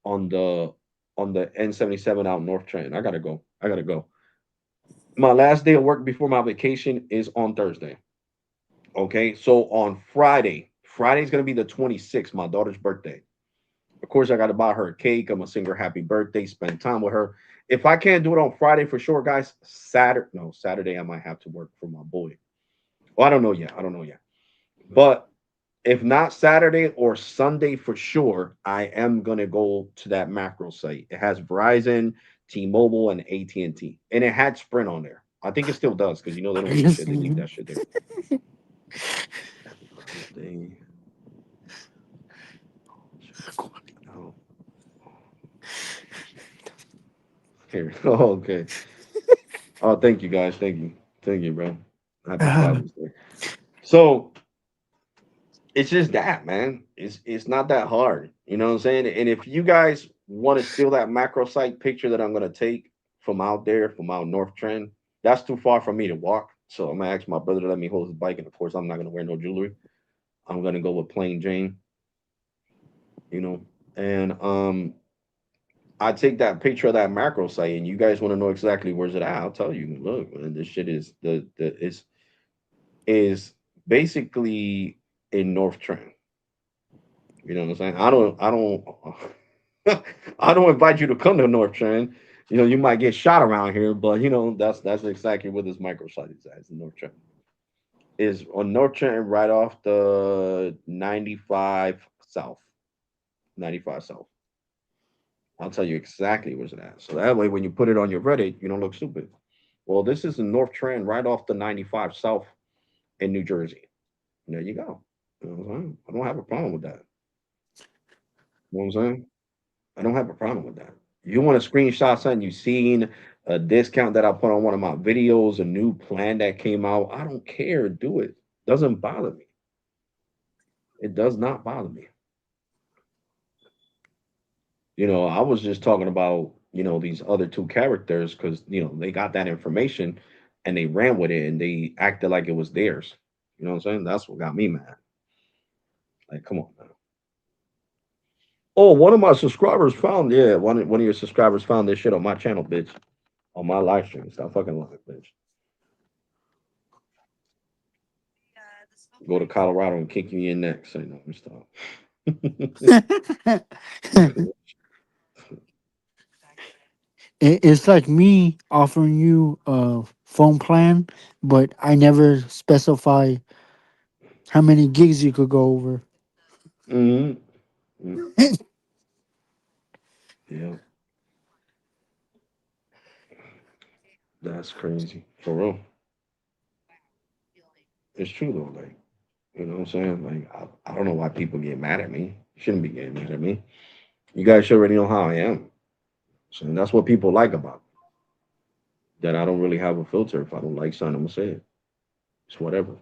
on the N77 out in North Trenton. I gotta go. I gotta go. My last day of work before my vacation is on Thursday. Okay, so on Friday's gonna be the 26th, my daughter's birthday. Of course, I got to buy her a cake. I'm gonna sing her happy birthday, spend time with her. If I can't do it on Friday for sure, guys, Saturday I might have to work for my boy. Well, I don't know yet. I don't know yet. But if not Saturday or Sunday for sure, I am gonna go to that macro site. It has Verizon, T-Mobile, and AT&T, and it had Sprint on there. I think it still does because they don't give a Hilarious, shit. They leave Sneed. that shit there. Happy Father's Day. Oh, here. Oh, okay. Oh, thank you guys. Thank you, bro. Happy Father's Day. So it's just that, man. It's not that hard. You know what I'm saying? And if you guys want to steal that macro site picture that I'm gonna take from out there, from out North Trend, that's too far for me to walk. So I'm gonna ask my brother to let me hold his bike, and of course I'm not gonna wear no jewelry. I'm gonna go with plain Jane, you know. And I take that picture of that macro site, and you guys want to know exactly where's it at. I'll tell you. Look, man, this shit is is basically in North Trent. You know what I'm saying? I don't invite you to come to North Trent. You know, you might get shot around here, but that's exactly what this microsite is at. It's in North Trent. Is on North Trent right off the 95 South. 95 South. I'll tell you exactly where's it at. So that way when you put it on your Reddit, you don't look stupid. Well, this is in North Trent, right off the 95 South in New Jersey. And there you go. You know what I'm saying? I don't have a problem with that. You know what I'm saying? I don't have a problem with that. You want to screenshot something you seen, a discount that I put on one of my videos, a new plan that came out. I don't care. Do it. Doesn't bother me. It does not bother me. I was just talking about, these other two characters because, they got that information and they ran with it and they acted like it was theirs. You know what I'm saying? That's what got me mad. Like, come on, man. Oh, one of my subscribers found, yeah, one of your subscribers found this shit on my channel, bitch. On my live stream. Stop fucking lying, bitch. Go to Colorado and kick you in your neck. Say no, stop. It's like me offering you a phone plan, but I never specify how many gigs you could go over. hmm Yeah, that's crazy. For real. It's true though, like, you know what I'm saying? Like, I don't know why people get mad at me. Shouldn't be getting mad at me. You guys should already know how I am. So that's what people like about me. That I don't really have a filter. If I don't like something, I'm gonna say it. It's whatever.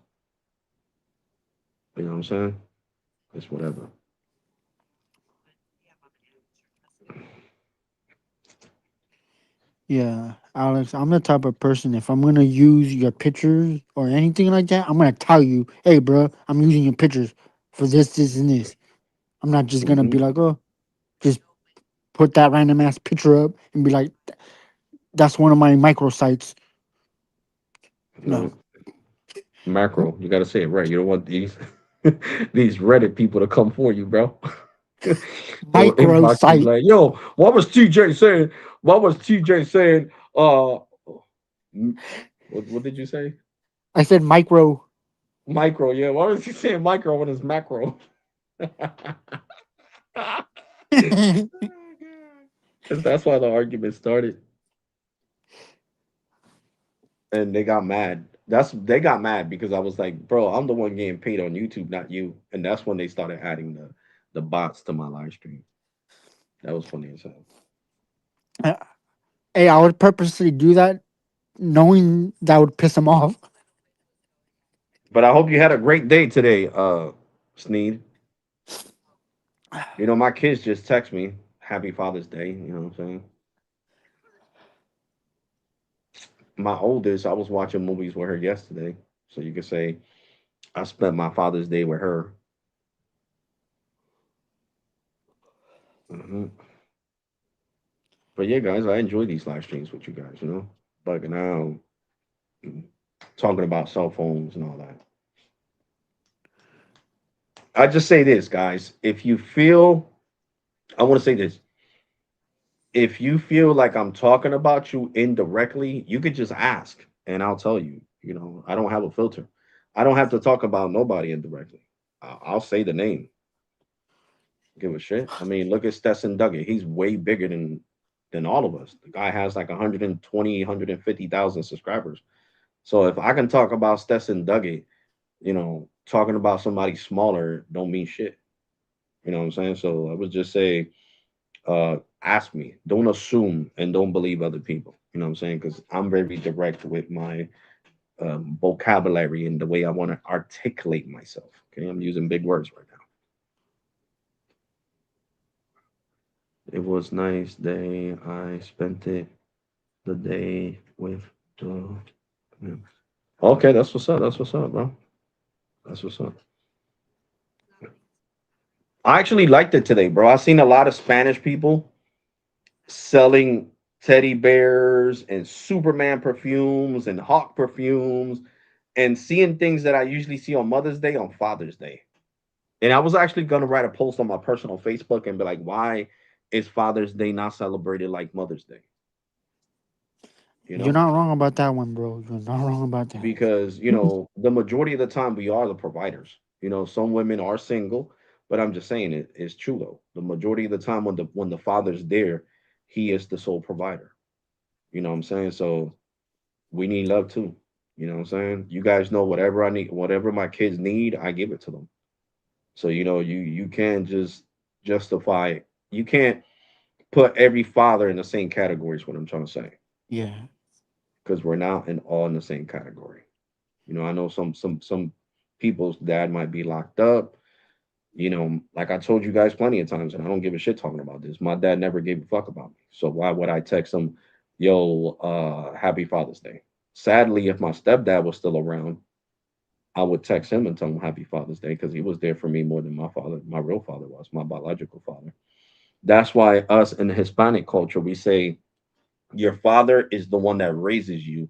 You know what I'm saying? It's whatever. Yeah, Alex, I'm the type of person, if I'm gonna use your pictures or anything like that, I'm gonna tell you, hey, bro, I'm using your pictures for this, this, and this. I'm not just gonna be hmm like, oh, just put that random ass picture up and be like, that's one of my microsites. No, Right. Macro. You gotta say it right. You don't want these these Reddit people to come for you, bro. They'll inbox you microsite. like, yo, what was TJ saying? What was TJ saying? M- what did you say? I said micro. Micro, yeah. Why was he saying micro when it's macro? That's why the argument started. And they got mad. They got mad because I was like, bro, I'm the one getting paid on YouTube, not you. And that's when they started adding the bots to my live stream. That was funny as hell. Hey, I would purposely do that knowing that would piss him off. But I hope you had a great day today, Sneed. You know, my kids just text me, Happy Father's Day. You know what I'm saying? My oldest, I was watching movies with her yesterday. So you could say I spent my Father's Day with her. hmm But yeah, guys, I enjoy these live streams with you guys, you know, bugging out, mm, talking about cell phones and all that. I just say this, guys. If you feel, I want to say this. If you feel like I'm talking about you indirectly, you could just ask and I'll tell you. You know, I don't have a filter. I don't have to talk about nobody indirectly. I'll say the name. Give a shit. I mean, look at Stetson Duggett. He's way bigger than all of us. The guy has like 120, 150,000 subscribers. So if I can talk about Stetson Duggett, you know, talking about somebody smaller don't mean shit. You know what I'm saying? So I would just say, ask me. Don't assume and don't believe other people. You know what I'm saying? Because I'm very direct with my vocabulary and the way I want to articulate myself. Okay, I'm using big words right now. It was nice day. I spent it the day with the. Yeah. Okay, that's what's up. That's what's up, bro. That's what's up. I actually liked it today, bro. I seen a lot of Spanish people selling teddy bears and Superman perfumes and Hawk perfumes and seeing things that I usually see on Mother's Day on Father's Day. And I was actually gonna write a post on my personal Facebook and be like, why is Father's Day not celebrated like Mother's Day? You You're know? not wrong about that one, bro. You're not wrong about that. Because, you know, the majority of the time we are the providers. You know, some women are single, but I'm just saying it's true though. The majority of the time when the father's there, he is the sole provider. You know what I'm saying? So we need love too. You know what I'm saying? You guys know whatever I need, whatever my kids need, I give it to them. So you know, you can't just justify. You can't put every father in the same category. Is what I'm trying to say, Yeah. because we're not all in the same category. You know, I know some people's dad might be locked up. You know, like I told you guys plenty of times, and I don't give a shit talking about this. My dad never gave a fuck about me. So why would I text him, yo, happy Father's Day? Sadly, if my stepdad was still around, I would text him and tell him happy Father's Day because he was there for me more than my father, my real father was, my biological father. That's why us in the Hispanic culture, we say your father is the one that raises you,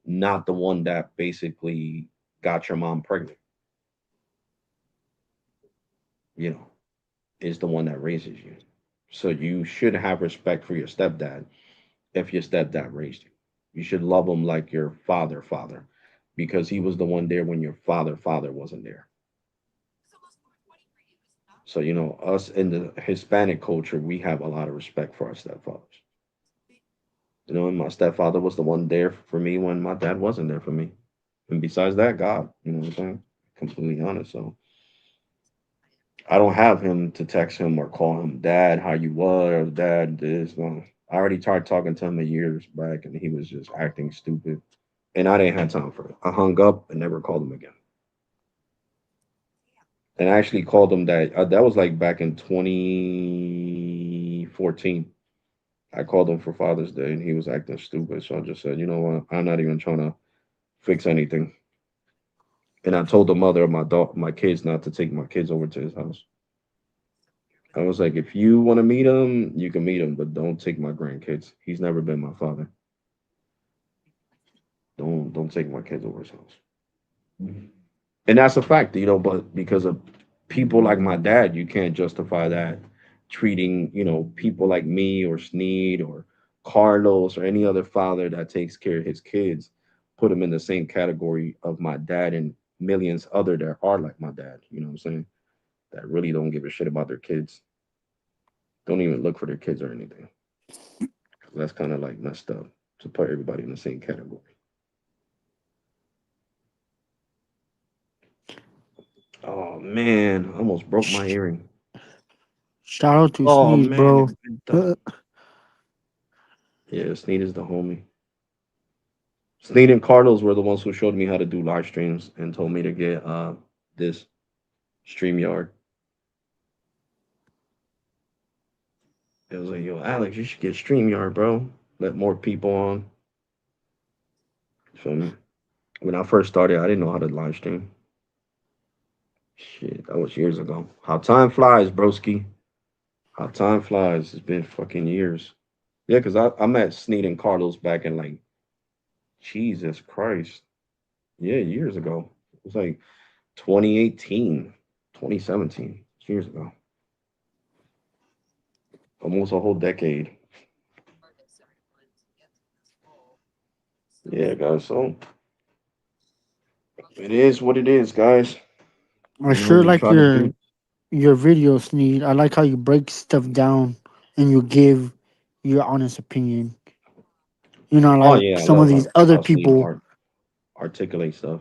not the one that basically got your mom pregnant, you know, is the one that raises you. So you should have respect for your stepdad if your stepdad raised you. You should love him like your father, because he was the one there when your father wasn't there. So, us in the Hispanic culture, we have a lot of respect for our stepfathers. And my stepfather was the one there for me when my dad wasn't there for me. And besides that, God, you know what I'm saying? Completely honest. So I don't have him to text him or call him dad, how you was, dad, this. No. I already tried talking to him years back and he was just acting stupid. And I didn't have time for it. I hung up and never called him again. And I actually called him that was like back in 2014. I called him for Father's Day and he was acting stupid. So I just said, you know what? I'm not even trying to fix anything. And I told the mother of my kids not to take my kids over to his house. I was like, if you want to meet him, you can meet him, but don't take my grandkids. He's never been my father. Don't take my kids over his house. And that's a fact, but because of people like my dad, you can't justify that treating, people like me or Sneed or Carlos or any other father that takes care of his kids, put them in the same category of my dad and millions other that are like my dad, you know what I'm saying? That really don't give a shit about their kids. Don't even look for their kids or anything. That's kind of like messed up to put everybody in the same category. Oh man, I almost broke my earring. Shout out to Oh Sneeze, man, bro. it bent up. Yeah, Sneed is the homie. Sneed and Carlos were the ones who showed me how to do live streams and told me to get this StreamYard. It was like, yo, Alex, you should get StreamYard, bro. Let more people on. You feel me? When I first started, I didn't know how to live stream. Shit, that was years ago. How time flies, broski. How time flies. It's been fucking years. Yeah, because I met Sneed and Carlos back in like, Jesus Christ. Yeah, years ago. It was like 2018, 2017, years ago. Almost a whole decade. Yeah, guys. So it is what it is, guys. I sure We like try to do. your video, Sneed. I like how you break stuff down and you give your honest opinion. Oh Like yeah, I some of love these other how Sneed people. articulate stuff.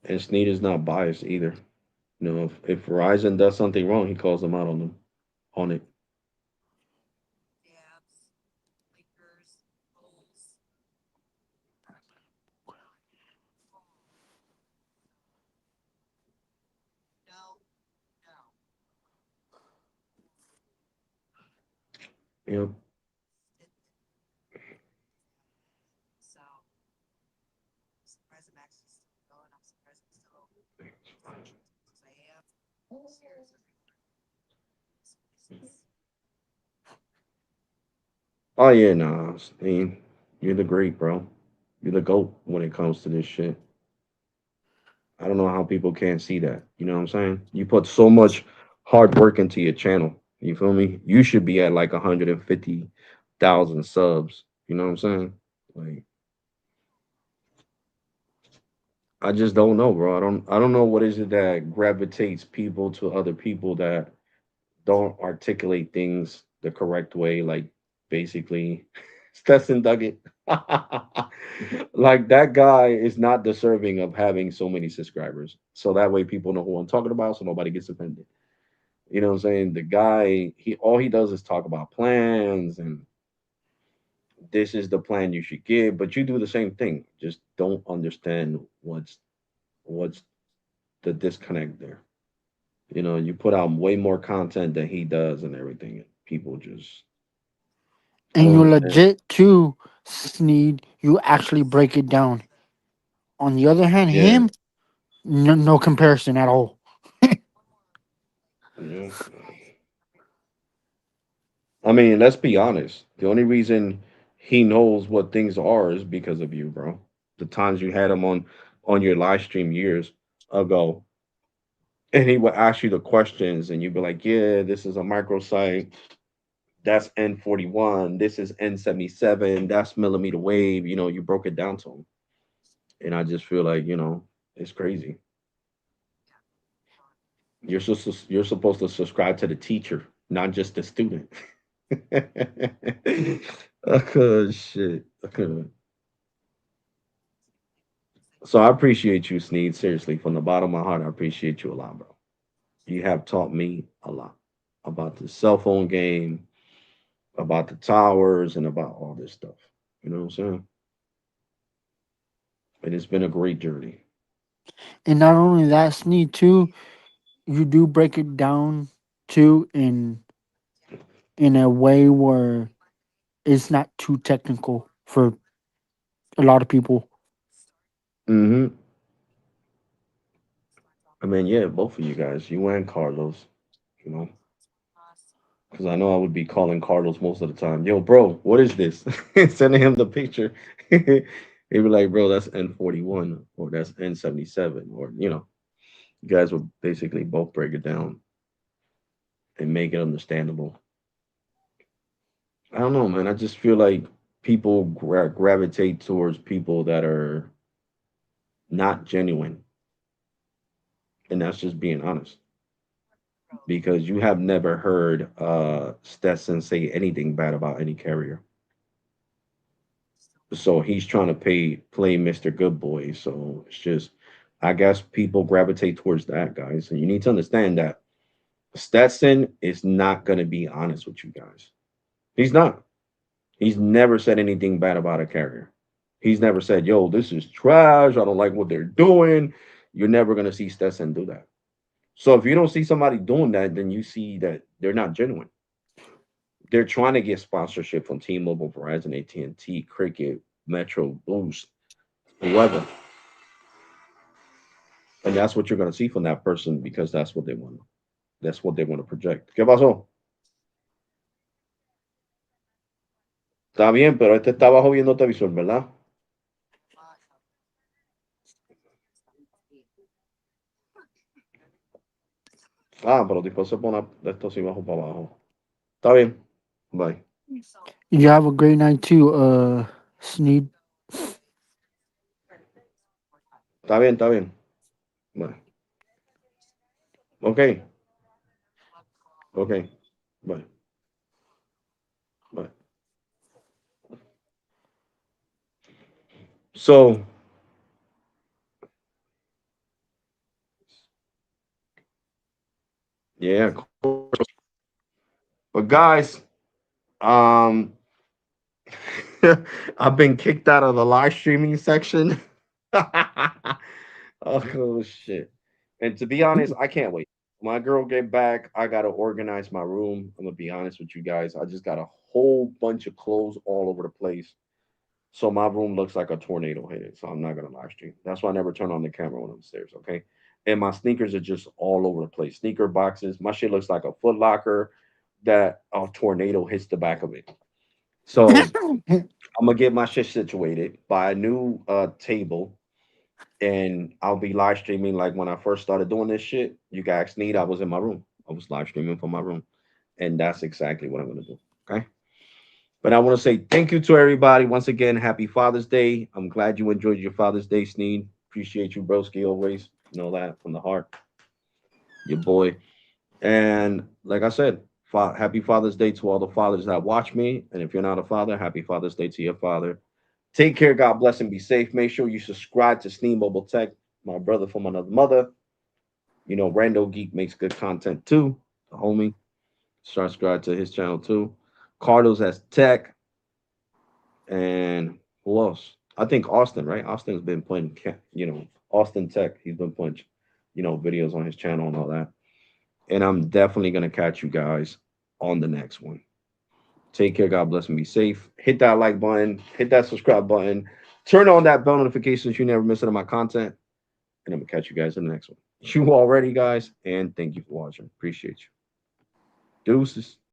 And Sneed is not biased either. If Verizon does something wrong, he calls them out on it. You know. Oh yeah, nah. Sneed, you're the great, bro. You're the GOAT when it comes to this shit. I don't know how people can't see that. You know what I'm saying? You put so much hard work into your channel. You feel me? You should be at like 150,000 subs. You know what I'm saying? Like I just don't know, bro. I don't know what is it that gravitates people to other people that don't articulate things the correct way, like basically Stetson Duggett. Like that guy is not deserving of having so many subscribers. So that way people know who I'm talking about so nobody gets offended. You know what I'm saying? The guy, he all he does is talk about plans and this is the plan you should get, but you do the same thing. Just don't understand what's the disconnect there. You put out way more content than he does and everything. And people just I And don't you understand. legit too, Sneed. You actually break it down. On the other hand, Yeah. him. No comparison at all. Yeah. I mean, let's be honest. The only reason he knows what things are is because of you, bro. The times you had him on your live stream years ago, and he would ask you the questions, and you'd be like, "Yeah, this is a microsite. That's N41. This is N77. That's millimeter wave." You know, you broke it down to him, and I just feel like it's crazy. You're supposed to subscribe to the teacher, not just the student. Oh shit. Okay. So I appreciate you, Sneed. Seriously, from the bottom of my heart, I appreciate you a lot, bro. You have taught me a lot about the cell phone game, about the towers, and about all this stuff. You know what I'm saying? And it's been a great journey. And not only that, Sneed, too, you do break it down too in a way where it's not too technical for a lot of people. Hmm. I mean, yeah, both of you guys, you and Carlos, you know, because I know I would be calling Carlos most of the time. Yo, bro, what is this? Sending him the picture. He'd be like, bro, that's N41 or that's N77, or you guys would basically both break it down and make it understandable. I don't know, man. I just feel like people gravitate towards people that are not genuine, and that's just being honest. Because you have never heard Stetson say anything bad about any carrier, so he's trying to play Mr. Good Boy. So it's just, I guess people gravitate towards that, guys, and you need to understand that Stetson is not going to be honest with you guys. He's not. He's never said anything bad about a carrier. He's never said, "Yo, this is trash. I don't like what they're doing." You're never gonna see Stetson do that. So if you don't see somebody doing that, then you see that they're not genuine. They're trying to get sponsorship from T-Mobile, Verizon, AT&T, Cricket, Metro, Boost, whoever, and that's what you're gonna see from that person because that's what they want. That's what they want to project. ¿Qué pasó? Está bien, pero este está abajo viendo televisor, ¿verdad? Ah, pero después se pone esto así bajo para abajo. Está bien. Bye. You have a great night too, Sneed. Está bien, está bien. Bye. Okay. Okay. Bye. Bye. So yeah, of course. But guys, um I've been kicked out of the live streaming section. Oh shit. And to be honest, I can't wait. My girl get back. I gotta organize my room. I'm gonna be honest with you guys. I just got a whole bunch of clothes all over the place. So my room looks like a tornado hit it. So I'm not gonna live stream. That's why I never turn on the camera when I'm upstairs. Okay. And my sneakers are just all over the place. Sneaker boxes. My shit looks like a Foot Locker that a tornado hits the back of it. So I'm gonna get my shit situated, buy a new table, and I'll be live streaming like when I first started doing this shit. You guys need I was in my room. I was live streaming from my room. And that's exactly what I'm gonna do. Okay. But I want to say thank you to everybody. Once again, happy Father's Day. I'm glad you enjoyed your Father's Day, Sneed. Appreciate you, broski, always. You know that from the heart. Your boy. And like I said, happy Father's Day to all the fathers that watch me. And if you're not a father, happy Father's Day to your father. Take care. God bless and be safe. Make sure you subscribe to Sneed Mobile Tech, my brother from another mother. You know, Rando Geek makes good content too. The homie. Subscribe to his channel too. Carlos has tech. And who else? I think Austin, right? Austin's been playing, Austin Tech. He's been putting, videos on his channel and all that. And I'm definitely gonna catch you guys on the next one. Take care. God bless and be safe. Hit that like button. Hit that subscribe button. Turn on that bell notifications. You never miss any of my content. and I'm gonna catch you guys in the next one. You already, guys, and thank you for watching. Appreciate you. Deuces.